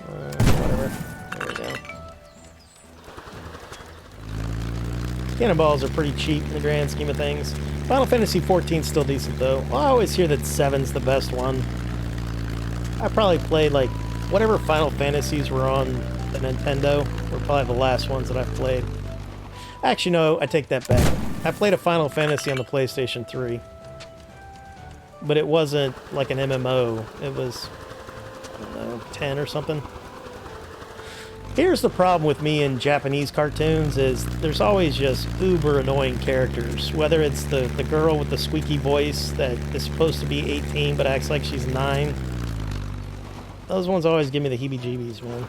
Whatever. There we go. Cannonballs are pretty cheap in the grand scheme of things. Final Fantasy XIV is still decent though. Well, I always hear that 7's the best one. I probably played like whatever Final Fantasies were on the Nintendo were probably the last ones that I've played. Actually, no, I take that back. I played a Final Fantasy on the PlayStation 3. But it wasn't like an MMO. It was, I don't know, 10 or something. Here's the problem with me in Japanese cartoons is there's always just uber annoying characters. Whether it's the girl with the squeaky voice that is supposed to be 18 but acts like she's 9. Those ones always give me the heebie-jeebies, man.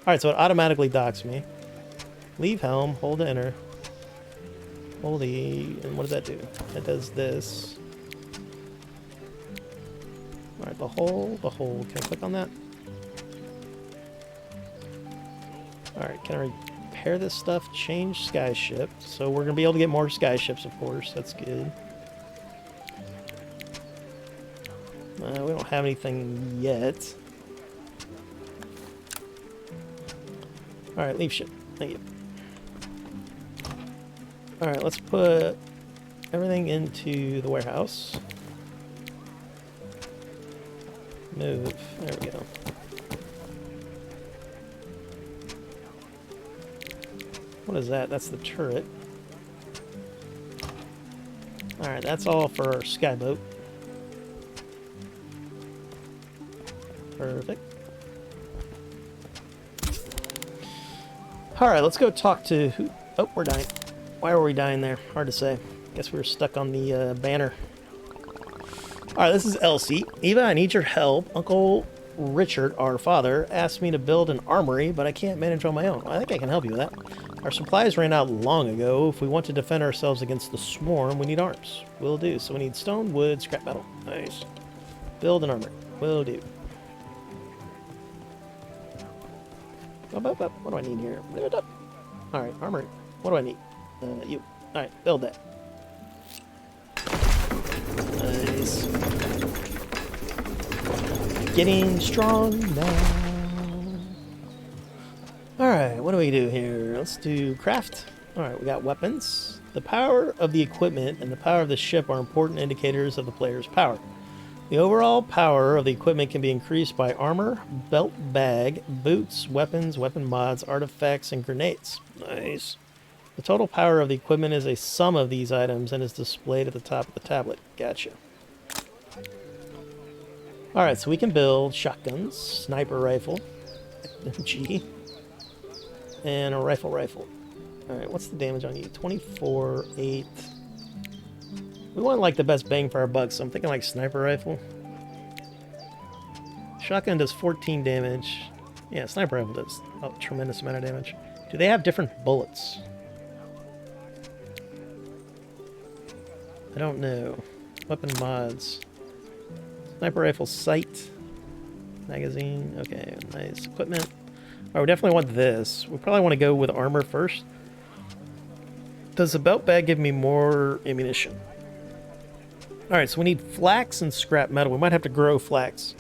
Alright, so it automatically docks me. Leave helm, hold to enter. Hold E, and what does that do? It does this. Alright, the hole. Can I click on that? Alright, can I repair this stuff? Change sky ship. So we're going to be able to get more sky ships, of course. That's good. We don't have anything yet. Alright, leave ship. Thank you. Alright, let's put everything into the warehouse. Move. There we go. What is that? That's the turret. Alright, that's all for our skyboat. Perfect. Alright, let's go talk to who... Oh, we're dying. Why were we dying there? Hard to say. Guess we were stuck on the banner. Alright, this is Elsie. Eva, I need your help. Uncle Richard, our father, asked me to build an armory, but I can't manage on my own. I think I can help you with that. Our supplies ran out long ago. If we want to defend ourselves against the swarm, we need arms. Will do. So we need stone, wood, scrap metal. Nice. Build an armory. Will do. What do I need here? Alright, armory. What do I need? You. Alright, build that. Nice. Getting strong now. what do we do here? Let's do craft. All right, we got weapons. The power of the equipment and the power of the ship are important indicators of the player's power. The overall power of the equipment can be increased by armor, belt bag, boots, weapons, weapon mods, artifacts, and grenades. Nice. The total power of the equipment is a sum of these items and is displayed at the top of the tablet. Gotcha. Alright, so we can build shotguns, sniper rifle, G, and a rifle. Alright, what's the damage on you? 24, 8. We want like the best bang for our buck, so I'm thinking like sniper rifle. Shotgun does 14 damage. Yeah, sniper rifle does a tremendous amount of damage. Do they have different bullets? I don't know. Weapon mods. Sniper rifle sight. Magazine. Okay, nice. Equipment. Alright, we definitely want this. We probably want to go with armor first. Does the belt bag give me more ammunition? Alright, so we need flax and scrap metal. We might have to grow flax.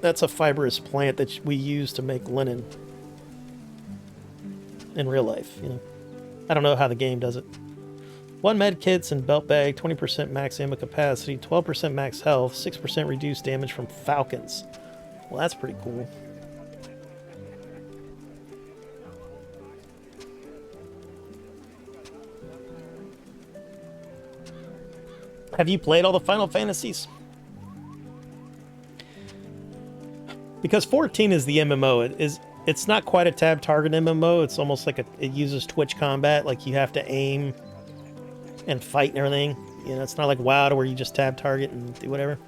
That's a fibrous plant that we use to make linen. In real life, you know. I don't know how the game does it. 1 med kits and belt bag, 20% max ammo capacity, 12% max health, 6% reduced damage from falcons. Well, that's pretty cool. Have you played all the Final Fantasies? Because 14 is the MMO. It's not quite a tab target MMO. It's almost like it uses Twitch combat. Like you have to aim and fight and everything. You know, it's not like WoW where you just tab target and do whatever.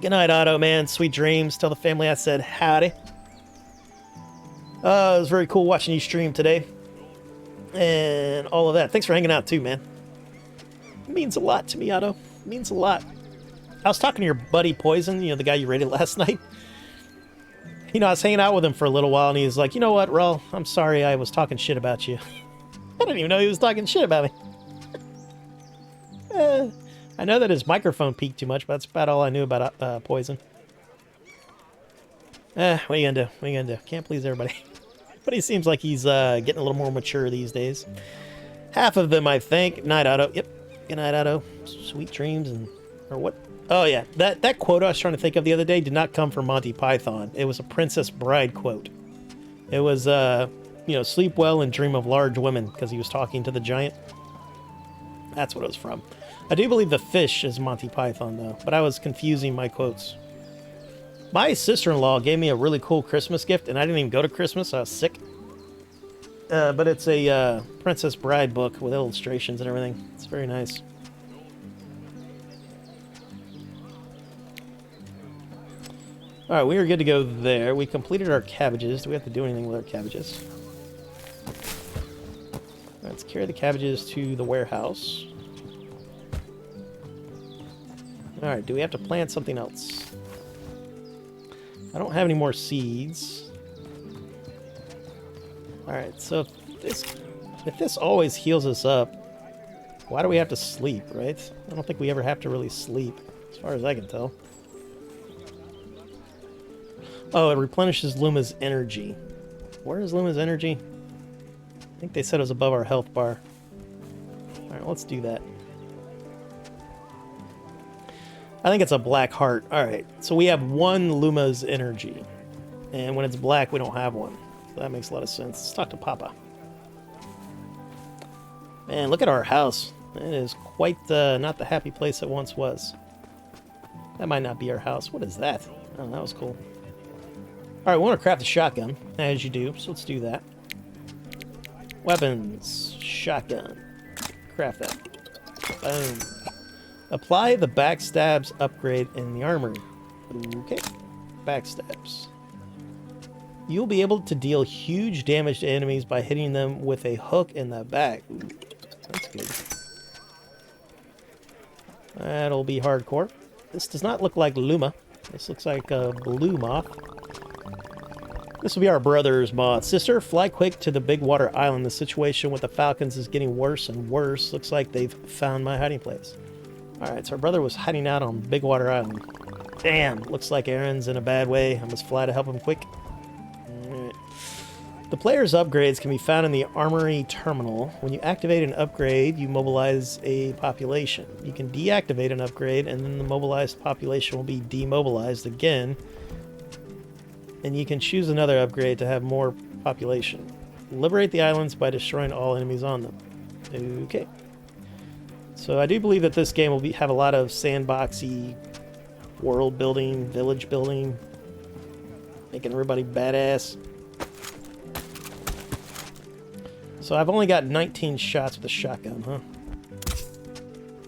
Good night, Otto, man. Sweet dreams. Tell the family I said howdy. It was very cool watching you stream today. And all of that. Thanks for hanging out too, man. It means a lot to me, Otto. It means a lot. I was talking to your buddy Poison, you know, the guy you raided last night. You know, I was hanging out with him for a little while, and he was like, you know what, Raul, I'm sorry I was talking shit about you. I didn't even know he was talking shit about me. I know that his microphone peaked too much, but that's about all I knew about Poison. What are you gonna do? What are you gonna do? Can't please everybody. But he seems like he's getting a little more mature these days. Half of them, I think. Night, Otto. Yep. Good night, Otto. Sweet dreams and... Or what? Oh, yeah. That quote I was trying to think of the other day did not come from Monty Python. It was a Princess Bride quote. It was, you know, sleep well and dream of large women, because he was talking to the giant. That's what it was from. I do believe the fish is Monty Python, though, but I was confusing my quotes. My sister-in-law gave me a really cool Christmas gift, and I didn't even go to Christmas. I was sick. But it's a Princess Bride book with illustrations and everything. It's very nice. Alright, we are good to go there. We completed our cabbages. Do we have to do anything with our cabbages? Let's carry the cabbages to the warehouse. Alright, do we have to plant something else? I don't have any more seeds. Alright, so if this always heals us up, why do we have to sleep, right? I don't think we ever have to really sleep, as far as I can tell. Oh, it replenishes Luma's energy. Where is Luma's energy? I think they said it was above our health bar. Alright, let's do that. I think it's a black heart. Alright, so we have 1 Luma's energy. And when it's black, we don't have one. So that makes a lot of sense. Let's talk to Papa. Man, look at our house. It is quite not the happy place it once was. That might not be our house. What is that? Oh, that was cool. Alright, we want to craft a shotgun, as you do, so let's do that. Weapons. Shotgun. Craft that. Boom. Apply the backstabs upgrade in the armory. Okay. Backstabs. You'll be able to deal huge damage to enemies by hitting them with a hook in the back. Ooh, that's good. That'll be hardcore. This does not look like Luma. This looks like a blue moth. This will be our brother's moth. Sister, fly quick to the Big Water Island. The situation with the falcons is getting worse and worse. Looks like they've found my hiding place. Alright, so our brother was hiding out on Big Water Island. Damn, looks like Aaron's in a bad way. I must fly to help him quick. The player's upgrades can be found in the Armory Terminal. When you activate an upgrade, you mobilize a population. You can deactivate an upgrade, and then the mobilized population will be demobilized again. And you can choose another upgrade to have more population. Liberate the islands by destroying all enemies on them. Okay. So I do believe that this game will have a lot of sandboxy world building, village building, making everybody badass. So I've only got 19 shots with a shotgun, huh?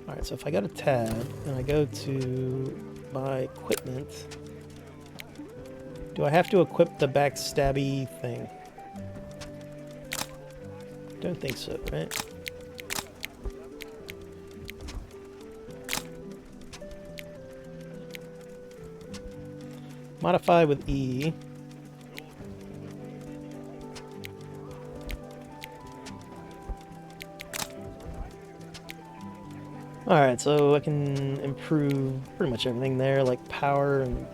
Alright, so if I go to tab and I go to my equipment, do I have to equip the backstabby thing? Don't think so, right? Modify with E. Alright, so I can improve pretty much everything there, like power and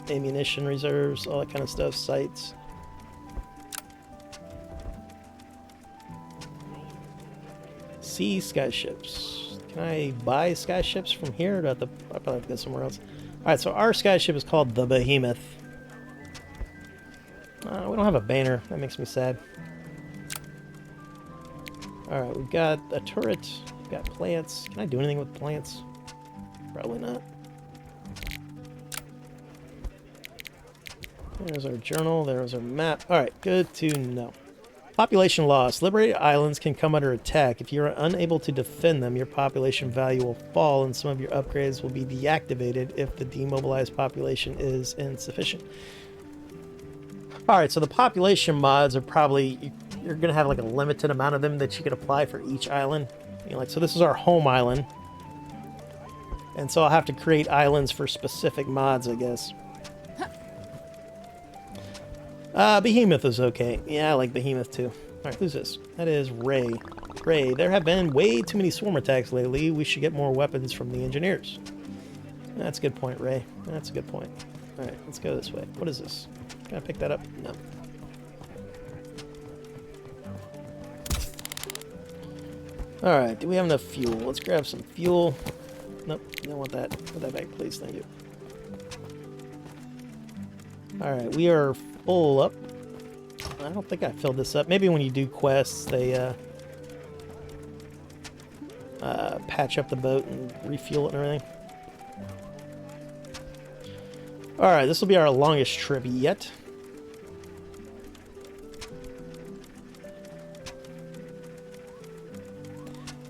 ammunition reserves, all that kind of stuff, sights. Sea skyships. Can I buy skyships from here? Or do I probably have to go somewhere else. Alright, so our skyship is called the Behemoth. We don't have a banner. That makes me sad. Alright, we've got a turret. We've got plants. Can I do anything with plants? Probably not. There's our journal. There's our map. Alright, good to know. Population loss. Liberated islands can come under attack. If you are unable to defend them, your population value will fall and some of your upgrades will be deactivated if the demobilized population is insufficient. Alright, so the population mods are probably... You're going to have like a limited amount of them that you can apply for each island. You know, like, so this is our home island. And so I'll have to create islands for specific mods, I guess. Behemoth is okay. Yeah, I like Behemoth too. Alright, who's this? That is Ray. Ray, there have been way too many swarm attacks lately. We should get more weapons from the engineers. That's a good point, Ray. That's a good point. Alright, let's go this way. What is this? Can I pick that up? No. Alright, do we have enough fuel? Let's grab some fuel. Nope, don't want that. Put that back, please. Thank you. Alright, we are full up. I don't think I filled this up. Maybe when you do quests, they patch up the boat and refuel it and everything. Alright, this will be our longest trip yet.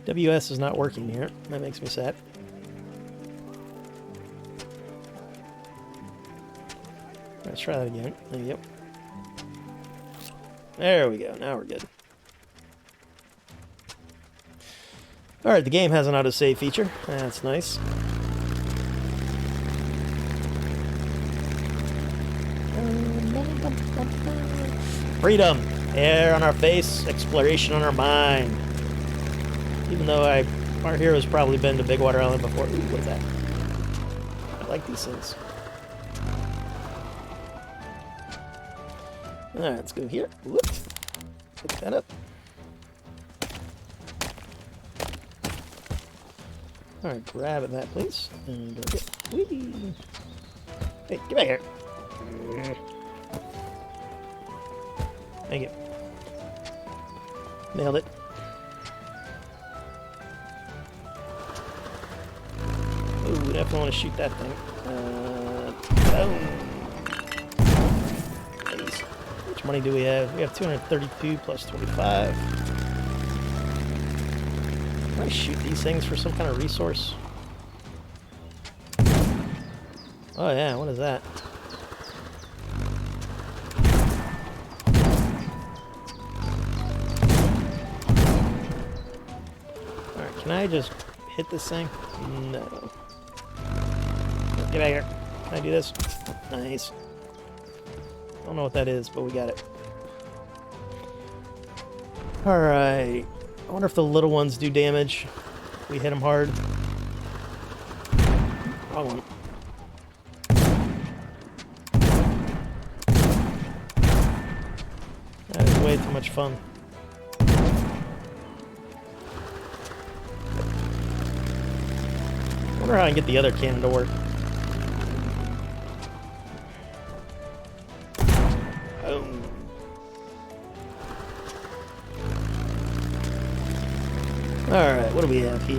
WS is not working here. That makes me sad. Let's try that again. There you go. There we go. Now we're good. Alright, the game has an autosave feature. That's nice. Freedom! Air on our face, exploration on our mind. Even though our hero's probably been to Big Water Island before. Ooh, what is that? I like these things. Alright, let's go here. Whoop. Pick that up. Alright, grab that, please. And go get. Whee! Hey, get back here. Thank you. Nailed it. Ooh, definitely want to shoot that thing. Boom. Nice. How much money do we have? We have 232 plus 25. Can I shoot these things for some kind of resource? Oh yeah, what is that? Alright, can I just hit this thing? No. Get back here. Can I do this? Nice. I don't know what that is, but we got it. Alright. I wonder if the little ones do damage if we hit them hard. Wrong one. much fun. I wonder how I can get the other cannon to work. Oh. Alright, what do we have here?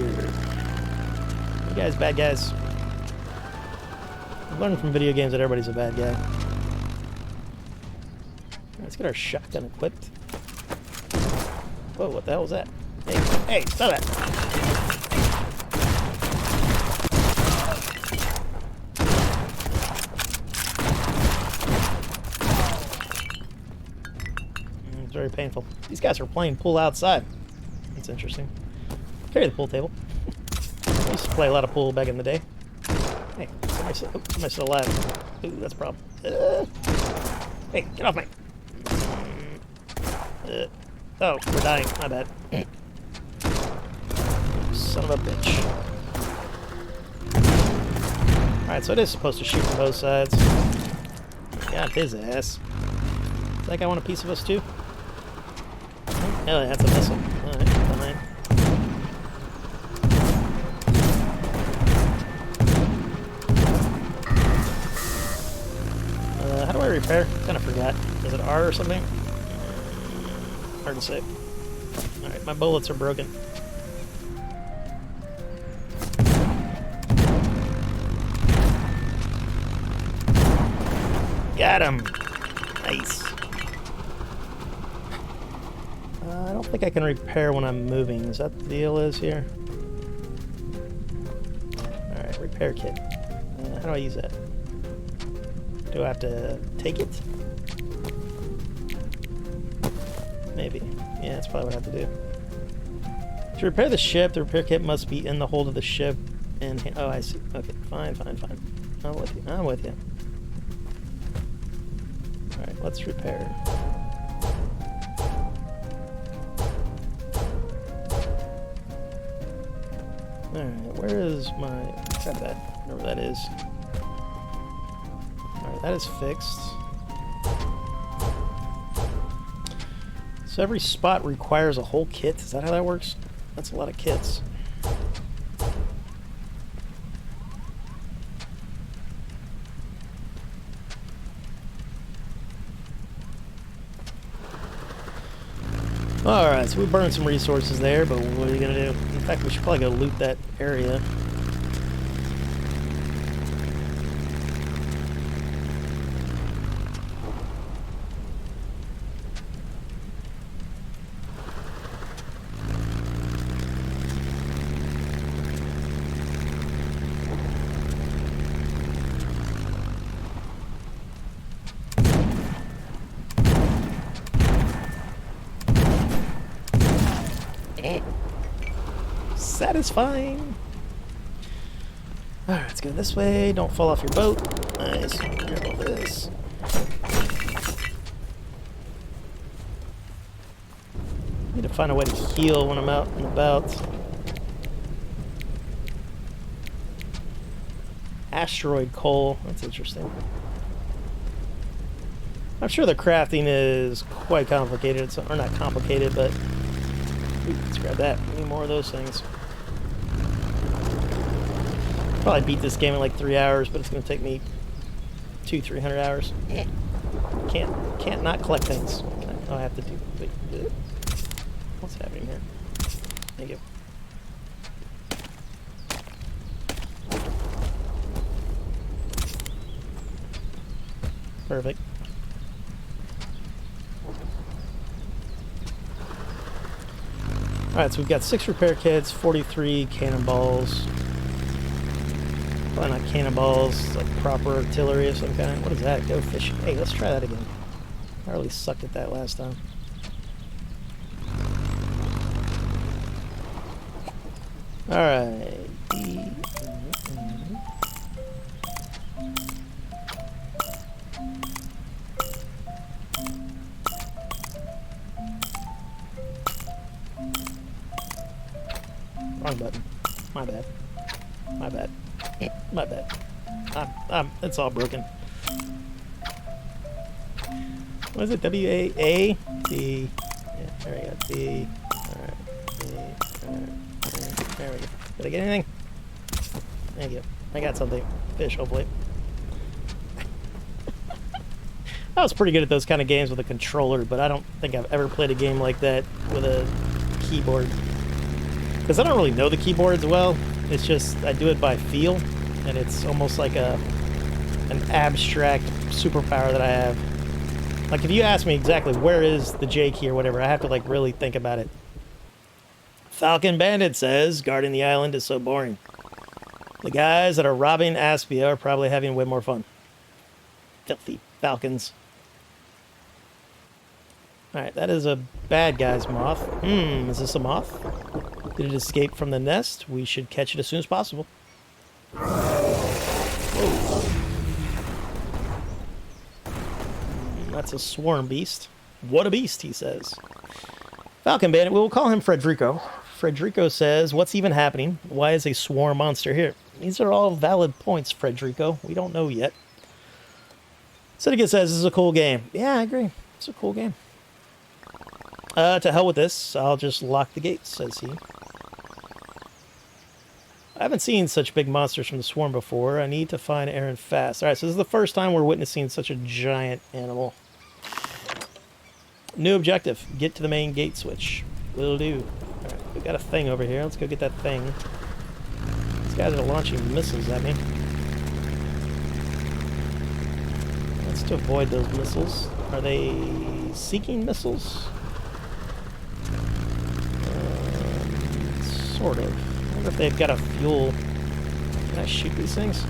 You guys bad guys? I've learned from video games that everybody's a bad guy. Let's get our shotgun equipped. Whoa, what the hell was that? Hey, stop that! It's very painful. These guys are playing pool outside. That's interesting. Carry the pool table. I used to play a lot of pool back in the day. Hey, somebody's still alive. Ooh, that's a problem. Hey, get off me! Oh, we're dying. My bad. Son of a bitch. Alright, so it is supposed to shoot from both sides. Got his ass. Does that guy want a piece of us too? Oh, that's a missile. Alright, fine. How do I repair? Kinda forgot. Is it R or something? Hard to say. Alright, my bullets are broken. Got him! Nice. I don't think I can repair when I'm moving. Is that the deal is here? Alright, repair kit. How do I use that? Do I have to take it? Maybe. Yeah, that's probably what I have to do. To repair the ship, the repair kit must be in the hold of the ship. And oh, I see. Okay, fine. I'm with you. All right, let's repair. All right, where is my? Got that. Whatever that is. All right, that is fixed. So every spot requires a whole kit? Is that how that works? That's a lot of kits. Alright, so we burned some resources there, but what are you gonna do? In fact, we should probably go loot that area. Satisfying. Alright, let's go this way. Don't fall off your boat. Nice. Grab all this. Need to find a way to heal when I'm out and about. Asteroid coal. That's interesting. I'm sure the crafting is quite complicated. It's, or not complicated, but ooh, let's grab that. We need more of those things. Probably beat this game in like 3 hours, but it's going to take me 200-300 hours. Can't not collect things. I have to do. Wait, what's happening here? Thank you. Perfect. Alright, so we've got 6 repair kits, 43 cannonballs. Probably not cannonballs, like proper artillery of some kind. What is that? Go fishing. Hey, let's try that again. I really sucked at that last time. Alright. Wrong button. My bad. My bad. My bad. It's all broken. What is it? W-A-A? The There we go. D. Alright. D. Alright. There we go. Did I get anything? Thank you. I got something. Fish, hopefully. I was pretty good at those kind of games with a controller, but I don't think I've ever played a game like that with a keyboard. Because I don't really know the keyboards well. It's just, I do it by feel, and it's almost like an abstract superpower that I have. Like, if you ask me exactly where is the J key or whatever, I have to, like, really think about it. Falcon Bandit says, guarding the island is so boring. The guys that are robbing Aspia are probably having way more fun. Filthy Falcons. Alright, that is a bad guy's moth. Is this a moth? Did it escape from the nest? We should catch it as soon as possible. Whoa. That's a swarm beast. What a beast, he says. Falcon Bandit, we will call him Frederico. Frederico says, what's even happening? Why is a swarm monster here? These are all valid points, Frederico. We don't know yet. Syndicate says, this is a cool game. Yeah, I agree. It's a cool game. To hell with this. I'll just lock the gates, says he. I haven't seen such big monsters from the swarm before. I need to find Aaron fast. Alright, so this is the first time we're witnessing such a giant animal. New objective. Get to the main gate switch. Will do. Alright, we got a thing over here. Let's go get that thing. These guys are launching missiles at me. Let's to avoid those missiles. Are they seeking missiles? Sort of. I wonder if they've got a fuel. Can I shoot these things?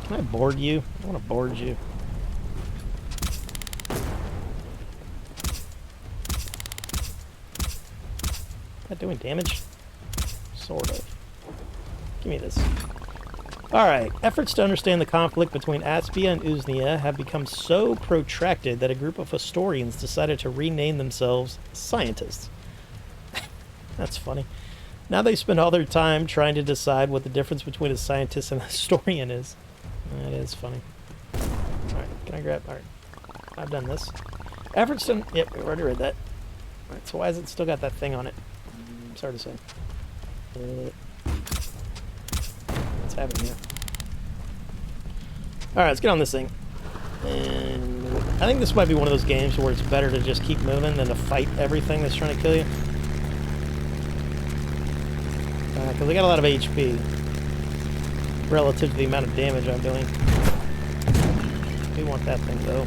Can I board you? I want to board you. Is that doing damage? Sort of. Give me this. Alright, efforts to understand the conflict between Aspia and Uznia have become so protracted that a group of historians decided to rename themselves scientists. That's funny. Now they spend all their time trying to decide what the difference between a scientist and a historian is. That is funny. Alright, can I grab... Alright, I've done this. Efforts to... Yep, we already read that. Alright, so why has it still got that thing on it? It's hard to say. Let's have it here. Alright, let's get on this thing. And I think this might be one of those games where it's better to just keep moving than to fight everything that's trying to kill you. Because I got a lot of HP relative to the amount of damage I'm doing. We want that thing though.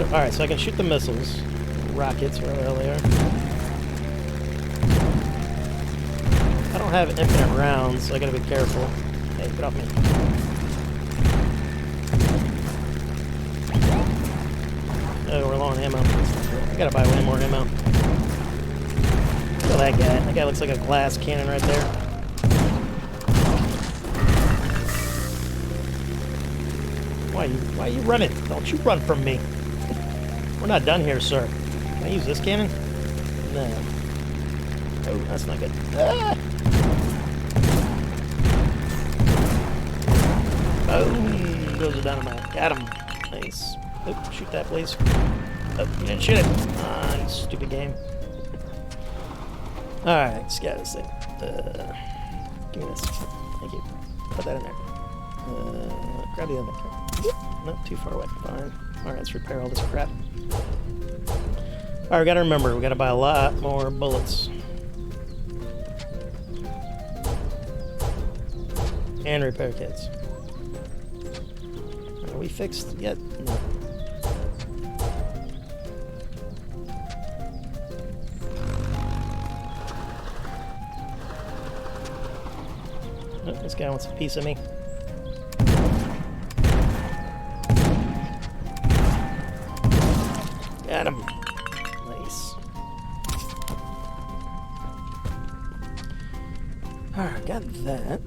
Alright, so I can shoot the missiles. Rockets, wherever the hell they are. I don't have infinite rounds, so I gotta be careful. Hey, get off me. Oh, we're low on ammo. I gotta buy way more ammo. Kill that guy. That guy looks like a glass cannon right there. Why are you running? Don't you run from me. We're not done here, sir. Can I use this cannon? No. Oh, that's not good. Ah! Boom! Goes the dynamite. Got him. Nice. Oh, shoot that, please. Oh, you didn't shoot it. Ah, you stupid game. Alright, scatter this thing. Give me this. Thank you. Put that in there. Grab the other one. Not too far away. Fine. Alright, let's repair all this crap. Alright, we gotta remember, we gotta buy a lot more bullets. And repair kits. Are we fixed yet? No. Oh, this guy wants a piece of me. Got him. Nice. Alright, got that.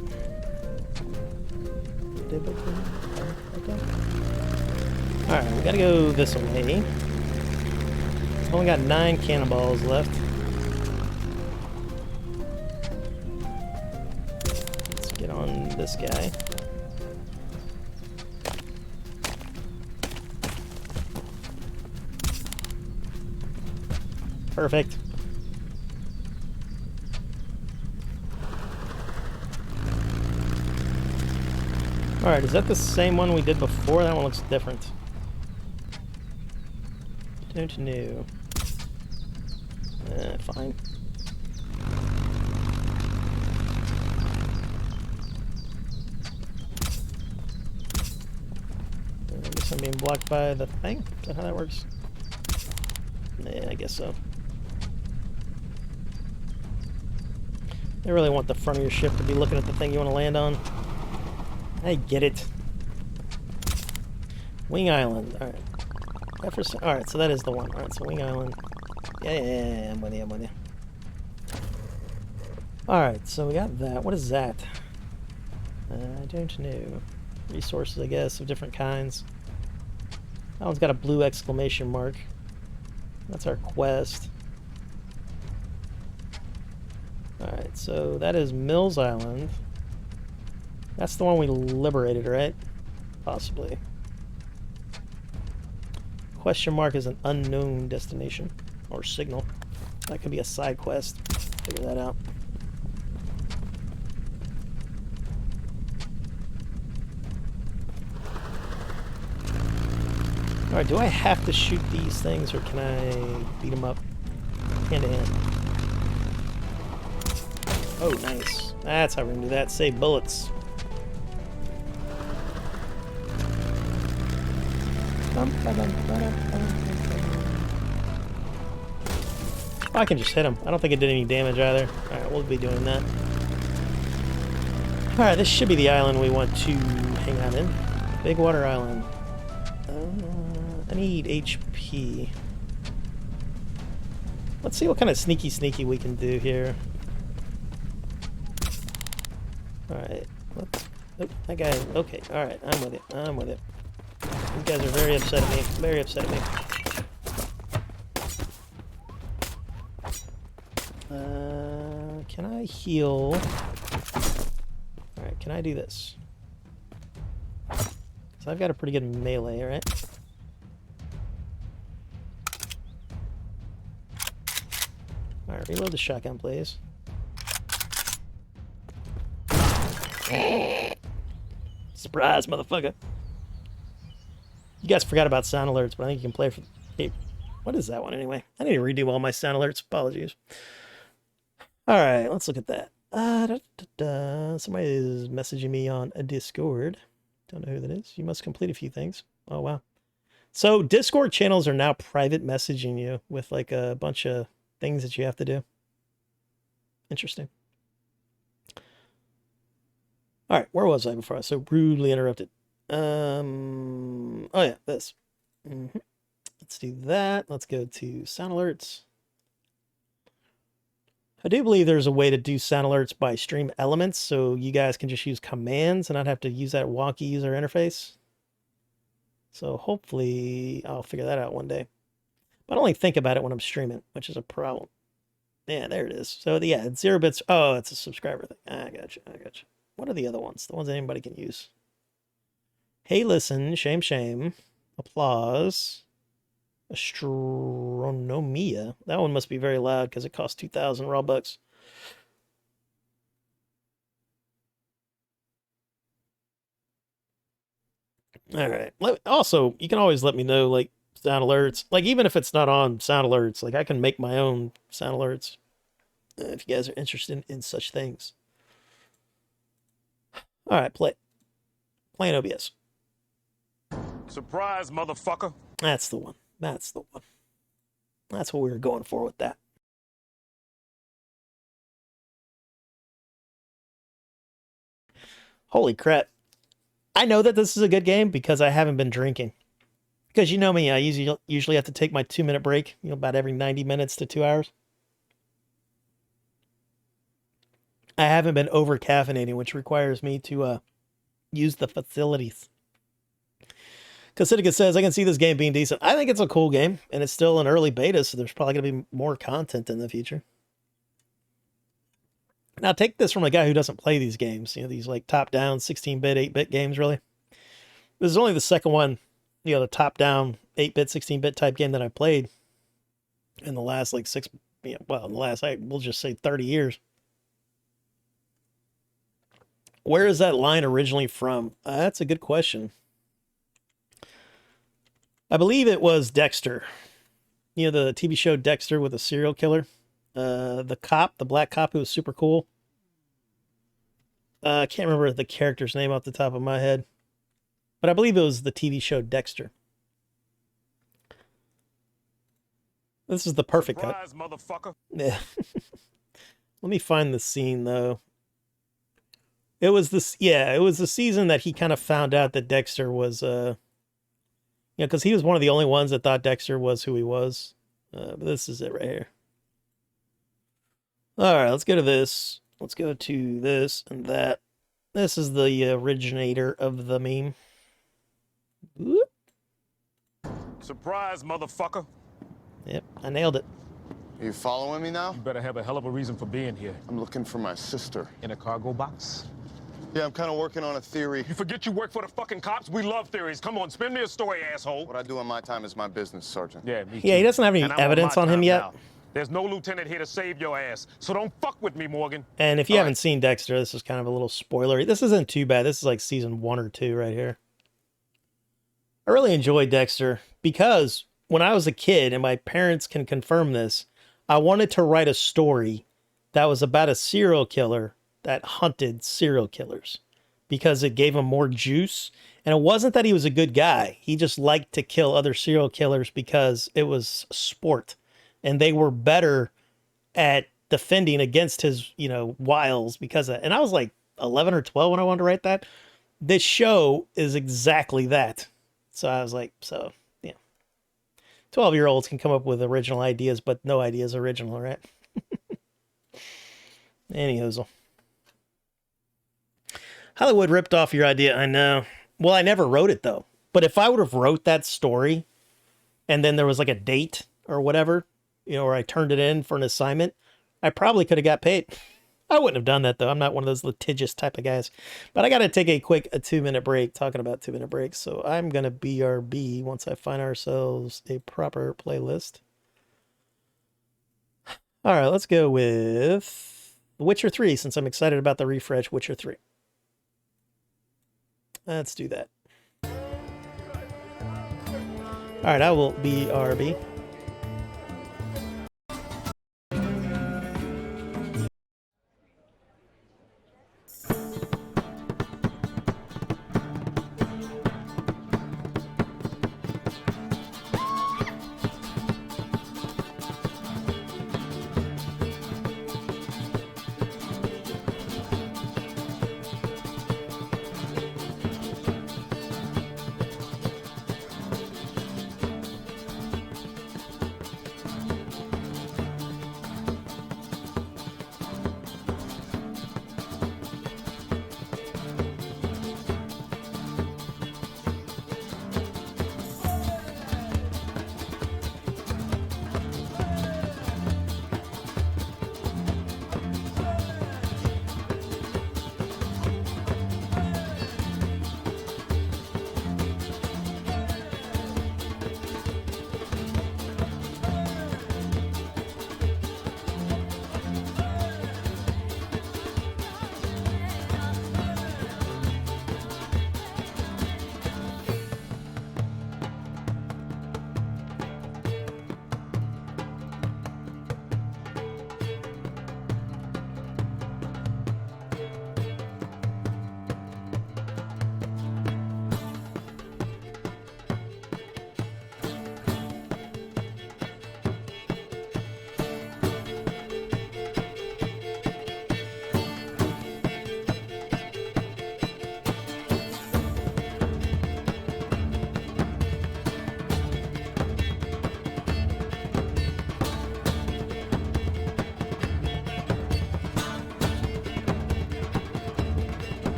Alright, we gotta go this way. Only got 9 cannonballs left. Let's get on this guy. Perfect. Alright, is that the same one we did before? That one looks different. Don't know. Fine. I guess I'm being blocked by the thing? Is that how that works? Yeah, I guess so. They really want the front of your ship to be looking at the thing you want to land on. I get it. Wing Island. Alright. Alright, so that is the one. Alright, so Wing Island. Yeah, I'm with you, I'm with you. Alright, so we got that. What is that? I don't know. Resources, I guess, of different kinds. That one's got a blue exclamation mark. That's our quest. Alright, so that is Mills Island. That's the one we liberated, right? Possibly. Question mark is an unknown destination. Or signal. That could be a side quest. Figure that out. Alright, do I have to shoot these things or can I beat them up hand to hand? Oh, nice. That's how we're gonna do that. Save bullets. I can just hit him. I don't think it did any damage either. Alright, we'll be doing that. Alright, this should be the island we want to hang out in. Big Water Island. I need HP. Let's see what kind of sneaky we can do here. Alright. Oh, that guy. Okay, alright. I'm with it. I'm with it. You guys are very upset at me. Very upset at me. Can I heal? Alright, can I do this? So I've got a pretty good melee, right? Alright, reload the shotgun, please. Surprise, motherfucker. You guys forgot about sound alerts, but I think you can play for... Hey, what is that one anyway? I need to redo all my sound alerts. Apologies. Alright, let's look at that. Somebody is messaging me on a Discord. Don't know who that is. You must complete a few things. Oh, wow. So Discord channels are now private messaging you with like a bunch of things that you have to do. Interesting. All right, where was I before I was so rudely interrupted? Oh yeah, this. Let's do that. Let's go to sound alerts. I do believe there's a way to do sound alerts by stream elements, so you guys can just use commands and not have to use that wonky user interface. So hopefully I'll figure that out one day. But I only think about it when I'm streaming, which is a problem. Yeah, there it is. So yeah, it's 0 bits. Oh, it's a subscriber thing. I gotcha. I gotcha. What are the other ones? The ones that anybody can use. Hey, listen. Shame, shame. Applause. Astronomia. That one must be very loud because it costs 2,000 Robux. All right. Also, you can always let me know, like, sound alerts. Like, even if it's not on sound alerts, like, I can make my own sound alerts if you guys are interested in such things. All right, playing OBS. Surprise, motherfucker. That's the one. That's the one. That's what we were going for with that. Holy crap. I know that this is a good game because I haven't been drinking. Because you know me, I usually have to take my 2-minute break, you know, about every 90 minutes to 2 hours. I haven't been over caffeinating, which requires me to use the facilities. Casitica says, I can see this game being decent. I think it's a cool game, and it's still an early beta, so there's probably going to be more content in the future. Now, take this from a guy who doesn't play these games, these like top-down 16-bit, 8-bit games, really. This is only the second one, the top-down 8-bit, 16-bit type game that I played in the last like we'll just say 30 years. Where is that line originally from? That's a good question. I believe it was Dexter. The TV show Dexter with a serial killer. The cop, the black cop who was super cool. I can't remember the character's name off the top of my head. But I believe it was the TV show Dexter. This is the perfect Surprise, cut. Motherfucker. Yeah. Let me find the scene, though. It was the season that he kind of found out that Dexter was, because he was one of the only ones that thought Dexter was who he was. But this is it right here. All right, let's go to this. Let's go to this and that. This is the originator of the meme. Whoop. Surprise, motherfucker. Yep, I nailed it. Are you following me now? You better have a hell of a reason for being here. I'm looking for my sister. In a cargo box? Yeah, I'm kind of working on a theory. You forget you work for the fucking cops? We love theories. Come on, spin me a story, asshole. What I do in my time is my business, Sergeant. Yeah, me too. Yeah, he doesn't have any And I'm evidence my on him time yet. now. There's no lieutenant here to save your ass, so don't fuck with me, Morgan. And if you All haven't right. seen Dexter, this is kind of a little spoilery. This isn't too bad. This is like season 1 or 2 right here. I really enjoyed Dexter because when I was a kid, and my parents can confirm this, I wanted to write a story that was about a serial killer that hunted serial killers because it gave him more juice. And it wasn't that he was a good guy. He just liked to kill other serial killers because it was sport. And they were better at defending against his, wiles because of, and I was like 11 or 12 when I wanted to write that. This show is exactly that. So I was like, 12-year-olds can come up with original ideas, but no idea is original, right? Anyhow. Hollywood ripped off your idea, I know. Well, I never wrote it, though. But if I would have wrote that story, and then there was like a date or whatever, or I turned it in for an assignment, I probably could have got paid. I wouldn't have done that, though. I'm not one of those litigious type of guys. But I got to take a 2-minute break, talking about 2-minute breaks. So I'm going to BRB once I find ourselves a proper playlist. All right, let's go with Witcher 3, since I'm excited about the refresh Witcher 3. Let's do that. All right, I will BRB.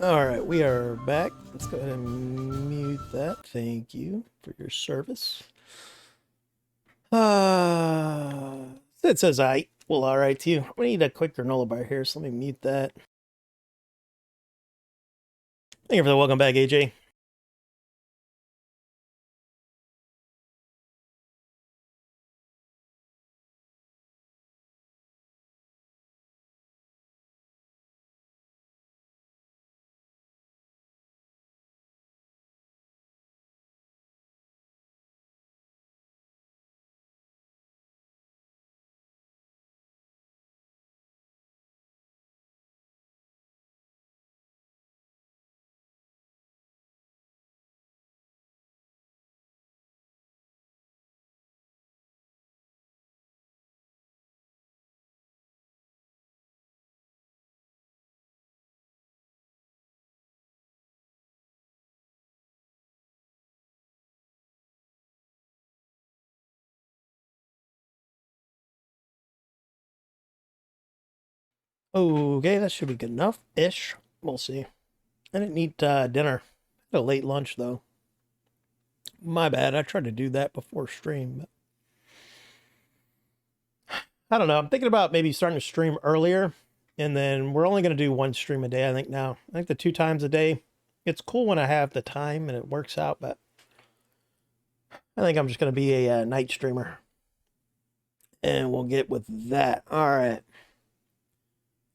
All right, we are back. Let's go ahead and mute that. Thank you for your service. It says I. Well, all right to you. We need a quick granola bar here, so let me mute that. Thank you for the welcome back, AJ. Okay, that should be good enough-ish. We'll see. I didn't eat dinner. Had a late lunch, though. My bad. I tried to do that before stream. But I don't know. I'm thinking about maybe starting to stream earlier. And then we're only going to do one stream a day, I think, now. I think the 2 times a day. It's cool when I have the time and it works out, but I think I'm just going to be a night streamer. And we'll get with that. All right.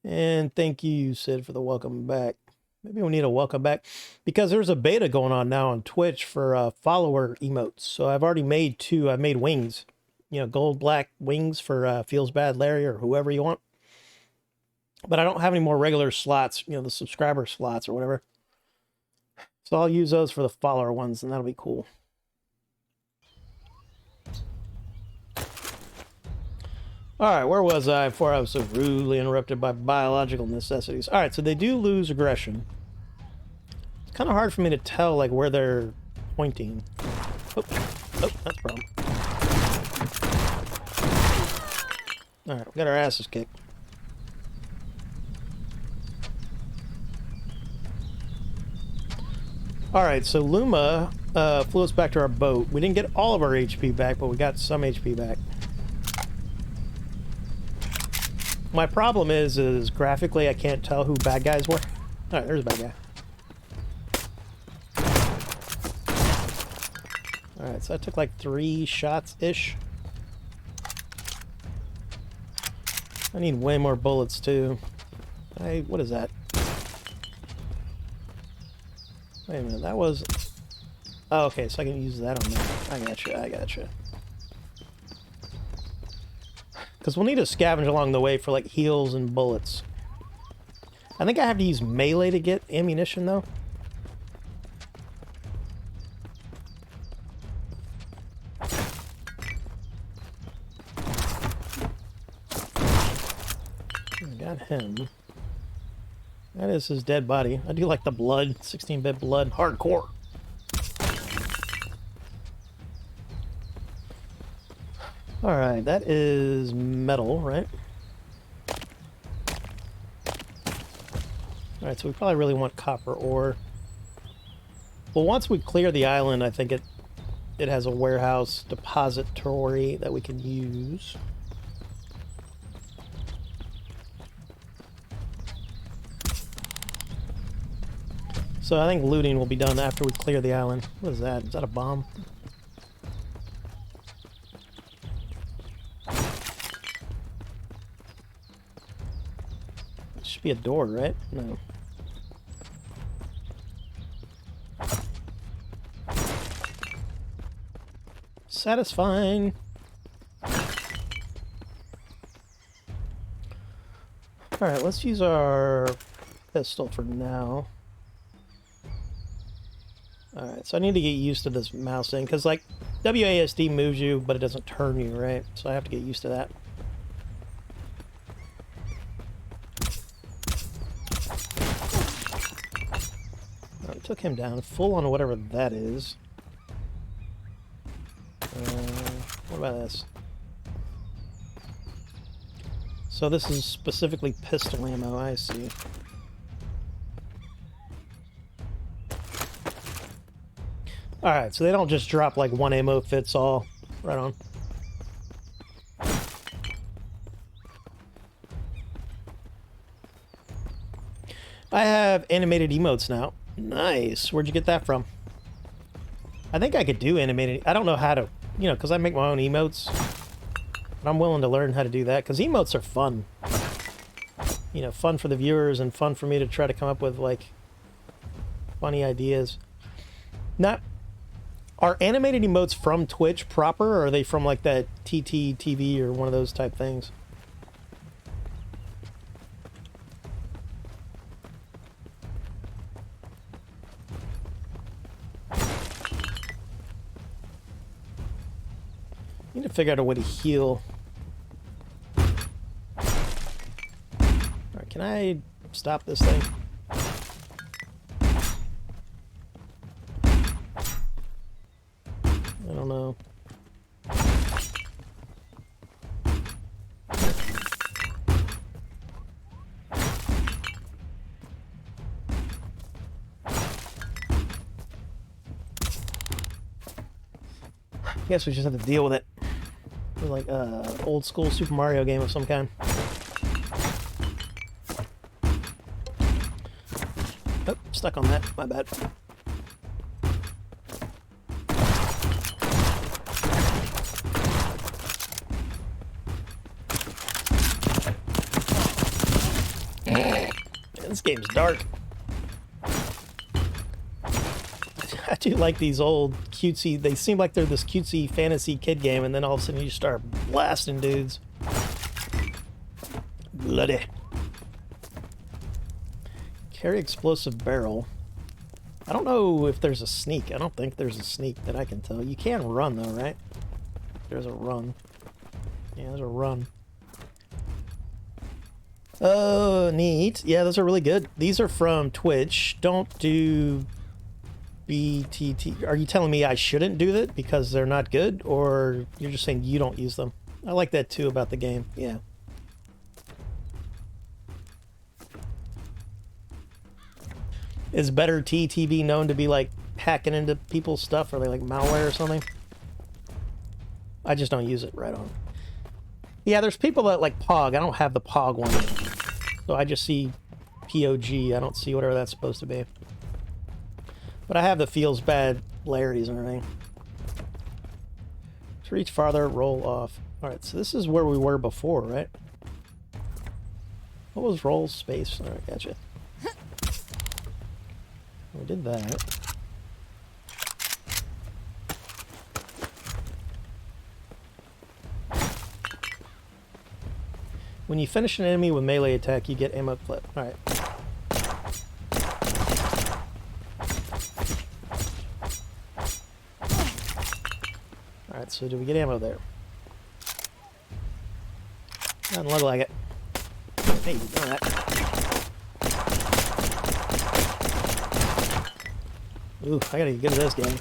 And thank you, Sid, for the welcome back. Maybe we need a welcome back because there's a beta going on now on Twitch for follower emotes. So I've already made 2. I've made wings, you know, gold, black wings for Feels Bad Larry or whoever you want. But I don't have any more regular slots, you know, the subscriber slots or whatever. So I'll use those for the follower ones, and that'll be cool. All right, where was I before I was so rudely interrupted by biological necessities? All right, so they do lose aggression. It's kind of hard for me to tell, like, where they're pointing. Oh, that's a problem. All right, we got our asses kicked. All right, so Luma flew us back to our boat. We didn't get all of our HP back, but we got some HP back. My problem is graphically I can't tell who bad guys were. All right, there's a bad guy. All right, so that took like 3 shots-ish. I need way more bullets too. What is that? Wait a minute, that was... Oh, okay, so I can use that on there. I gotcha. Because we'll need to scavenge along the way for, like, heals and bullets. I think I have to use melee to get ammunition, though. I got him. That is his dead body. I do like the blood, 16-bit blood, hardcore. Alright, that is metal, right? Alright, so we probably really want copper ore. Well, once we clear the island, I think it has a warehouse depository that we can use. So I think looting will be done after we clear the island. What is that? Is that a bomb? It should be a door, right? No. Satisfying. Alright, let's use our pistol for now. Alright, so I need to get used to this mouse thing, because, like, WASD moves you, but it doesn't turn you, right? So I have to get used to that. Alright, took him down, full on whatever that is. What about this? So this is specifically pistol ammo, I see. Alright, so they don't just drop like one ammo fits all. Right on. I have animated emotes now. Nice. Where'd you get that from? I think I could do animated. I don't know how to, you know, because I make my own emotes. But I'm willing to learn how to do that, because emotes are fun. You know, fun for the viewers and fun for me to try to come up with, like, funny ideas. Not... Are animated emotes from Twitch proper, or are they from, like, that TTTV or one of those type things? Need to figure out a way to heal. Alright, can I stop this thing? I don't know. I guess we just have to deal with it. We're like old school Super Mario game of some kind. Oh, stuck on that. My bad. This game's dark. I do like these old cutesy, they seem like they're this cutesy fantasy kid game, and then all of a sudden you start blasting dudes. Bloody. Carry explosive barrel. I don't know if there's a sneak. I don't think there's a sneak that I can tell. You can run though, right? There's a run. Yeah, there's a run. Oh, neat. Yeah, those are really good. These are from Twitch. Don't do BTT. Are you telling me I shouldn't do that because they're not good, or you're just saying you don't use them? I like that too about the game. Yeah. Is better TTV known to be like hacking into people's stuff? Are they like malware or something? I just don't use it. Right on. Yeah, there's people that like POG. I don't have the POG one. So I just see POG. I don't see whatever that's supposed to be. But I have the feels bad Larry's and everything. To reach farther, roll off. Alright, so this is where we were before, right? What was roll space? Alright, gotcha. We did that. When you finish an enemy with melee attack, you get ammo clip. Alright. Alright, so do we get ammo there? Doesn't look like it. Hey, you know that. Ooh, I gotta get good at this game.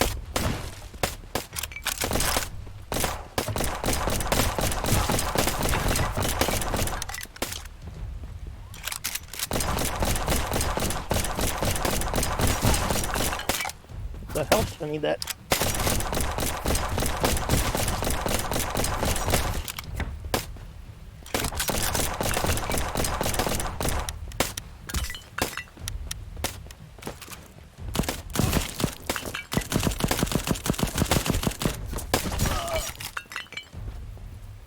I need that.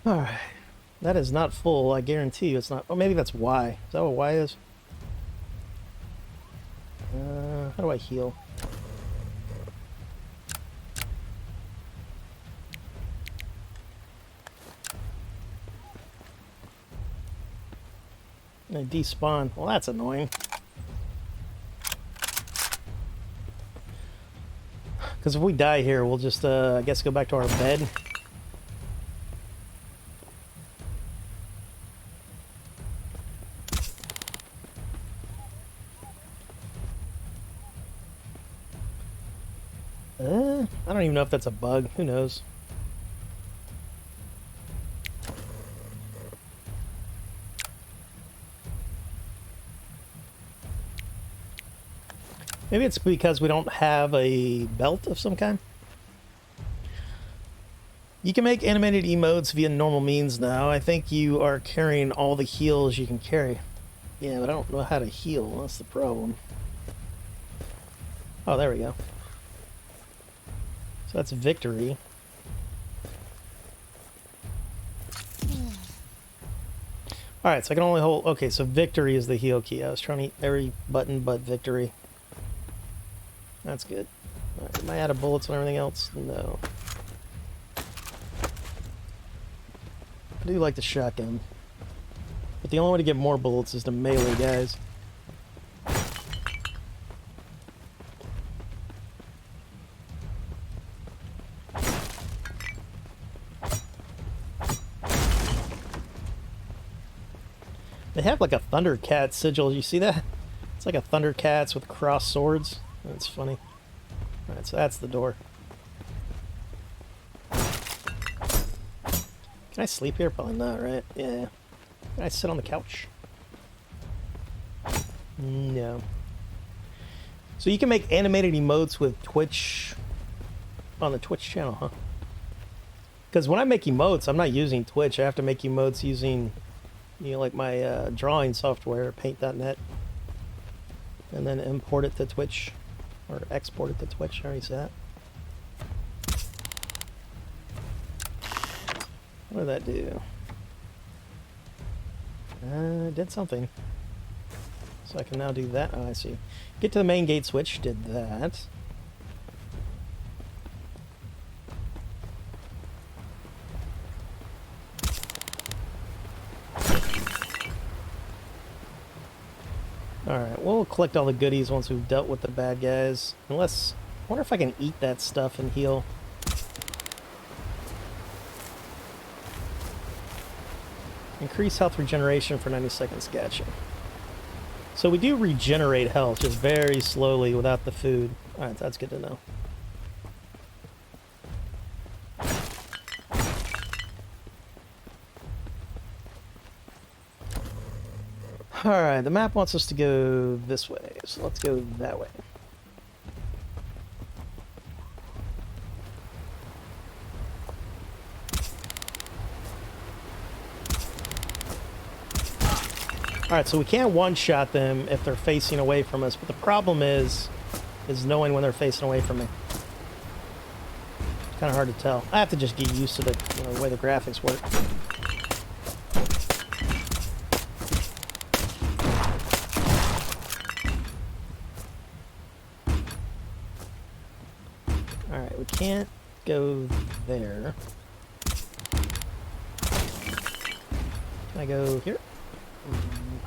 Alright. That is not full, I guarantee you it's not. Oh, maybe that's Y. Is that what Y is? How do I heal? I despawn. Well, that's annoying. Because if we die here, we'll just, I guess, go back to our bed. I don't even know if that's a bug. Who knows? Maybe it's because we don't have a belt of some kind. You can make animated emotes via normal means now. I think you are carrying all the heals you can carry. Yeah, but I don't know how to heal. That's the problem. Oh, there we go. So that's victory. Alright, so I can only hold... Okay, so victory is the heal key. I was trying to hit every button but victory. That's good. Right, am I out of bullets and everything else? No. I do like the shotgun. But the only way to get more bullets is to melee guys. They have like a Thundercat sigil. You see that? It's like a Thundercats with crossed swords. That's funny. Alright, so that's the door. Can I sleep here? Probably not, right? Yeah. Can I sit on the couch? No. So you can make animated emotes with Twitch on the Twitch channel, huh? Because when I make emotes, I'm not using Twitch. I have to make emotes using, you know, like my drawing software, paint.net, and then import it to Twitch, or export it to Twitch. I already said that. What did that do? It did something. So I can now do that. Oh, I see. Get to the main gate switch. Did that. Alright, we'll collect all the goodies once we've dealt with the bad guys. Unless... I wonder if I can eat that stuff and heal. Increase health regeneration for 90 seconds. Gotcha. So we do regenerate health, just very slowly without the food. Alright, that's good to know. Alright, the map wants us to go this way, so let's go that way. Alright, so we can't one-shot them if they're facing away from us, but the problem is knowing when they're facing away from me. It's kind of hard to tell. I have to just get used to the, you know, way the graphics work. Alright, we can't go there. Can I go here?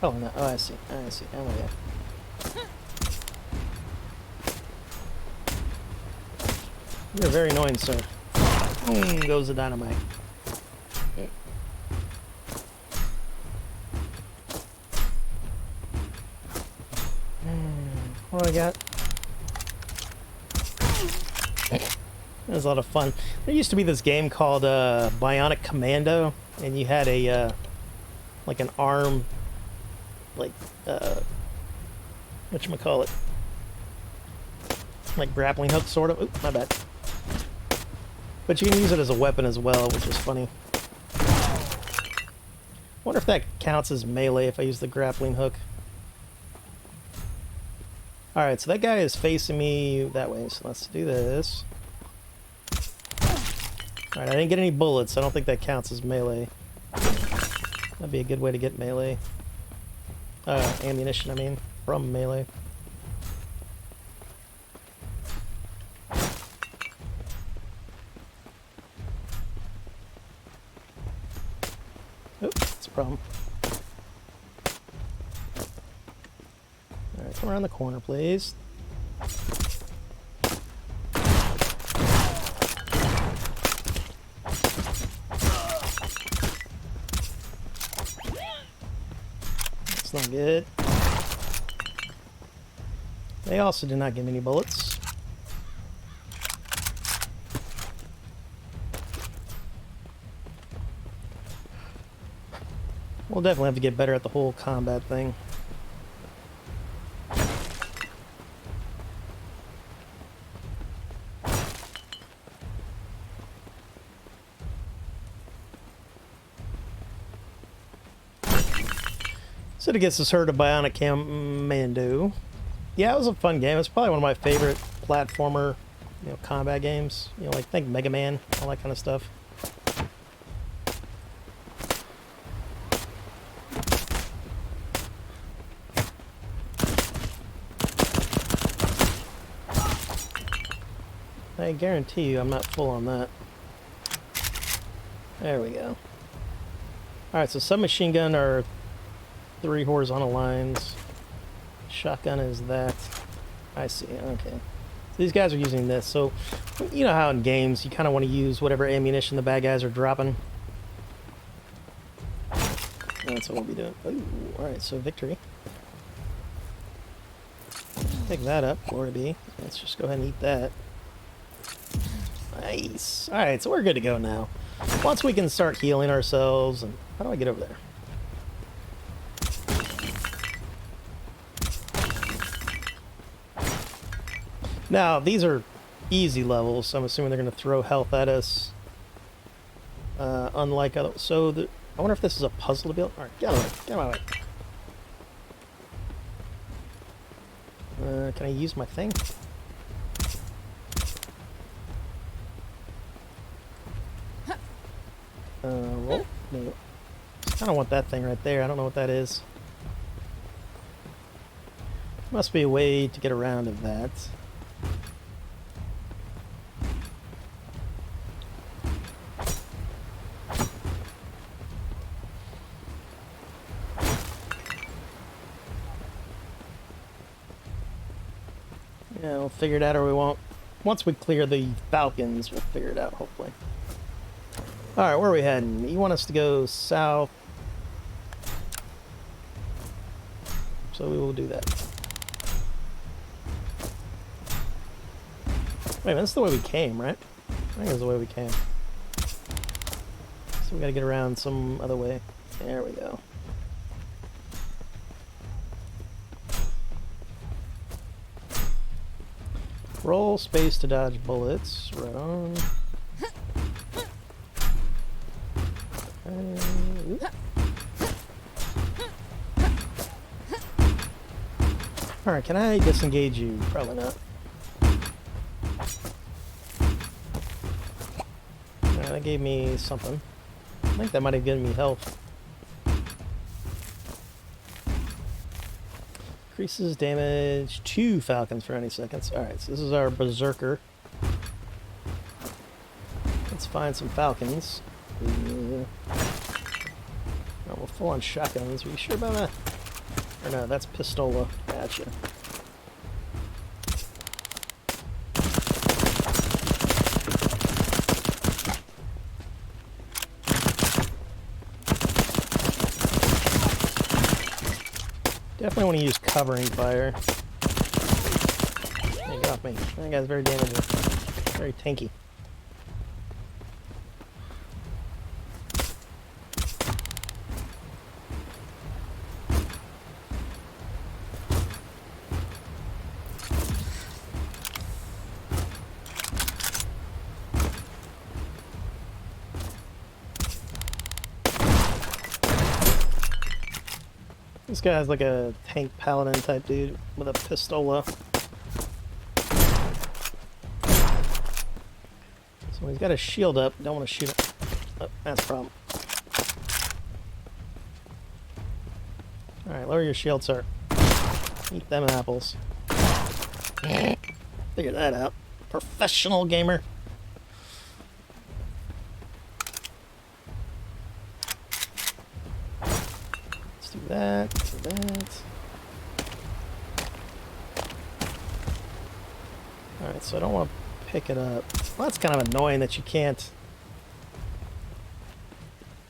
Oh, no. Oh, I see. I see. Oh, yeah. You're very annoying, sir. Boom goes the dynamite. What do I got? That was a lot of fun. There used to be this game called Bionic Commando, and you had a like an arm, like whatchamacallit, Like grappling hook, sort of. Oop, my bad. But you can use it as a weapon as well, which is funny. Wonder if that counts as melee if I use the grappling hook. Alright, so that guy is facing me that way, so let's do this. Alright, I didn't get any bullets, so I don't think that counts as melee. That'd be a good way to get melee. Ammunition, I mean, from melee. Oop, that's a problem. Alright, come around the corner, please. That's not good. They also did not give me any bullets. We'll definitely have to get better at the whole combat thing. So to get us heard of Bionic Commando. Yeah, it was a fun game. It's probably one of my favorite platformer, combat games. Like think Mega Man, all that kind of stuff. I guarantee you I'm not full on that. There we go. Alright, so submachine gun are 3 horizontal lines. Shotgun is that. I see, okay. So these guys are using this, so you know how in games you kind of want to use whatever ammunition the bad guys are dropping. That's what we'll be doing. Ooh, alright, so victory. Pick that up, glory be. Let's just go ahead and eat that. Nice. Alright, so we're good to go now. Once we can start healing ourselves, and how do I get over there? Now, these are easy levels, so I'm assuming they're going to throw health at us. Unlike other... So, I wonder if this is a puzzle to build. Alright, get out of the way. Get out of my way. Can I use my thing? Roll? No. I kind of want that thing right there. I don't know what that is. Must be a way to get around of that. Yeah, we'll figure it out or we won't. Once we clear the Falcons, we'll figure it out, hopefully. Alright, where are we heading? You want us to go south. So we will do that. Wait a minute, that's the way we came, right? I think it's the way we came. So we gotta get around some other way. There we go. Roll space to dodge bullets. Right on. Alright, can I disengage you? Probably not. Alright, that gave me something. I think that might have given me health. Increases damage to Falcons for 90 seconds. Alright, so this is our Berserker. Let's find some Falcons. Oh, we're full on shotguns. Are you sure about that? Or no, that's Pistola. Gotcha. Definitely want to use covering fire. Hey, get off me. That guy's very damaging. Very tanky. This guy's like a tank paladin type dude with a pistola. So he's got his shield up. Don't want to shoot him. Oh, that's a problem. Alright, lower your shield, sir. Eat them apples. Figure that out. Professional gamer. Let's do that. Do that. Alright, so I don't want to pick it up. Well, that's kind of annoying that you can't.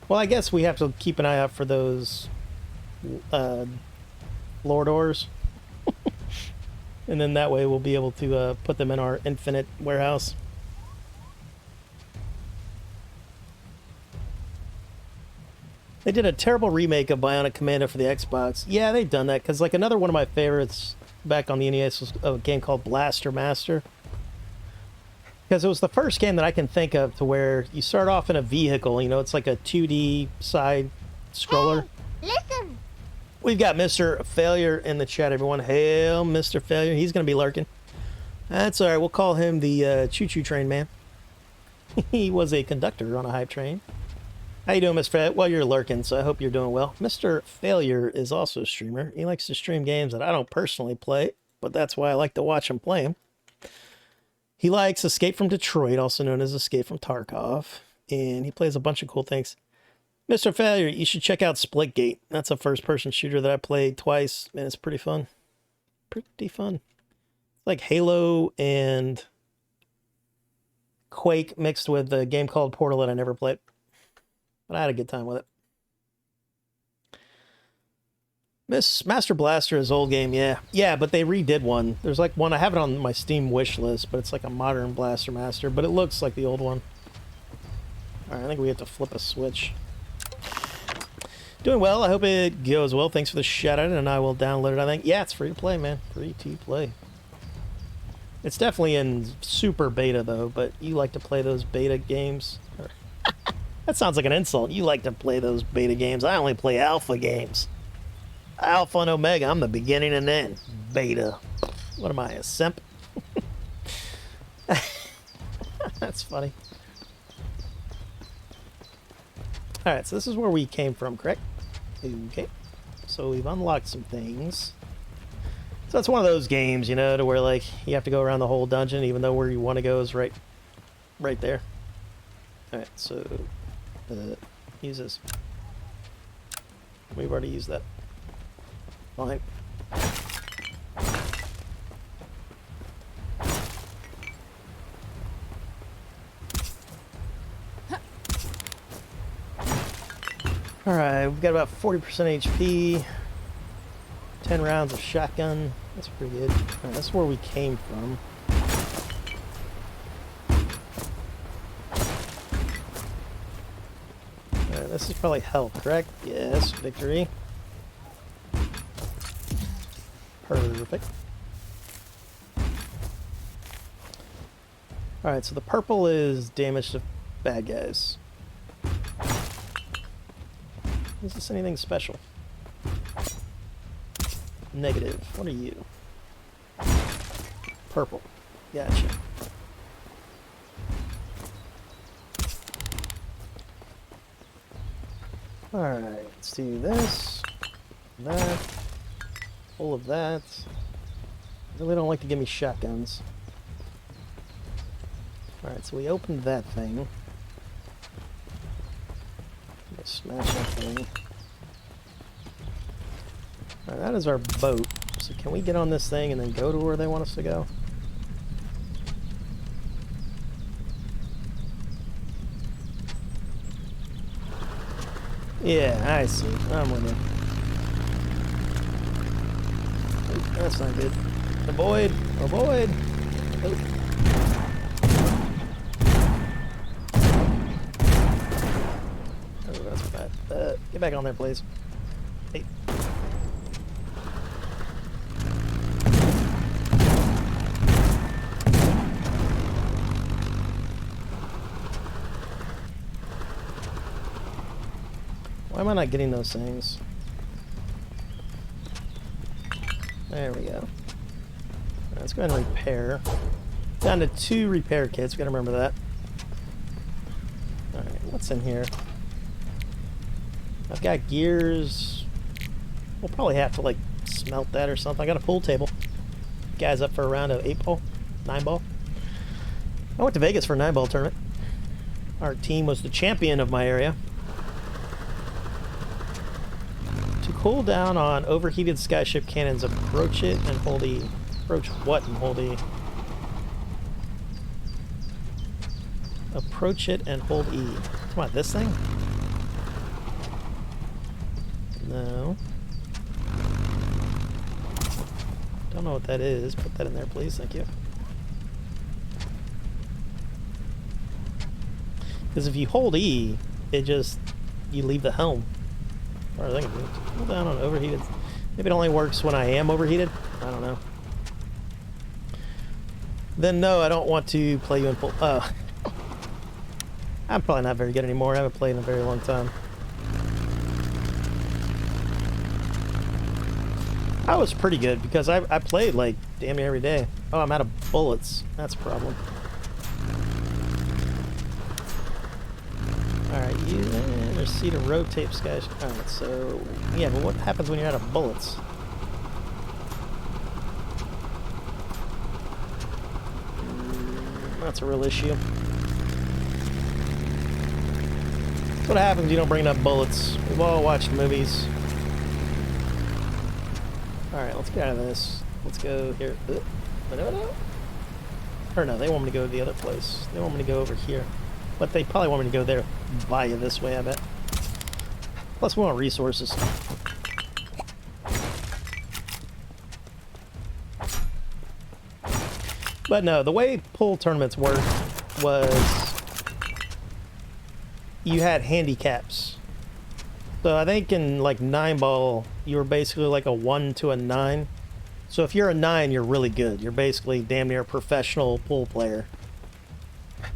Well, I guess we have to keep an eye out for those floor doors. And then that way we'll be able to put them in our infinite warehouse. They did a terrible remake of Bionic Commando for the Xbox. Yeah, they've done that, because like another one of my favorites back on the NES was a game called Blaster Master. Because it was the first game that I can think of to where you start off in a vehicle, you know, it's like a 2D side scroller. Hey, listen. We've got Mr. Failure in the chat, everyone. Hail, Mr. Failure. He's going to be lurking. That's all right. We'll call him the choo-choo train man. He was a conductor on a hype train. How you doing, Mr. Failure? Well, you're lurking, so I hope you're doing well. Mr. Failure is also a streamer. He likes to stream games that I don't personally play, but that's why I like to watch him play them. He likes Escape from Detroit, also known as Escape from Tarkov, and he plays a bunch of cool things. Mr. Failure, you should check out Splitgate. That's a first-person shooter that I played twice, and it's pretty fun. Pretty fun. It's like Halo and Quake mixed with a game called Portal that I never played. But I had a good time with it. Miss Master Blaster is old game, yeah. Yeah, but they redid one. There's like one, I have it on my Steam wish list, but it's like a modern Blaster Master, but it looks like the old one. Alright, I think we have to flip a switch. Doing well. I hope it goes well. Thanks for the shout out, and I will download it. I think, yeah, it's free to play, man. Free to play. It's definitely in super beta though. But you like to play those beta games? That sounds like an insult. You like to play those beta games? I only play alpha games. Alpha and Omega. I'm the beginning and end. Beta. What am I, a simp? That's funny. All right, so this is where we came from, correct? Okay, so we've unlocked some things. So it's one of those games, you know, to where like you have to go around the whole dungeon, even though where you want to go is right there. All right, so use this. We've already used that. Fine. Alright, we've got about 40% HP, 10 rounds of shotgun. That's pretty good. Alright, that's where we came from. Alright, this is probably health, correct? Yes, victory. Perfect. Alright, so the purple is damage to bad guys. Is this anything special? Negative. What are you? Purple. Gotcha. Alright, let's do this. That. All of that. Really don't like to give me shotguns. Alright, so we opened that thing. Smash that thing. Alright, that is our boat. So can we get on this thing and then go to where they want us to go? Yeah, I see. I'm with you. Oh, that's not good. Avoid! Avoid! Oh. Get back on there, please. Hey. Why am I not getting those things? There we go. Let's go ahead and repair. Down to 2 repair kits. We gotta remember that. Alright, what's in here? I've got gears. We'll probably have to, like, smelt that or something. I got a pool table. Guys up for a round of 8-ball? 9-ball? I went to Vegas for a 9-ball tournament. Our team was the champion of my area. To cool down on overheated skyship cannons, approach it and hold E. Approach what and hold E? Approach it and hold E. Come on, this thing? No. Don't know what that is. Put that in there, please. Thank you. Because if you hold E, it just... you leave the helm. Or I think cool down on overheated. Maybe it only works when I am overheated. I don't know. Then no, I don't want to play you in full... Oh. I'm probably not very good anymore. I haven't played in a very long time. I was pretty good because I played like damn near every day. Oh, I'm out of bullets. That's a problem. Alright, you see to rotate guys. Alright, so yeah, but what happens when you're out of bullets? That's a real issue. That's what happens when you don't bring enough bullets. We've all watched movies. Alright, let's get out of this. Let's go here. Or no, they want me to go to the other place. They want me to go over here. But they probably want me to go there via this way, I bet. Plus we want resources. But no, the way pool tournaments work was you had handicaps. So I think in like 9-ball, you were basically like a 1 to a 9. So if you're a 9, you're really good. You're basically damn near a professional pool player.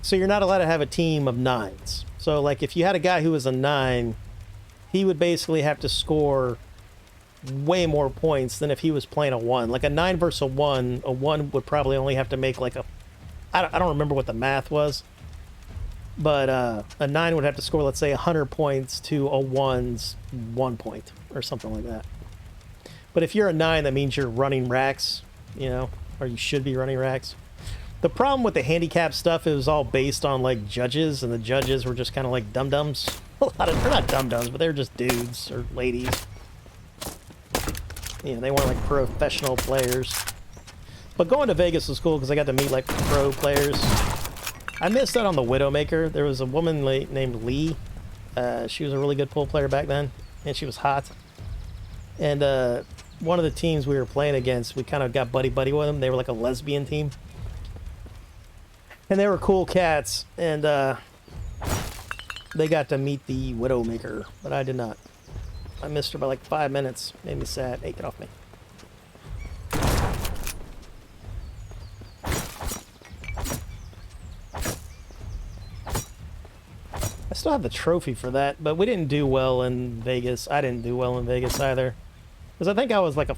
So you're not allowed to have a team of 9s. So like if you had a guy who was a 9, he would basically have to score way more points than if he was playing a 1. Like a 9 versus a 1 would probably only have to make like a... I don't remember what the math was. But a 9 would have to score, let's say, 100 points to a 1's 1 point, or something like that. But if you're a 9, that means you're running racks, you know, or you should be running racks. The problem with the handicap stuff, it was all based on, like, judges, and the judges were just kind of like dum-dums. They're not dum-dums, but they're just dudes or ladies. You know, they weren't, like, professional players. But going to Vegas was cool because I got to meet, like, pro players. I missed out on the Widowmaker. There was a woman named Lee. She was a really good pool player back then, and she was hot. And one of the teams we were playing against, we kind of got buddy-buddy with them. They were like a lesbian team. And they were cool cats, and they got to meet the Widowmaker, but I did not. I missed her by like 5 minutes. Made me sad. Hey, get off me. I still have the trophy for that, but we didn't do well in Vegas. I didn't do well in Vegas either. Because I think I was like a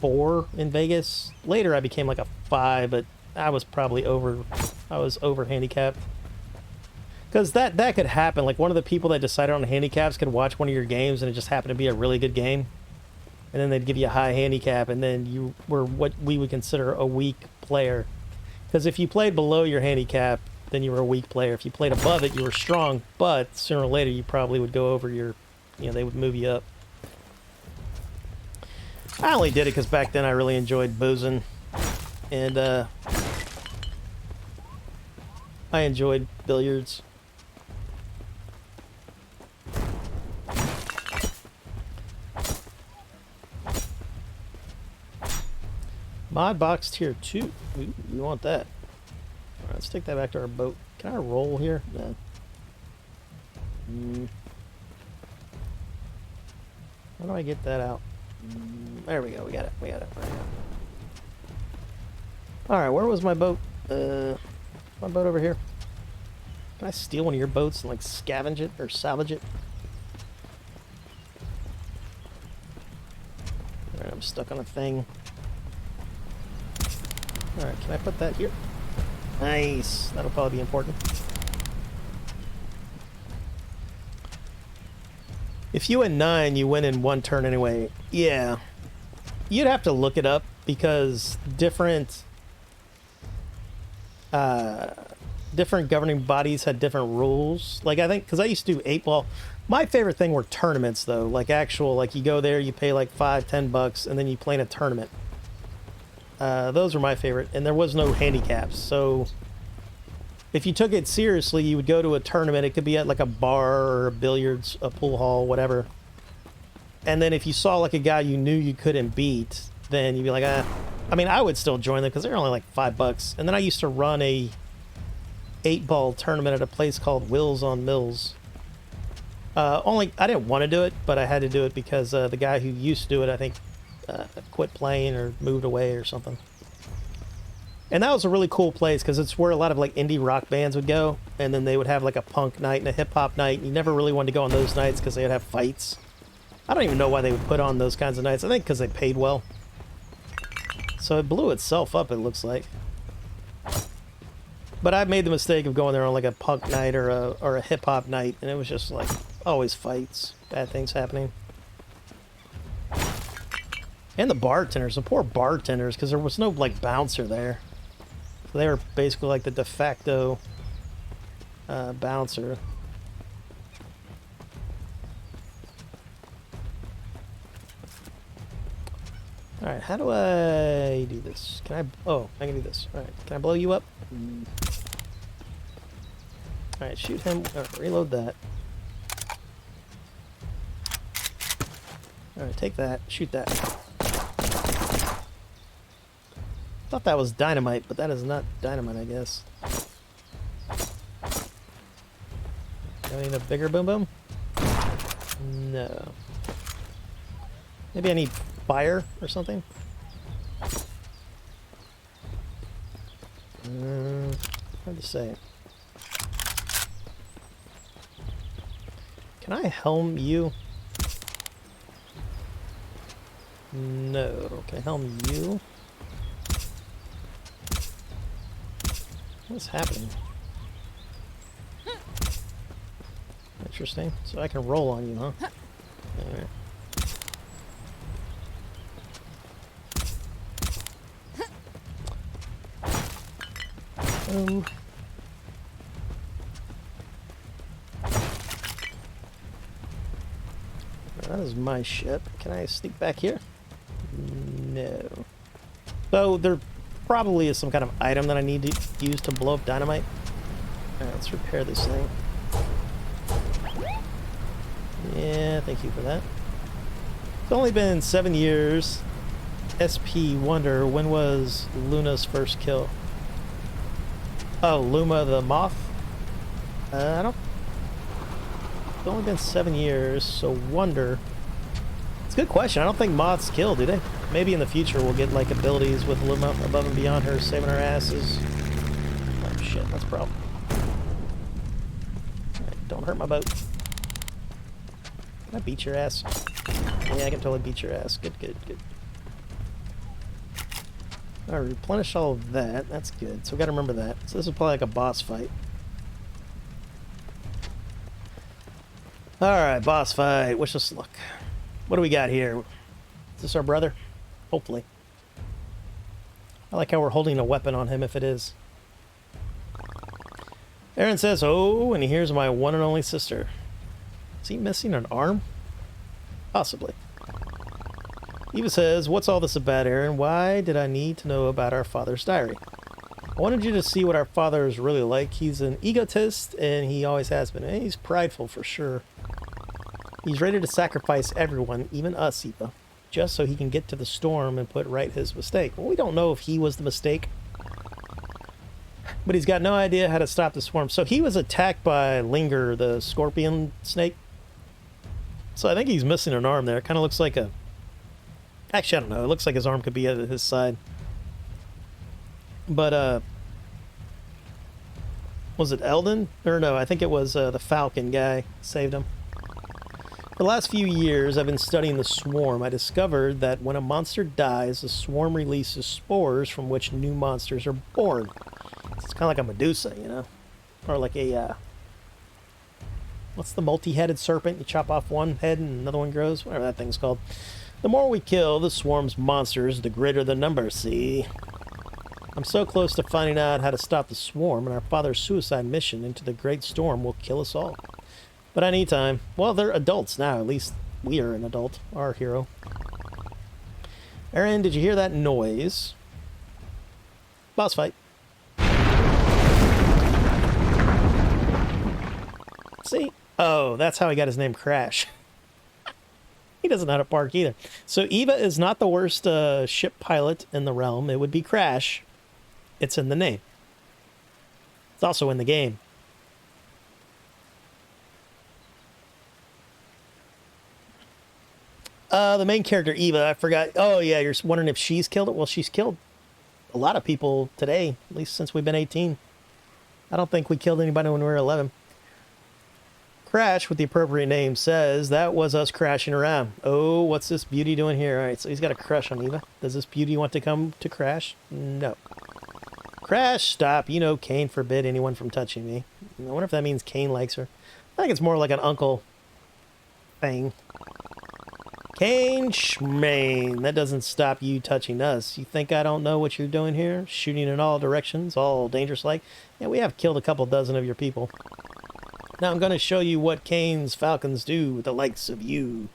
4 in Vegas. Later I became like a 5, but I was probably over handicapped. Because that could happen. Like one of the people that decided on handicaps could watch one of your games and it just happened to be a really good game. And then they'd give you a high handicap and then you were what we would consider a weak player. Because if you played below your handicap, then you were a weak player. If you played above it, you were strong, but sooner or later you probably would go over your, you know, they would move you up. I only did it because back then I really enjoyed boozing, and I enjoyed billiards. Mod box tier 2. Ooh, you want that? Alright, let's take that back to our boat. Can I roll here? No. How do I get that out? There we go. We got it. We got it. Alright, where was my boat? My boat over here. Can I steal one of your boats and like scavenge it or salvage it? Alright, I'm stuck on a thing. Alright, can I put that here? Nice. That'll probably be important. If you win 9, you win in 1 turn anyway. Yeah. You'd have to look it up because different governing bodies had different rules. Like, I think, because I used to do 8 ball. My favorite thing were tournaments, though. Like, actual, like, you go there, you pay like $5-10, and then you play in a tournament. Those were my favorite, and there was no handicaps. So, if you took it seriously, you would go to a tournament. It could be at like a bar or a billiards, a pool hall, whatever. And then if you saw like a guy you knew you couldn't beat, then you'd be like, ah. I mean, I would still join them because they're only like $5. And then I used to run a 8-ball tournament at a place called Wills on Mills. I didn't want to do it, but I had to do it because the guy who used to do it, I think, quit playing or moved away or something. And that was a really cool place because it's where a lot of like indie rock bands would go, and then they would have like a punk night and a hip hop night. And you never really wanted to go on those nights because they would have fights. I don't even know why they would put on those kinds of nights. I think because they paid well. So it blew itself up, it looks like. But I made the mistake of going there on like a punk night or a hip hop night, and it was just like always fights, bad things happening. And the bartenders, the poor bartenders, because there was no like bouncer there. So they were basically like the de facto bouncer. Alright, how do I do this? Can I... Oh, I can do this. Alright, can I blow you up? Alright, shoot him. Alright, reload that. Alright, take that. Shoot that. Thought that was dynamite, but that is not dynamite, I guess. Do I need a bigger boom boom? No. Maybe I need fire or something? Hard to say. Can I helm you? No. Can I helm you? What's happening? Interesting. So I can roll on you, huh? Alright. That is my ship. Can I sneak back here? No. So there probably is some kind of item that I need to use to blow up dynamite. Alright, let's repair this thing. Yeah, thank you for that. It's only been 7 years. SP wonder, when was Luna's first kill? Oh, Luma the moth? I don't... It's only been 7 years, so wonder... It's a good question. I don't think moths kill, do they? Maybe in the future we'll get, like, abilities with Luma above and beyond her saving our asses. Oh, shit, that's a problem. Alright, don't hurt my boat. Can I beat your ass? Yeah, I can totally beat your ass. Good, good, good. Alright, replenish all of that. That's good. So we gotta remember that. So this is probably like a boss fight. Alright, boss fight. Wish us luck. What do we got here? Is this our brother? Hopefully. I like how we're holding a weapon on him if it is. Aaron says, oh, and here's my one and only sister. Is he missing an arm? Possibly. Eva says, what's all this about, Aaron? Why did I need to know about our father's diary? I wanted you to see what our father is really like. He's an egotist, and he always has been. And he's prideful, for sure. He's ready to sacrifice everyone, even us, Eva, just so he can get to the storm and put right his mistake. Well, we don't know if he was the mistake. But he's got no idea how to stop the swarm. So he was attacked by Linger, the scorpion snake. So I think he's missing an arm there. It kind of looks like a... Actually, I don't know. It looks like his arm could be at his side. But, was it Eldon? Or no, I think it was the Falcon guy saved him. For the last few years, I've been studying the swarm. I discovered that when a monster dies, the swarm releases spores from which new monsters are born. It's kind of like a Medusa, you know? Or like a, what's the multi-headed serpent? You chop off one head and another one grows? Whatever that thing's called. The more we kill the swarm's monsters, the greater the number, see? I'm so close to finding out how to stop the swarm, and our father's suicide mission into the great storm will kill us all. But I need time. Well, they're adults now. At least we are an adult. Our hero. Aaron, did you hear that noise? Boss fight. See? Oh, that's how he got his name Crash. He doesn't know how to park either. So Eva is not the worst ship pilot in the realm. It would be Crash. It's in the name. It's also in the game. The main character, Eva, I forgot. Oh, yeah, you're wondering if she's killed it? Well, she's killed a lot of people today, at least since we've been 18. I don't think we killed anybody when we were 11. Crash, with the appropriate name, says that was us crashing around. Oh, what's this beauty doing here? All right, so he's got a crush on Eva. Does this beauty want to come to Crash? No. Crash, stop. You know Kane forbid anyone from touching me. I wonder if that means Kane likes her. I think it's more like an uncle thing. Kane Schmaine, that doesn't stop you touching us. You think I don't know what you're doing here? Shooting in all directions, all dangerous like? Yeah, we have killed a couple dozen of your people. Now I'm going to show you what Kane's falcons do with the likes of you.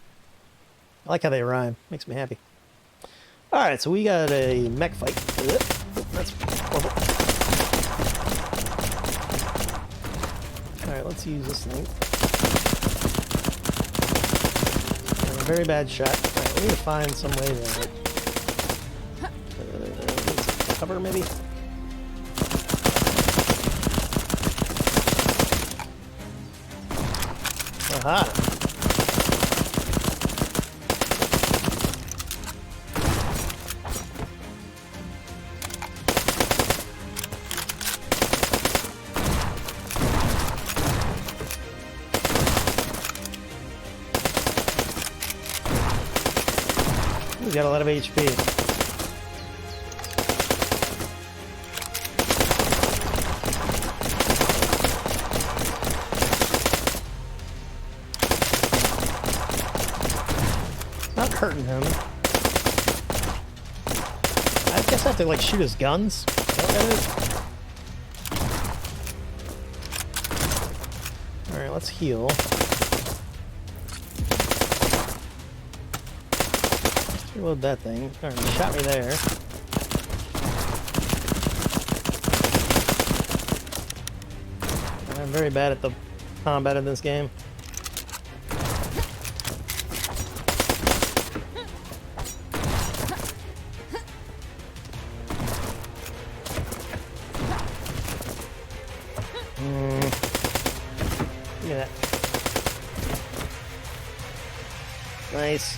I like how they rhyme. Makes me happy. Alright, so we got a mech fight. That's horrible. Alright, let's use this thing. A very bad shot. Alright, we need to find some way to cover, maybe? Aha! He's got a lot of HP. Not hurting him. I guess I have to like shoot his guns. Is that what that is? Alright, let's heal. Reload that thing. Alright, he shot me there. I'm very bad at the combat in this game. Look at that. Nice.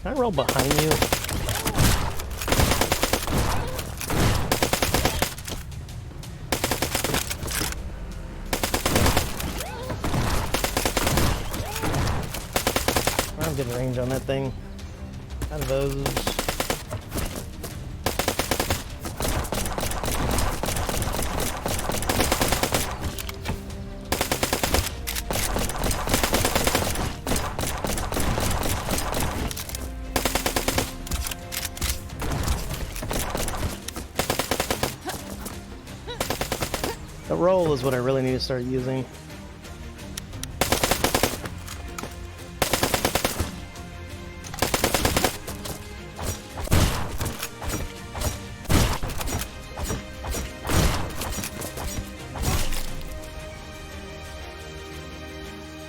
Can I roll behind you? I have good range on that thing. Out of those. The roll is what I really need to start using.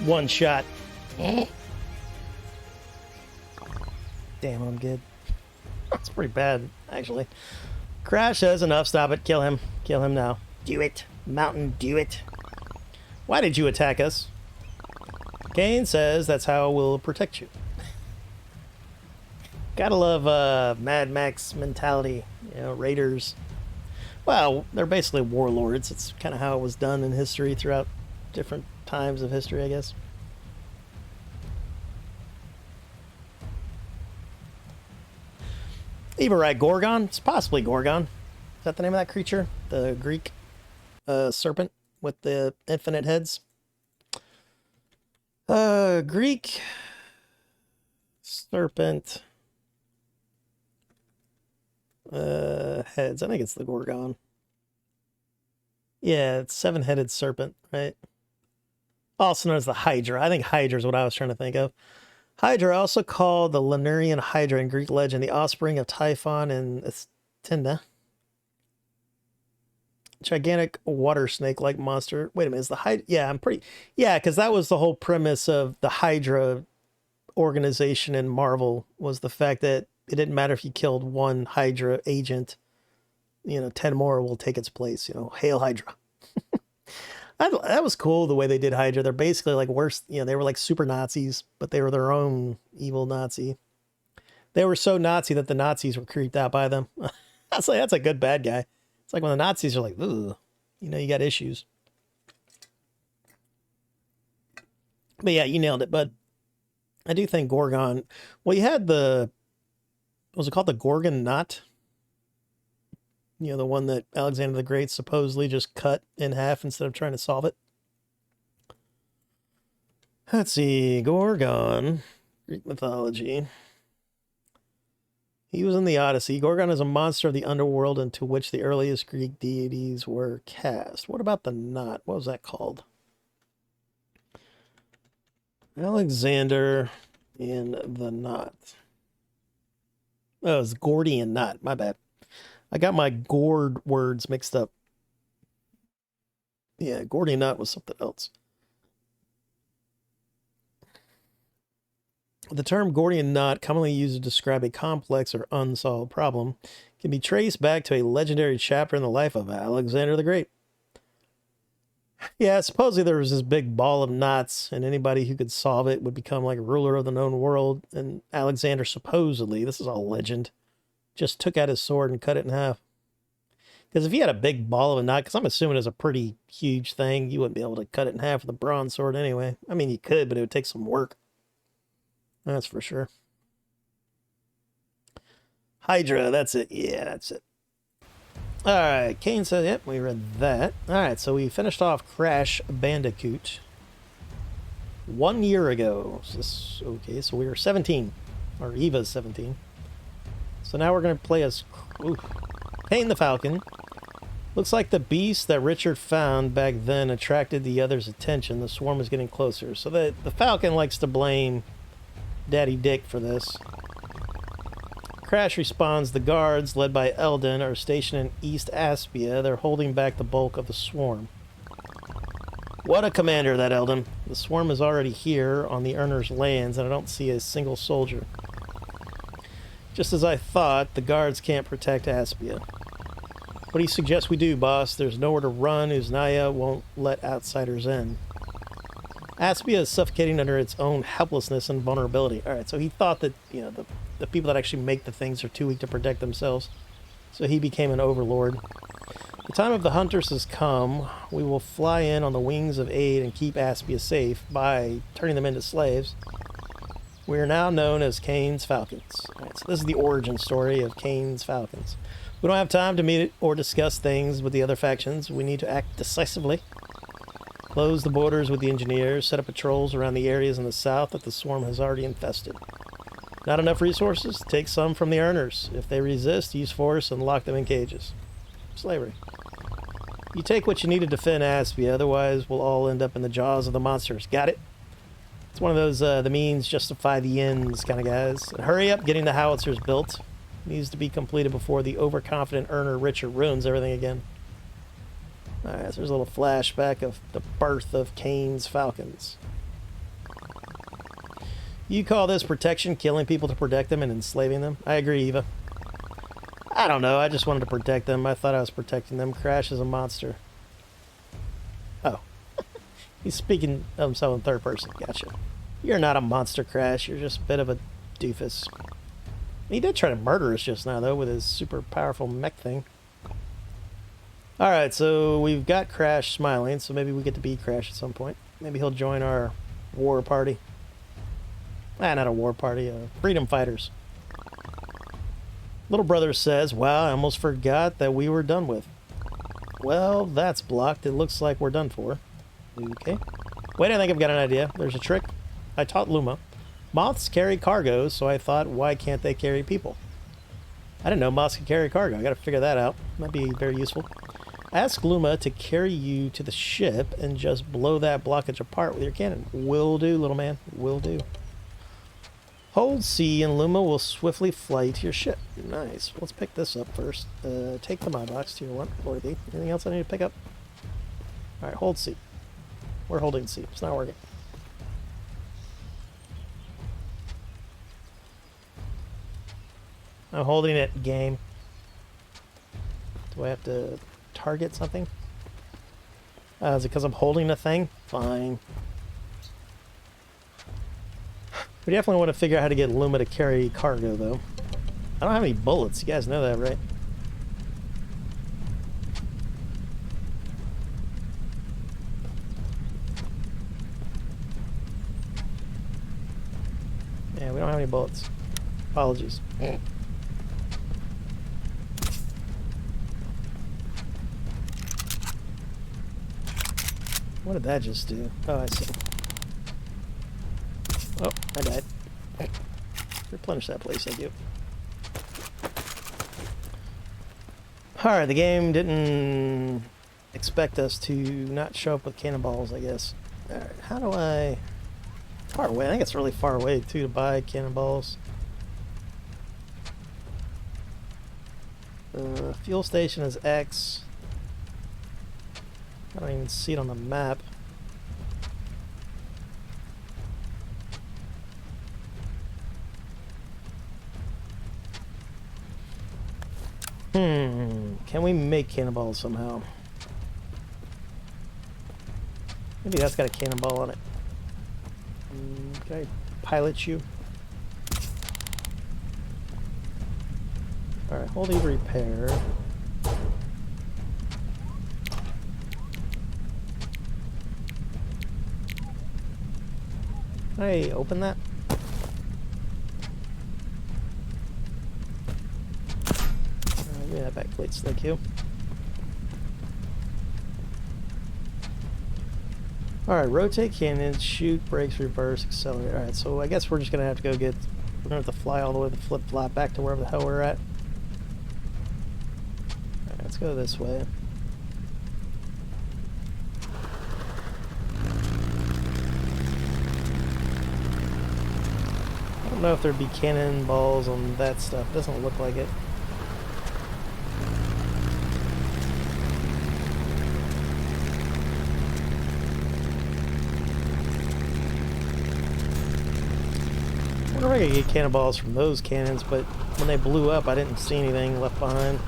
One shot. Damn, I'm good. That's pretty bad, actually. Crash says enough. Stop it. Kill him. Kill him now. Do it. Mountain, do it. Why did you attack us? Kane says that's how we'll protect you. Gotta love Mad Max mentality. You know, raiders. Well, they're basically warlords. It's kind of how it was done in history throughout different times of history, I guess. Eva, right? Gorgon? It's possibly Gorgon. Is that the name of that creature? The Greek serpent with the infinite heads? Greek serpent heads. I think it's the Gorgon. Yeah, it's seven-headed serpent, right? Also known as the Hydra. I think Hydra is what I was trying to think of. Hydra, also called the Lemurian Hydra in Greek legend, the offspring of Typhon and Estinda. Gigantic water snake-like monster. Wait a minute, is the Hydra? Yeah, I'm pretty... Yeah, because that was the whole premise of the Hydra organization in Marvel, was the fact that it didn't matter if you killed one Hydra agent, 10 more will take its place. Hail Hydra. That was cool the way they did Hydra. They're basically like worse, they were like super Nazis, but they were their own evil Nazi. They were so Nazi that the Nazis were creeped out by them. That's a good bad guy. It's like when the Nazis are like, ugh, you got issues. But yeah, you nailed it. But I do think Gorgon, well, you had was it called the Gorgon knot? The one that Alexander the Great supposedly just cut in half instead of trying to solve it. Let's see. Gorgon, Greek mythology. He was in the Odyssey. Gorgon is a monster of the underworld into which the earliest Greek deities were cast. What about the knot? What was that called? Alexander in the knot. Oh, it's Gordian knot. My bad. I got my gourd words mixed up. Yeah, Gordian knot was something else. The term Gordian knot, commonly used to describe a complex or unsolved problem, can be traced back to a legendary chapter in the life of Alexander the Great. Yeah, supposedly there was this big ball of knots, and anybody who could solve it would become like ruler of the known world. And Alexander supposedly, this is all legend, just took out his sword and cut it in half. Because if you had a big ball of a knot, because I'm assuming it's a pretty huge thing, you wouldn't be able to cut it in half with a bronze sword anyway. I mean, you could, but it would take some work. That's for sure. Hydra, that's it. Yeah, that's it. All right, Kane said, yep, we read that. All right, so we finished off Crash Bandicoot 1 year ago. Okay, so we were 17, or Eva's 17. So now we're going to play as Kane the Falcon. Looks like the beast that Richard found back then attracted the others' attention. The swarm is getting closer. So the Falcon likes to blame Daddy Dick for this. Crash responds, the guards, led by Eldon, are stationed in East Aspia. They're holding back the bulk of the swarm. What a commander, that Eldon. The swarm is already here on the Earner's lands, and I don't see a single soldier. Just as I thought, the guards can't protect Aspia. What do you suggest we do, boss? There's nowhere to run. Uznaya won't let outsiders in. Aspia is suffocating under its own helplessness and vulnerability. All right, so he thought that, the people that actually make the things are too weak to protect themselves. So he became an overlord. The time of the hunters has come. We will fly in on the wings of aid and keep Aspia safe by turning them into slaves. We are now known as Kane's Falcons. All right, so this is the origin story of Kane's Falcons. We don't have time to meet or discuss things with the other factions. We need to act decisively. Close the borders with the engineers, set up patrols around the areas in the south that the swarm has already infested. Not enough resources? Take some from the Earners. If they resist, use force and lock them in cages. Slavery. You take what you need to defend Aspia, otherwise we'll all end up in the jaws of the monsters. Got it? It's one of those the means justify the ends kind of guys. And hurry up getting the howitzers built. Needs to be completed before the overconfident Earner Richard ruins everything again. Alright, so there's a little flashback of the birth of Kane's Falcons. You call this protection, killing people to protect them and enslaving them? I agree, Eva. I don't know, I just wanted to protect them. I thought I was protecting them. Crash is a monster. Oh. He's speaking of himself in third person. Gotcha. You're not a monster, Crash. You're just a bit of a doofus. He did try to murder us just now, though, with his super powerful mech thing. Alright, so we've got Crash smiling, so maybe we get to be Crash at some point. Maybe he'll join our war party. Ah, not a war party, freedom fighters. Little brother says, wow, I almost forgot that we were done with. Well, that's blocked. It looks like we're done for. Okay. Wait, I think I've got an idea. There's a trick. I taught Luma. Moths carry cargo, so I thought, why can't they carry people? I didn't know moths could carry cargo. I gotta figure that out. Might be very useful. Ask Luma to carry you to the ship and just blow that blockage apart with your cannon. Will do, little man. Will do. Hold C and Luma will swiftly fly to your ship. Nice. Let's pick this up first. Take the my box to your 1 worthy. Anything else I need to pick up? Alright, hold C. We're holding C. It's not working. I'm holding it, game. Do I have to target something? Is it because I'm holding a thing? Fine. We definitely want to figure out how to get Luma to carry cargo, though. I don't have any bullets. You guys know that, right? Yeah, we don't have any bullets. Apologies. What did that just do? Oh, I see. Oh, I died. Replenish that place, thank you. Alright, the game didn't expect us to not show up with cannonballs, I guess. Alright, how do I... Far away. I think it's really far away, too, to buy cannonballs. The fuel station is X. I don't even see it on the map. Can we make cannonballs somehow? Maybe that's got a cannonball on it. Can I pilot you? Alright, hold E repair. Can I open that? Give me that back, please. Thank you. Alright, rotate cannon, shoot, brakes, reverse, accelerate. Alright, so I guess we're just gonna have to go get... We're gonna have to fly all the way to flip-flop back to wherever the hell we're at. Alright, let's go this way. I don't know if there'd be cannonballs on that stuff. It doesn't look like it. I wonder if I could get cannonballs from those cannons, but when they blew up, I didn't see anything left behind.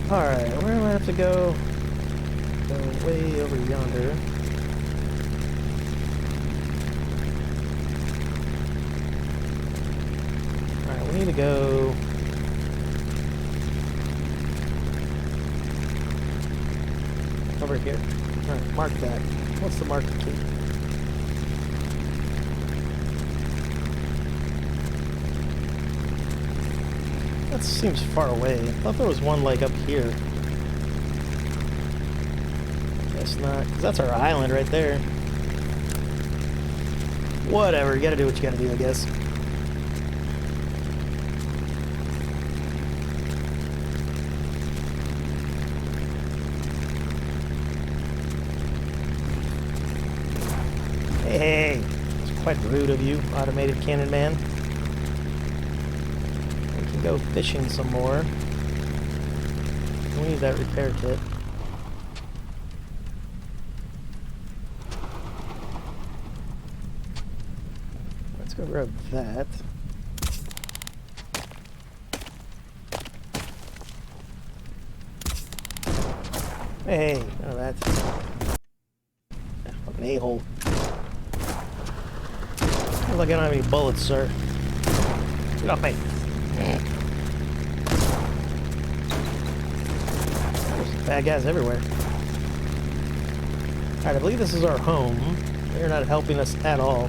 Alright, where do I have to go? Go way over yonder. Alright, we need to go... over here. Alright, mark that. What's the marker key? That seems far away. I thought there was one like up here. Guess not, because that's our island right there. Whatever, you gotta do what you gotta do, I guess. Hey, it's quite rude of you, automated cannon man. We can go fishing some more. We need that repair kit. Let's go grab that. Hey, none of that. Yeah, fucking a-hole. Looks like I don't have any bullets, sir. Get off me. There's bad guys everywhere. Alright, I believe this is our home. They're not helping us at all.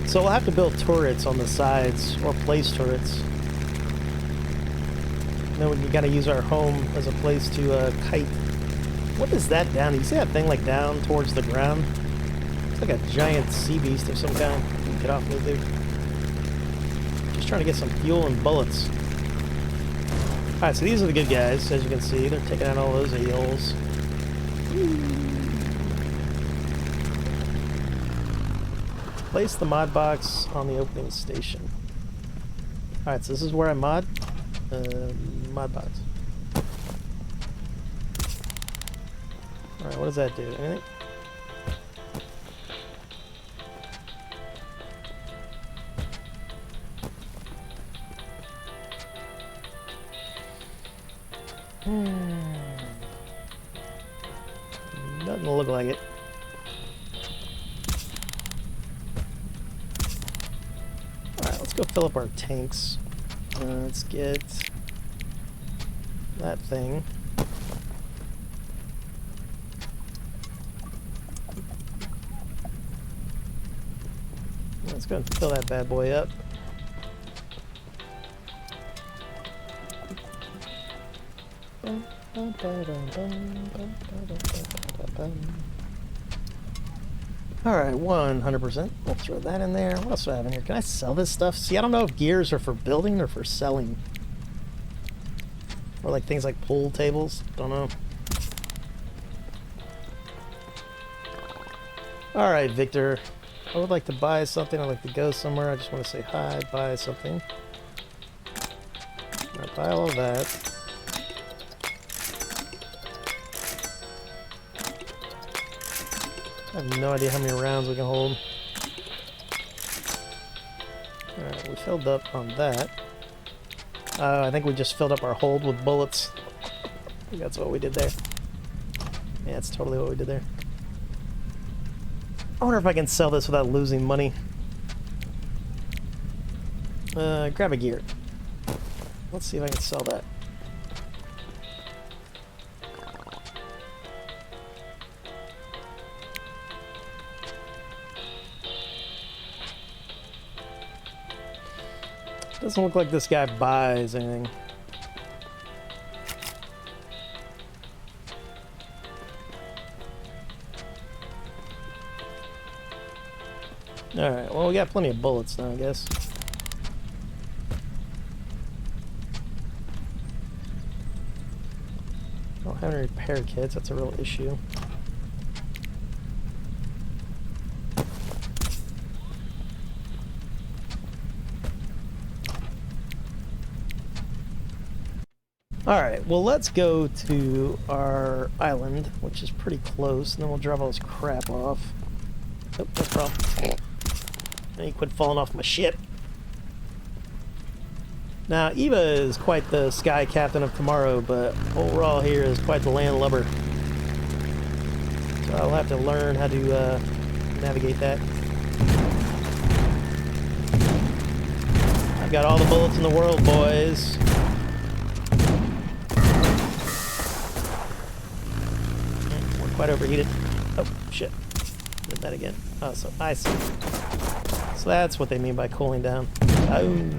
So we'll have to build turrets on the sides, or place turrets. And then we gotta use our home as a place to kite. What is that down? Do you see that thing like down towards the ground? It's like a giant sea beast of some kind. Get off me, dude. Just trying to get some fuel and bullets. Alright, so these are the good guys, as you can see. They're taking out all those a-holes. Place the mod box on the opening station. Alright, so this is where I mod. Mod box. Alright, what does that do? Anything? Doesn't look like it. Alright, let's go fill up our tanks. Let's get that thing. Let's go and fill that bad boy up. Alright, 100%. We'll throw that in there. What else do I have in here? Can I sell this stuff? See, I don't know if gears are for building or for selling. Or like things like pool tables. Don't know. Alright, Victor. I would like to buy something. I'd like to go somewhere. I just want to say hi, buy something. I'll buy all of that. I have no idea how many rounds we can hold. Alright, we filled up on that. I think we just filled up our hold with bullets. I think that's what we did there. Yeah, that's totally what we did there. I wonder if I can sell this without losing money. Grab a gear. Let's see if I can sell that. Doesn't look like this guy buys anything. Alright, well we got plenty of bullets now, I guess. Don't have any repair kits, that's a real issue. Alright, well let's go to our island, which is pretty close, and then we'll drop all this crap off. Oh, no problem. And you quit falling off my ship. Now, Eva is quite the sky captain of tomorrow, but old Raw here is quite the landlubber. So I'll have to learn how to navigate that. I've got all the bullets in the world, boys. We're quite overheated. Oh, shit. Did that again. Oh, so I see. So that's what they mean by cooling down. Oh.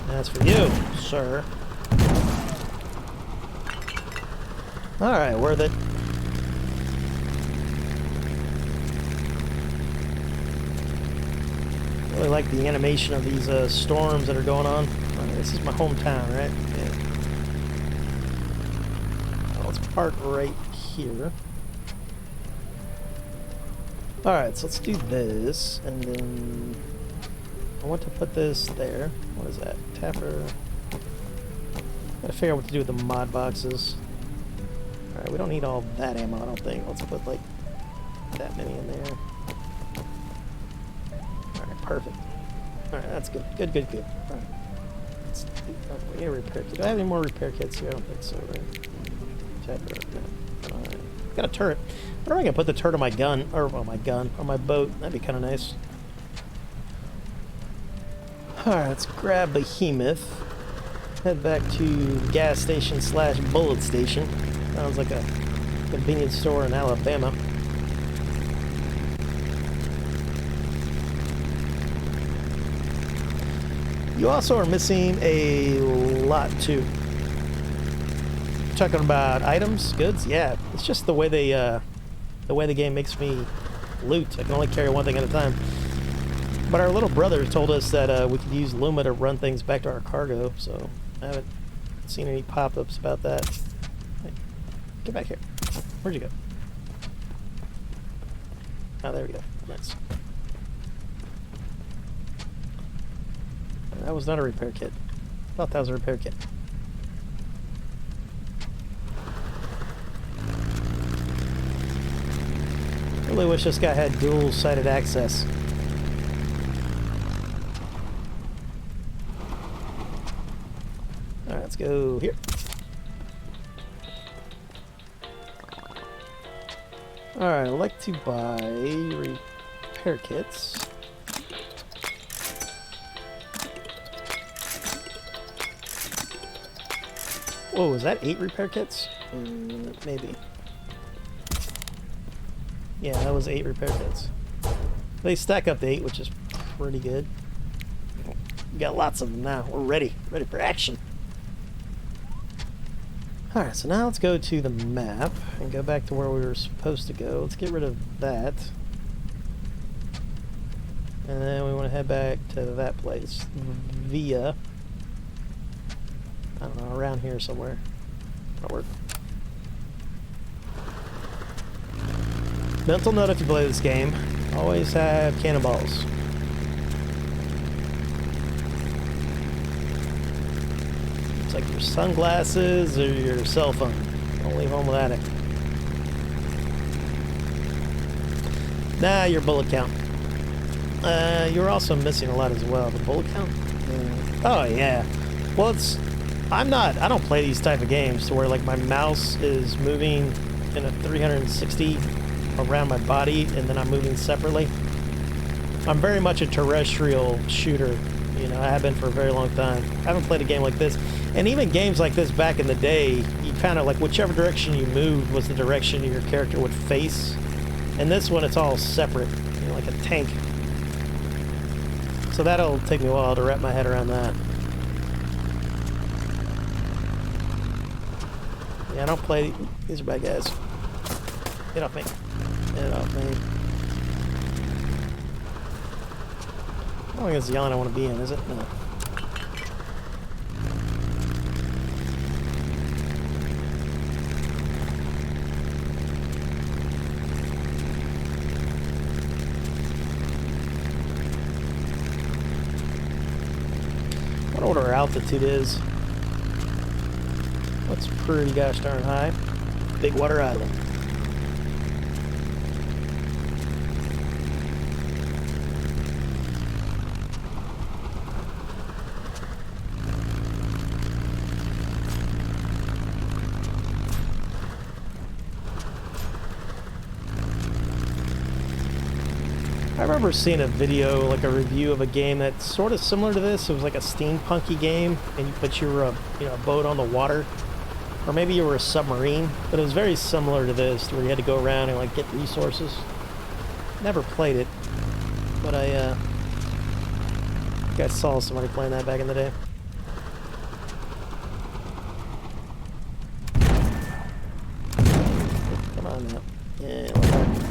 That's for you, sir. Alright, worth it. Really like the animation of these storms that are going on. This is my hometown, right? Yeah. Well, let's park right here. Alright, so let's do this, and then I want to put this there. What is that? Tapper. Gotta figure out what to do with the mod boxes. Alright, we don't need all that ammo, I don't think. Let's put like that many in there. Alright, perfect. Alright, that's good. Good, good, good. Alright. Let's do, oh, we need a repair kit. Do I have any more repair kits here? I don't think so, right? No. Got a turret. Where am I gonna put the turret on my gun? Or, well, my gun. On my boat. That'd be kind of nice. Alright, let's grab Behemoth. Head back to gas station slash bullet station. Sounds like a convenience store in Alabama. You also are missing a lot too. Talking about items, goods, yeah. It's just the way the game makes me loot. I can only carry one thing at a time. But our little brother told us that we could use Luma to run things back to our cargo, so I haven't seen any pop-ups about that. Hey, get back here. Where'd you go? Oh, there we go. Nice. That was not a repair kit. I thought that was a repair kit. Really wish this guy had dual-sided access. Alright, let's go here. Alright, I'd like to buy repair kits. Whoa, is that 8 repair kits? Maybe. Yeah, that was 8 repair kits. They stack up to 8, which is pretty good. We got lots of them now. We're ready. Ready for action. Alright, so now let's go to the map and go back to where we were supposed to go. Let's get rid of that. And then we want to head back to that place via, I don't know, around here somewhere. That'll work. Mental note if you play this game, always have cannonballs. It's like your sunglasses or your cell phone. Don't leave home without it. Nah, your bullet count. You're also missing a lot as well. The bullet count? Oh, yeah. Well, I don't play these type of games to where like my mouse is moving in a 360 around my body and then I'm moving separately. I'm very much a terrestrial shooter. You know, I have been for a very long time. I haven't played a game like this. And even games like this back in the day, you kind of like whichever direction you moved was the direction your character would face. And this one, it's all separate, you know, like a tank. So that'll take me a while to wrap my head around that. Yeah, I don't play. These are bad guys. Get off me. Get off me. I don't think it's the island I want to be in, is it? No. I wonder what our altitude is. That's pretty gosh darn high. Big water island. I remember seeing a video, like a review of a game that's sort of similar to this. It was like a steampunky game, but you were a boat on the water, or maybe you were a submarine. But it was very similar to this, where you had to go around and like get resources. Never played it, but I think I saw somebody playing that back in the day. Come on now, yeah, like that.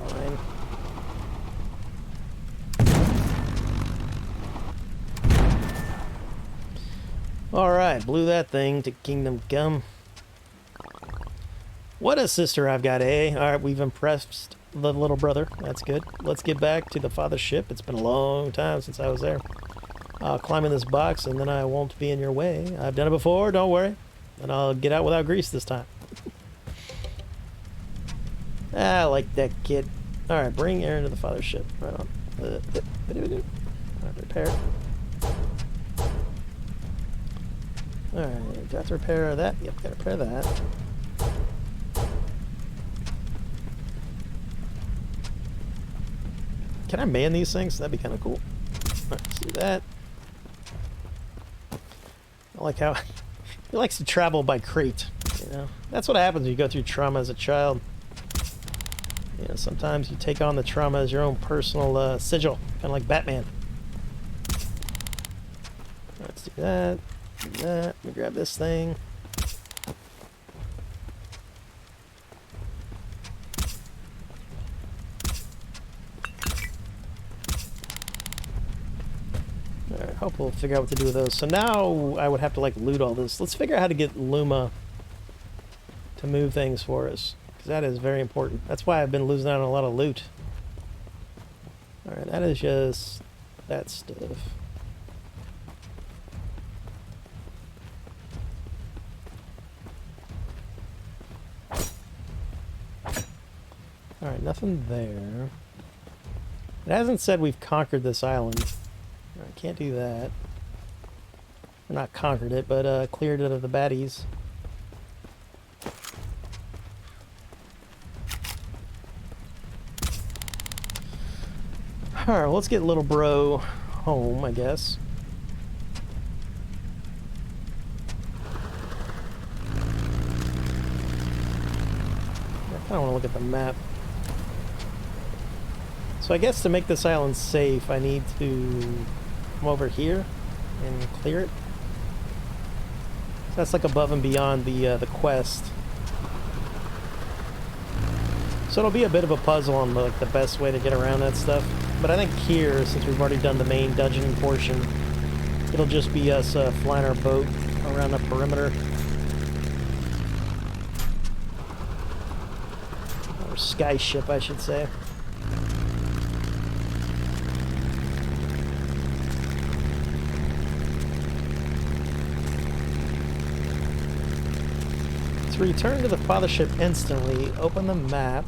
Fine. Alright, blew that thing to Kingdom Come. What a sister I've got, eh? Alright, we've impressed the little brother. That's good. Let's get back to the father's ship. It's been a long time since I was there. I'll climb in this box and then I won't be in your way. I've done it before, don't worry. And I'll get out without grease this time. I like that kid. Alright, bring Aaron to the father's ship. Right on. Alright, repair. Alright, got to repair that. Yep, got to repair that. Can I man these things? That'd be kind of cool. Alright, let's do that. I like how he likes to travel by crate. You know, that's what happens when you go through trauma as a child. You know, sometimes you take on the trauma as your own personal sigil, kind of like Batman. Let's do that. Do that. Let me grab this thing. Alright, hope we'll figure out what to do with those. So now I would have to like loot all this. Let's figure out how to get Luma to move things for us, because that is very important. That's why I've been losing out on a lot of loot. Alright, that is just that stuff. Alright, nothing there. It hasn't said we've conquered this island. I can't do that. Or not conquered it, but cleared it of the baddies. Alright, well, let's get little bro home, I guess. I kind of want to look at the map. So I guess to make this island safe, I need to come over here and clear it. So that's like above and beyond the quest. So it'll be a bit of a puzzle on like the best way to get around that stuff. But I think here, since we've already done the main dungeon portion, it'll just be us flying our boat around the perimeter. Or sky ship, I should say. To return to the father ship instantly, open the map.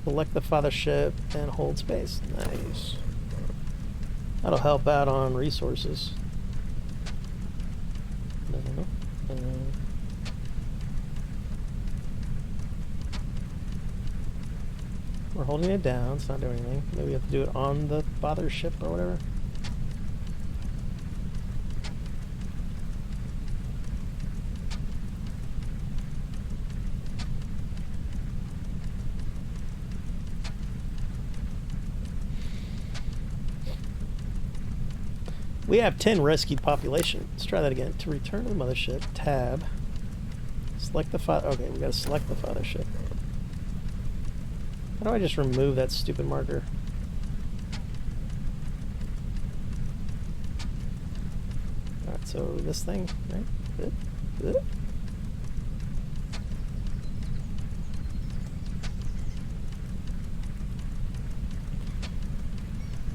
Select the father ship and hold space. Nice. That'll help out on resources. We're holding it down. It's not doing anything. Maybe we have to do it on the father ship or whatever. We have 10 rescued population. Let's try that again. To return to the mothership, tab. Select the father. Okay, we gotta select the father ship. How do I just remove that stupid marker? Alright, so this thing, right?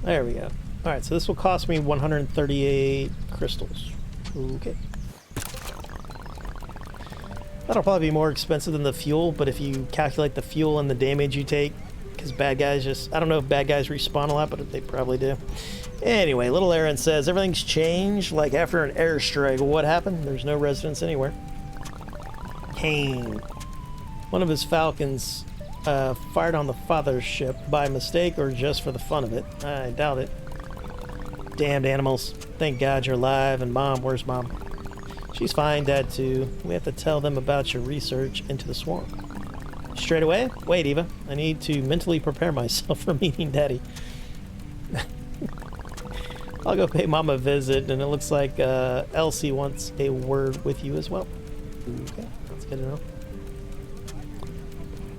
There we go. Alright, so this will cost me 138 crystals. Okay. That'll probably be more expensive than the fuel, but if you calculate the fuel and the damage you take, because bad guys just... I don't know if bad guys respawn a lot, but they probably do. Anyway, little Aaron says, everything's changed, like after an airstrike. What happened? There's no residents anywhere. Kane. One of his falcons fired on the father's ship by mistake or just for the fun of it. I doubt it. Damned animals. Thank God you're alive. And Mom, where's Mom? She's fine, Dad too. We have to tell them about your research into the swarm. Straight away? Wait, Eva. I need to mentally prepare myself for meeting Daddy. I'll go pay Mom a visit, and it looks like Elsie wants a word with you as well. Okay, that's good to know.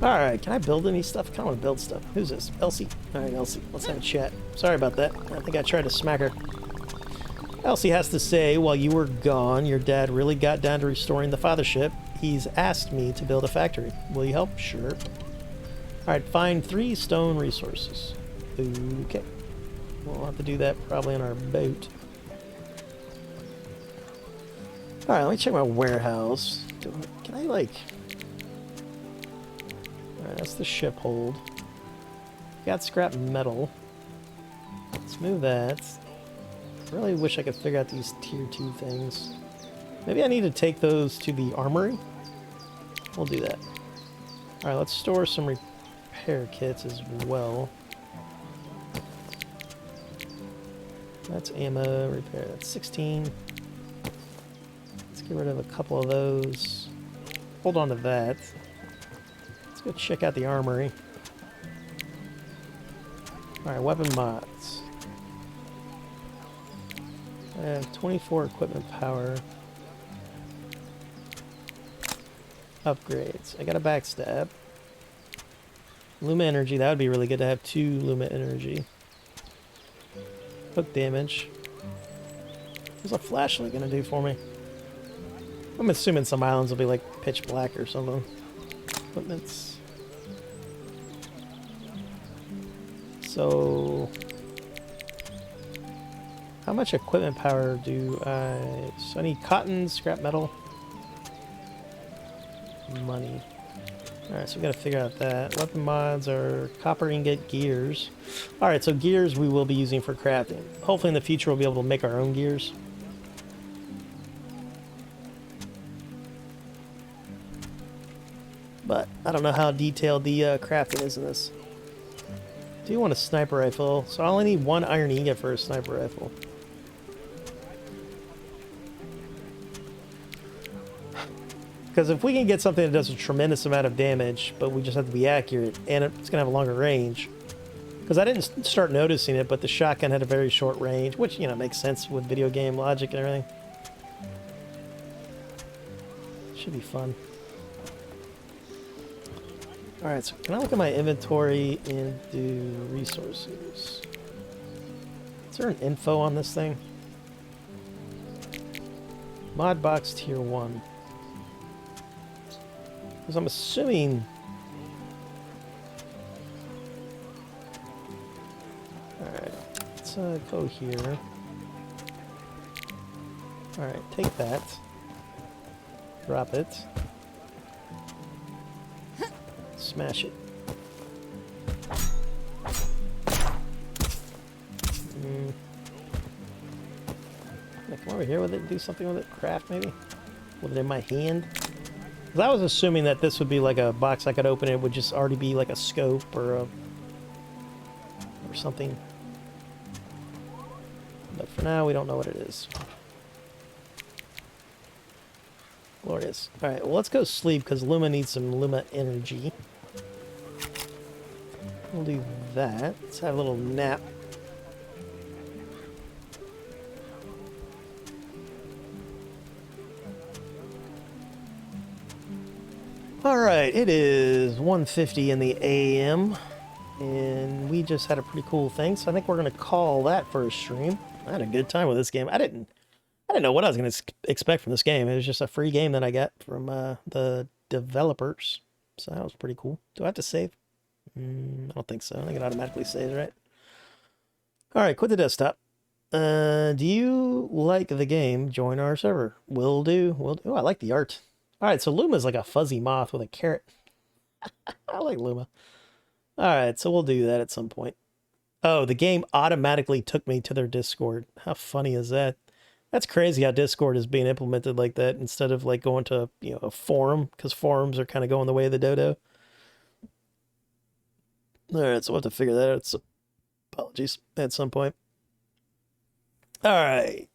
Alright, can I build any stuff? I kind of want to build stuff. Who's this? Elsie? Alright, Elsie, let's have a chat. Sorry about that. I think I tried to smack her. Elsie has to say, while you were gone, your dad really got down to restoring the fathership. He's asked me to build a factory. Will you help? Sure. Alright, find 3 stone resources. Okay. We'll have to do that probably on our boat. Alright, let me check my warehouse. Can I, like... Alright, that's the ship hold. got scrap metal. Let's move that. I really wish I could figure out these tier 2 things. Maybe I need to take those to the armory. We'll do that. Alright, let's store some repair kits as well. That's ammo, repair, that's 16. Let's get rid of a couple of those. Hold on to that. Let's go check out the armory. Alright, weapon mods. I have 24 equipment power. Upgrades. I got a backstab. Luma energy, that would be really good to have 2 Luma energy. Hook damage. What's a flashlight gonna do for me? I'm assuming some islands will be like pitch black or something. Equipments. So, how much equipment power do I... So I need cotton, scrap metal, money. Alright, so we gotta figure out that. Weapon mods are copper ingot, gears. Alright, so gears we will be using for crafting. Hopefully in the future we'll be able to make our own gears. But I don't know how detailed the crafting is in this. Do you want a sniper rifle? So I only need 1 iron ingot for a sniper rifle. Because if we can get something that does a tremendous amount of damage, but we just have to be accurate, and it's going to have a longer range. Because I didn't start noticing it, but the shotgun had a very short range, which, you know, makes sense with video game logic and everything. Should be fun. Alright, so can I look at my inventory and do resources? Is there an info on this thing? Mod box tier 1. Because I'm assuming... Alright, let's go here. Alright, take that. Drop it. Smash it. Can I come over here with it and do something with it? Craft, maybe? With it in my hand? Because I was assuming that this would be like a box I could open and it would just already be like a scope or something. But for now, we don't know what it is. Glorious. Alright, well, let's go sleep because Luma needs some Luma energy. We'll do that. Let's have a little nap. Alright, it is 1:50 in the AM, and we just had a pretty cool thing, so I think we're going to call that for a stream. I had a good time with this game. I didn't know what I was going to expect from this game. It was just a free game that I got from the developers, so that was pretty cool. Do I have to save? I don't think so. I think it automatically saves, right? Alright, quit the desktop. Do you like the game? Join our server. Will do. Will do. Oh, I like the art. Alright, so Luma's like a fuzzy moth with a carrot. I like Luma. Alright, so we'll do that at some point. Oh, the game automatically took me to their Discord. How funny is that? That's crazy how Discord is being implemented like that instead of like going to, you know, a forum, because forums are kind of going the way of the dodo. Alright, so we'll have to figure that out. So, apologies at some point. Alright.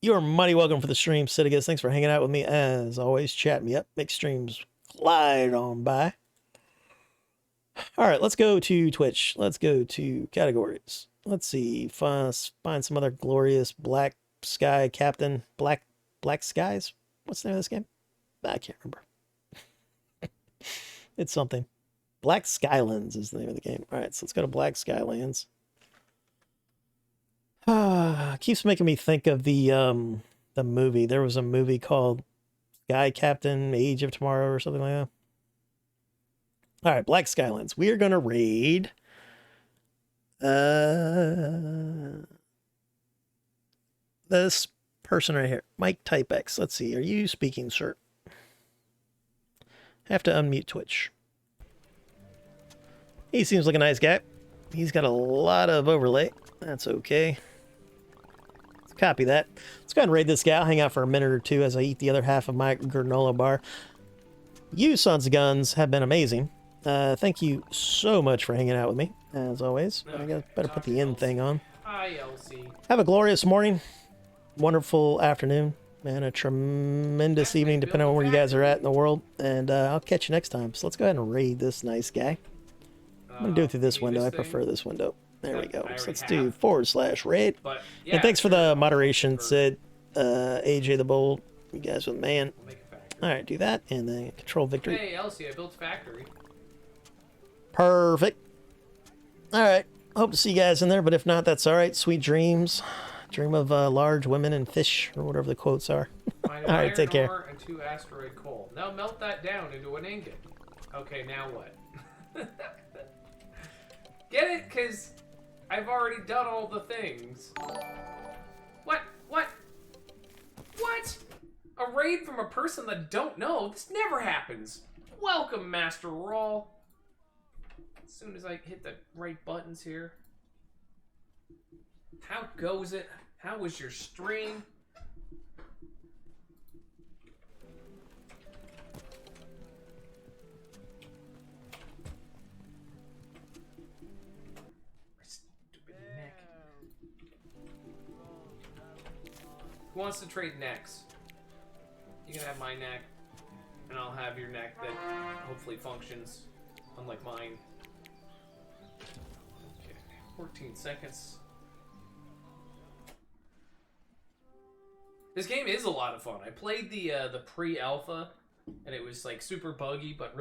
You're mighty welcome for the stream, Citigus. Thanks for hanging out with me as always. Chat me up. Make streams glide on by. Alright, let's go to Twitch. Let's go to categories. Let's see. Find some other glorious black sky captain. Black skies? What's the name of this game? I can't remember. It's something. Black Skylands is the name of the game. Alright, so let's go to Black Skylands. Keeps making me think of the movie. There was a movie called Sky Captain, Age of Tomorrow or something like that. Alright, Black Skylands. We are going to raid this person right here. Mike Type X. Let's see. Are you speaking, sir? Have to unmute Twitch. He seems like a nice guy. He's got a lot of overlay. That's okay. Let's copy that. Let's go ahead and raid this guy. I'll hang out for a minute or two as I eat the other half of my granola bar. You sons of guns have been amazing. Thank you so much for hanging out with me, as always. I better put the end thing on. Hi, Elsie. Have a glorious morning, wonderful afternoon, and a tremendous evening, depending on where you guys are at in the world. And I'll catch you next time. So let's go ahead and raid this nice guy. I'm going to do it through this window. I prefer this window. There we go. So let's do /raid. And thanks for the moderation, Sid, AJ the Bold. You guys with man. All right, do that, and then control victory. Hey, Elsie, I built a factory. Perfect. All right. Hope to see you guys in there, but if not, that's all right. Sweet dreams. Dream of large women and fish, or whatever the quotes are. All right, take care. Ore and 2 asteroid coal. Now melt that down into an ingot. Okay, now what? Get it? Because I've already done all the things. What? What? What? A raid from a person that don't know? This never happens. Welcome, Master Roll. As soon as I hit the right buttons here. How goes it? How was your stream? My stupid neck. Who wants to trade necks? You can have my neck, and I'll have your neck that hopefully functions, unlike mine. Okay, 14 seconds. This game is a lot of fun. I played the pre-alpha, and it was like super buggy, but